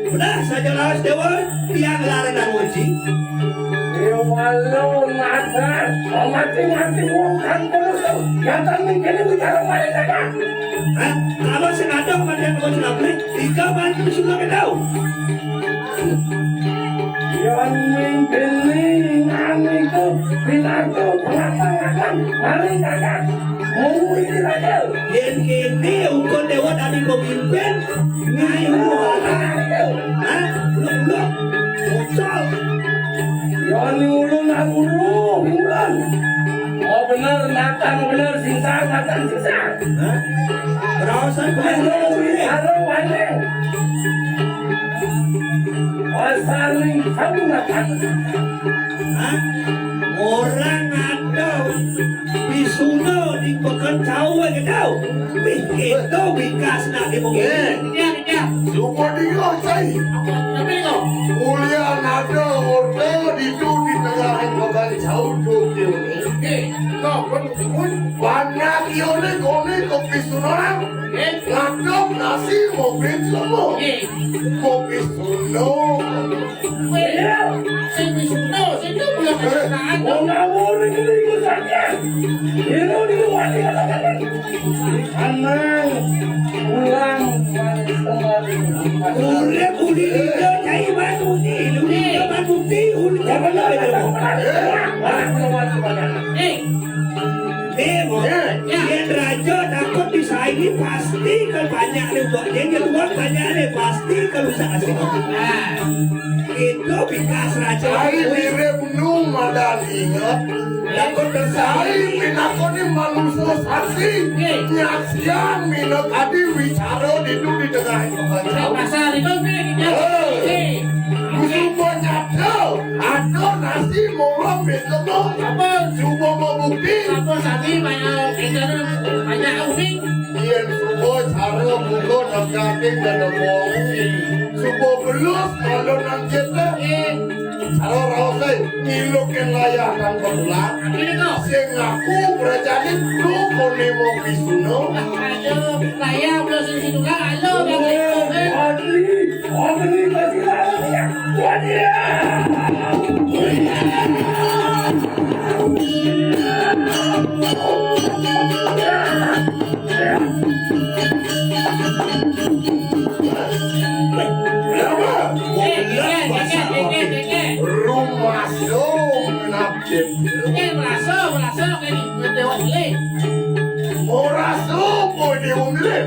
Benar saja lawas dewa tiang larang dan wajib. Walau nada, mati-mati bukan terus. Yang termingkir bicara mereka. Hah? Kalau senada kematian kau sudah beli, tiga bantu sudah tahu. Yang mimpi itu binatang pelapangan mereka mau ini saja. Yang kini ukur dewa dari pemimpin ngayu orang. Hah? Belum bocor. Yang ulun bulan. Oh benar natang benar sisa natang sisa. Hah? Berasa kau Halo waneng. Saling kamu natang. Hah? Orang ada bisuno di pekan tahu ke tahu. Begitu bikas nak di mungkin. Dia. Lupa dia cai. Tapi kok. Mulia nada order di tengah bagan jauh tu Eh, kok pun. banyak ione kone kopi sunorang ngadok nasi mobil semua Eh, kopi suno saya belum kenal. Oh ngawur ini ikut saja. Ini di luar di katakan. Anang pulang kembali. Urep uli lido cai batu ni. Uli lido batu ti. Uli lido Eh, Demo, yang raja takut disaingi pasti kan banyak nih buat dia keluar banyak nih pasti kalau asing. nah, Itu bikas raja. cai mirip nu madan ingat Takut cai tersaing. minakoni manusia saksi nyaksian minat tadi bicara di tengah bagan jauh pasar itu dia. Eh, Subo nyapdo, ada nasi molam betul apa? Subo mau bukti, Apa tadi banyak unik? Ian subo cara buku nangkating dan nembong. Subo belus kalau nang kita, cara rasa ngilukin layak dan berulang. Ini kok. Sing aku berjadi lu kone mau bisuno. Aduh, saya belum situ kan. Halo, Adri kasih tahu ya. Berapa? Rumah dong nafjem. Ora supo di umile.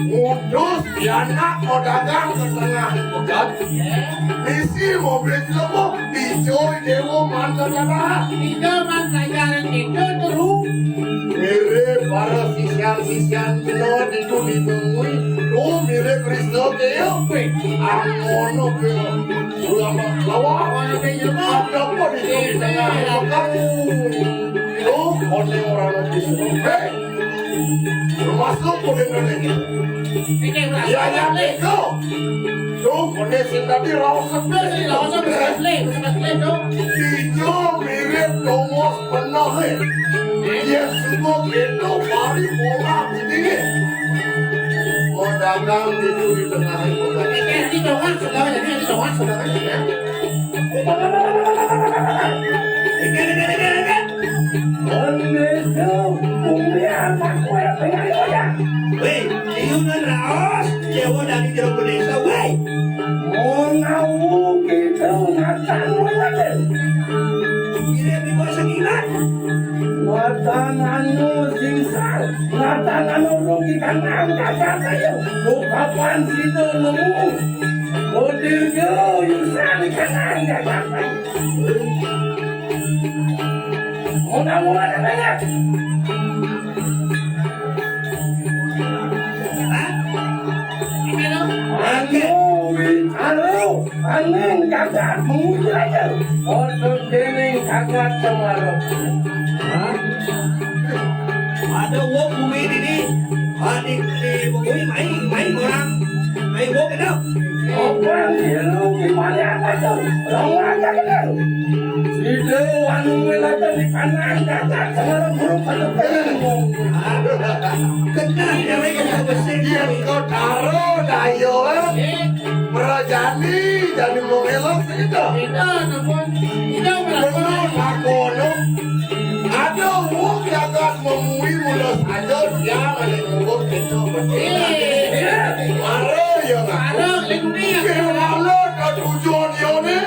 Ngudus anak mau dagang ke tengah pekat. Isi mobil semua dicoy dewo mantan anak. Mirip para sisian benar itu ditemui. Lu mirip Kristo keo. Amono keo. Ulama lawa. Ada apa di tengah pekat? Lu kone orang lebih suka. Termasuk kone lagi. Ya ya beko. Lu kone sendiri rawat Tijo mirip Thomas penuh. Dia semua itu pari bola ini. Mau dagang itu di tengah bukan. Weh, iunan raos, dewa dari jeruk desa, weh. Ini di bawah sekilan. Matanganmu singsar, matanganmu rugikan angkat kayu, bukapan situ nemu, mobil jauh yusan ikan angkat kayu. Mudah-mudahan ada banyak. Angin kagak menguji aja. Otot dening kagak cemaruh. Ada wong bumi ini. Adik di bumi main orang. Main wong itu. Opan dilu gimana? wali apa itu? Orang aja kita. Itu anu melata di kanan kata sekarang burung pada pengen. Kena dia mereka bersih. Yen kau taruh dayo merajani jadi mengelak kita. Kita namun kita Benar takono. Ada wong jagat memui mulut saja dia melengkung itu betul. Maro ya nggak. Arang lekunia. Kalau ada tujuan yone,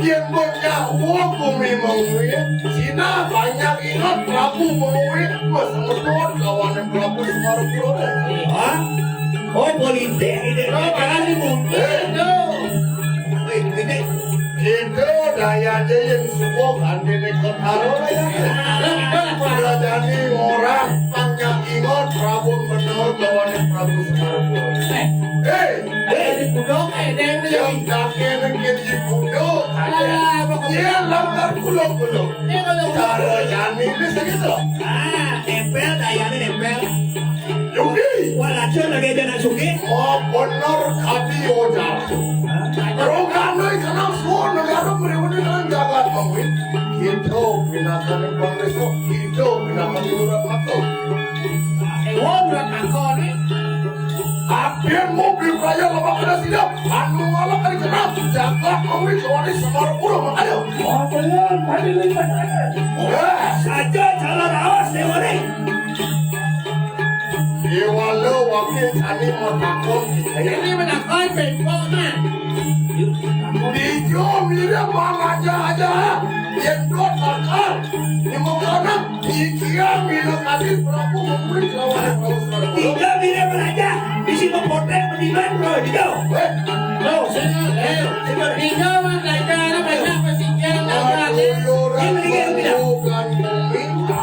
yang punya wong bumi memui. Cina banyak ingat Prabu memui. Masa betul kawan Prabu Semarang. Hah? Oh politik ini. Oh, makasih mungkin itu. Ini Itu daya aja yang subuh kan di kotaro ya. Merajani orang banyak ingat Prabu benar kawan Prabu Semarang. Di kudong deng Yang dakin kiri kudo dia langgar kulo-kulo. Cara jani ini segitu. nempel dayanya nempel. Yuki, Walhasil lagi jangan suki. mau benar kati oja. Rogano ikan semua negara beriman dengan jagat mengwin. Kita binakan yang Kongres kita binakan di luar mata. Wong udah takon nih. Apian mobil raya lama kena tidak. Anu malah kali kena jagat mengwin kawani Semarang urang makanya. Oh benar, tadi lipat aja. Saja calon awas dewa nih. Iwalo wakil tani mau takon kita. Ini menakon pokoknya. Dijo mira mana aja yang dot akar ni mukana ikia mira kali Prabu memberi kawan Prabu Semarang. Tiga mira belajar. Di sini potret pendidikan bro. Tiga. Loh, sini. Tiga man cara banyak pesinggiran dagat. Bukan minta.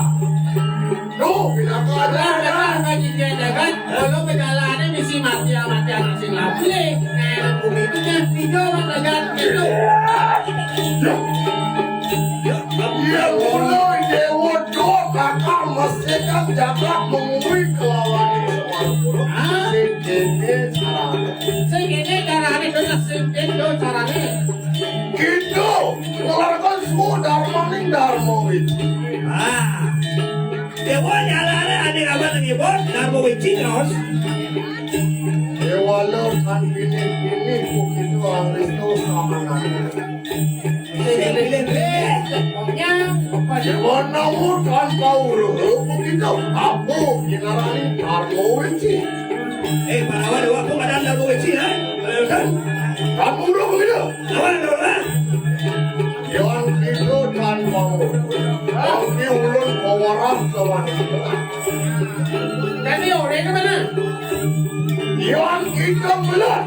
Duh, bilang ada. Dagat pesinggiran dagat. Kalau perjalanan mesti mati anak sing lapli. Nah, bumi itu kan tiga man dagat itu. Ya mulai dewa dot akar masih kan jaga memberi kawan Semarang. Sikit caranya. Segini caranya itu itu caranya. Gitu, mengeluarkan semua dharma ning dharma itu. Ah. Dewa nyalana ada kabar lagi bos. Darbo benci terus. Dewa lo kan bini begitu Angris itu sama nanti. Pokoknya Dewa namu tanpa urut begitu. Aku kinarani dharma itu. Pahlawan dewa aku ada darbo benci ha. Kan? Kamu urut begitu. Lawan dewa. Yang itu tanpa urut. Yang ulun pewaras kawan itu. tapi orang itu mana? Yang kita belah.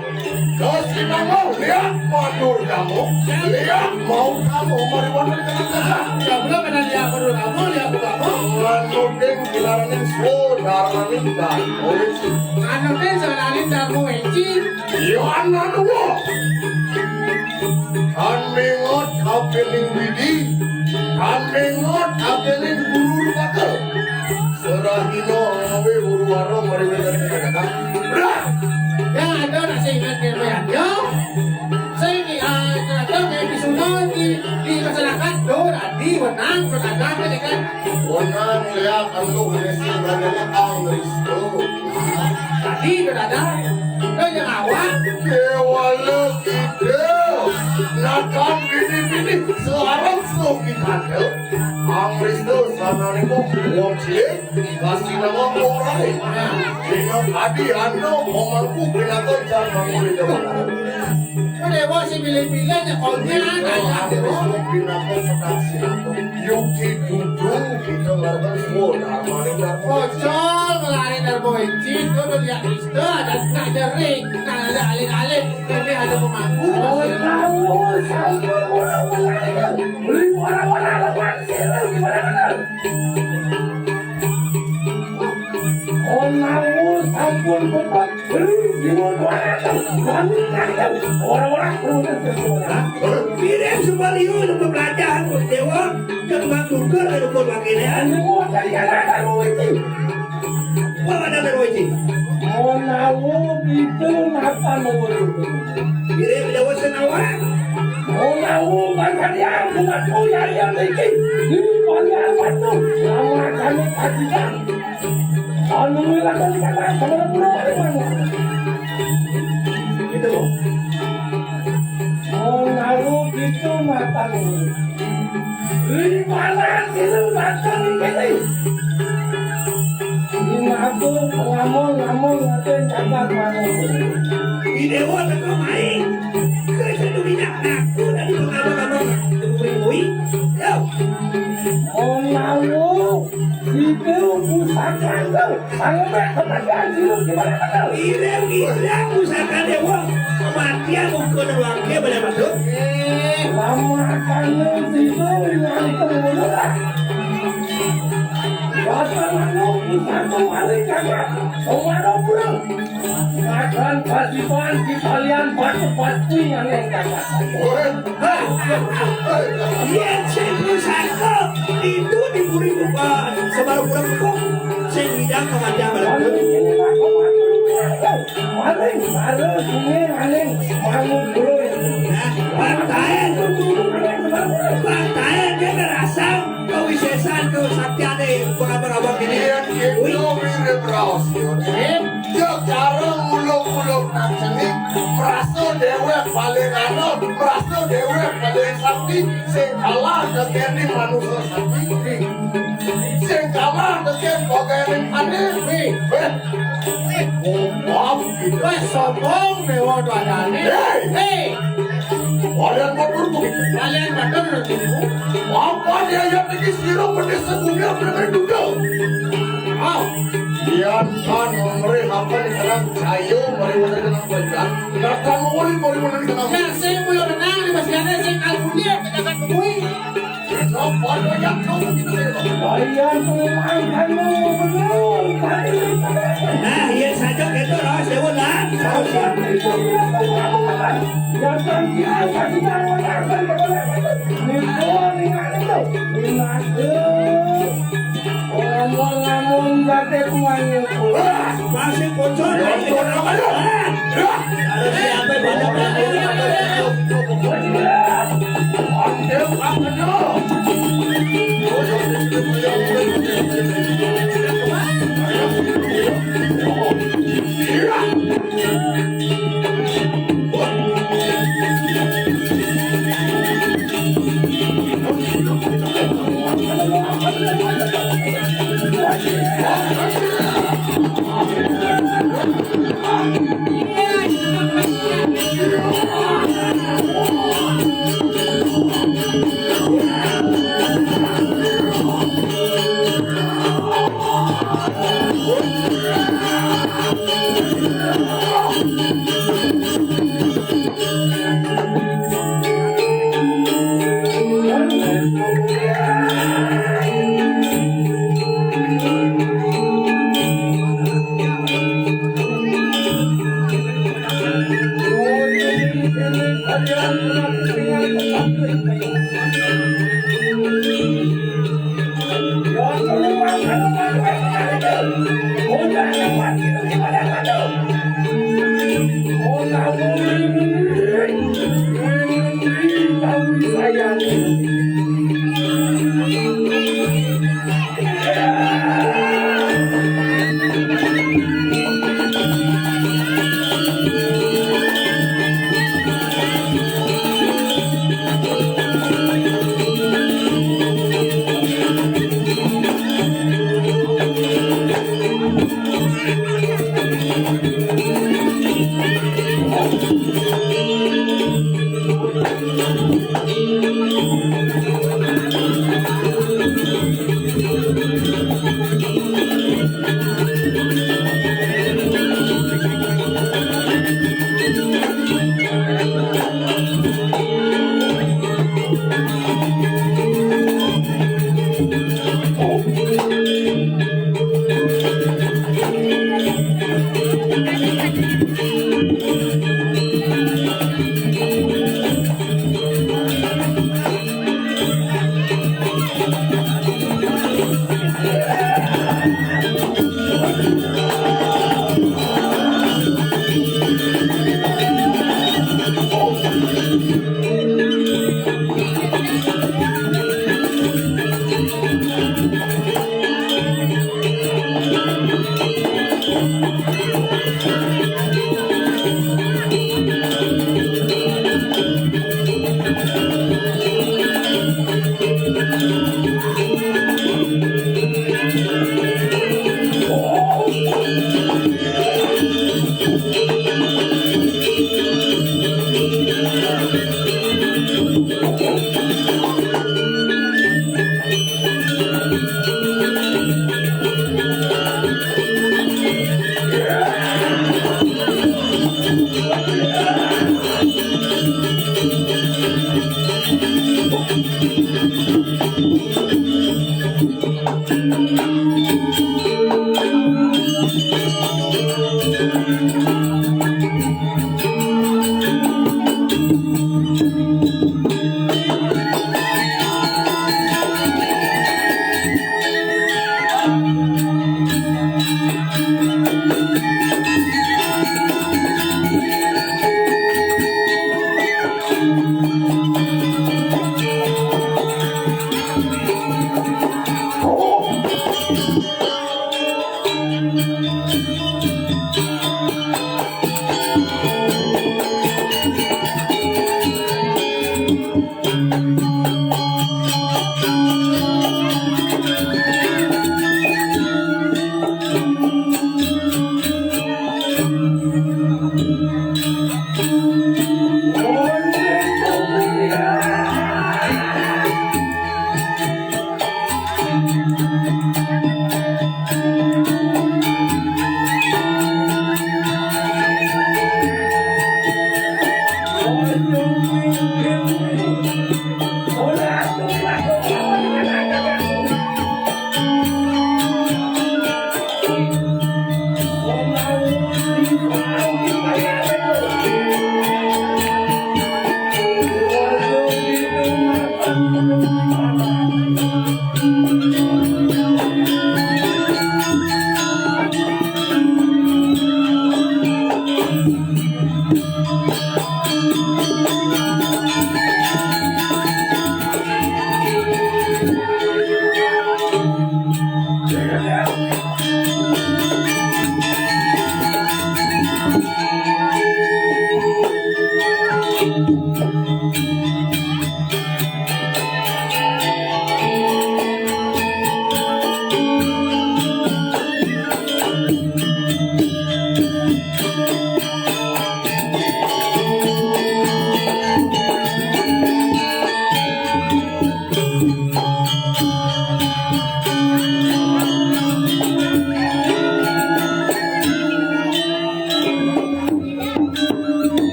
Kasih nama lihat madur kamu. Lihat mau kamu mariwana dengan kesah. Ya belum pernah lihat perlu kamu lihat kamu. Lanudin gilaran saudara minta. Anu teh sebenarnya darmo enci. Yohana dua. Kan mengot apeling bidi. Kan mengot apeling guru bakal. Serahino ngawe guru waro mariwana dengan kesah. Berat. Ya ada nak saya ingat dia bayar. Yo. Saya ni kadang episode di masyarakat do di wenang berdagang kan. Wanang lihat aku berisi banyak Angris tu. Tadi berdagang. Do yang awak. Kewala kita nakam bini sekarang so kita tu. Angris tu sana ni mo wong cilik kasih nama orang. Dengan adi anu omangku kenapa jangan boleh dapat. Boleh bos si pilih-pilih ni kolnya nanya dia bos. Kita lakukan semua nama Bocor melari darmo enci. Kau dah lihat itu ada nak jering, nak ada alih-alih. Tapi ada pemangku. Oh tahu, saya orang-orang beli orang-orang lawan sila gimana? Oh namu sampun betul beli gimana? Orang-orang udah semua. Kirim sebaliu untuk belajar dewa. Jangan turun dari pun wakilnya. Semua dari anak itu. Apa ada darbo benci? Oh namu itu mata mau. Kirim dewa senawan. kalian dengan kuya yang dikit di panggilan batu lama kami kajian anu milakan kata sama pulau ada mana itu loh oh lalu itu matang di mana itu matang ini ini aku pengamul ngatain jagat mana di dewa tengah main kerja dunia aku dari pengamul tungguin yo oh lalu itu pusaka tuh sampai ketegangan itu gimana kata ireng pusaka dewa kematian bukan ruang dia banyak masuk lama kali itu yang kemudian Bapak Manu pusaka balik kakak Omano pulang makan pasipan di kalian batu yang kakak iya cek pusaka itu diberi bukan sebaru pulang kok saya bidang kematian lalu ini lah komando maling baru sungai maling malu dulu Pantayan dia ngerasa kewisesan kesaktian pengabar-abar ini Iyan itu mirip rahasia. Dia cara muluk-muluk naceni, merasa dewe paling anon, merasa dewe paling sakti, sing kalah dekeni manusia sakti. Sing kalah dekeni kogeni aneh. Maaf gitu. Wes sombong dewa dwadane. Hei, kalian batur begitu. Kalian betul begitu. Apa dia yang tinggi siro pendesa bumi yang benar juga? Oh, Dian kan memberi apa di dalam cayo, mari mana dengan baca. Datang mari mana dengan ya saya belum menang di masjidnya saya kalkulir kita akan temui. Kenapa dia yang kau begitu dewa? kalian memang kamu benar nah iya saja itu roh sewa lah kalian itu jangan dia kasih tahu orang ngomong batik semuanya masih bocor Yang kau nak ada? ada siapa banyak Andel apa dia?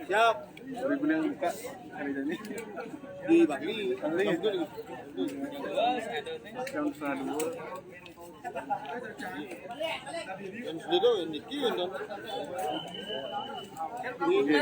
Siap. 2000 yang buka hari ini. Dibagi. Itu. Yang setengah dua. Yang sudah tuh ini kian dong. Iya.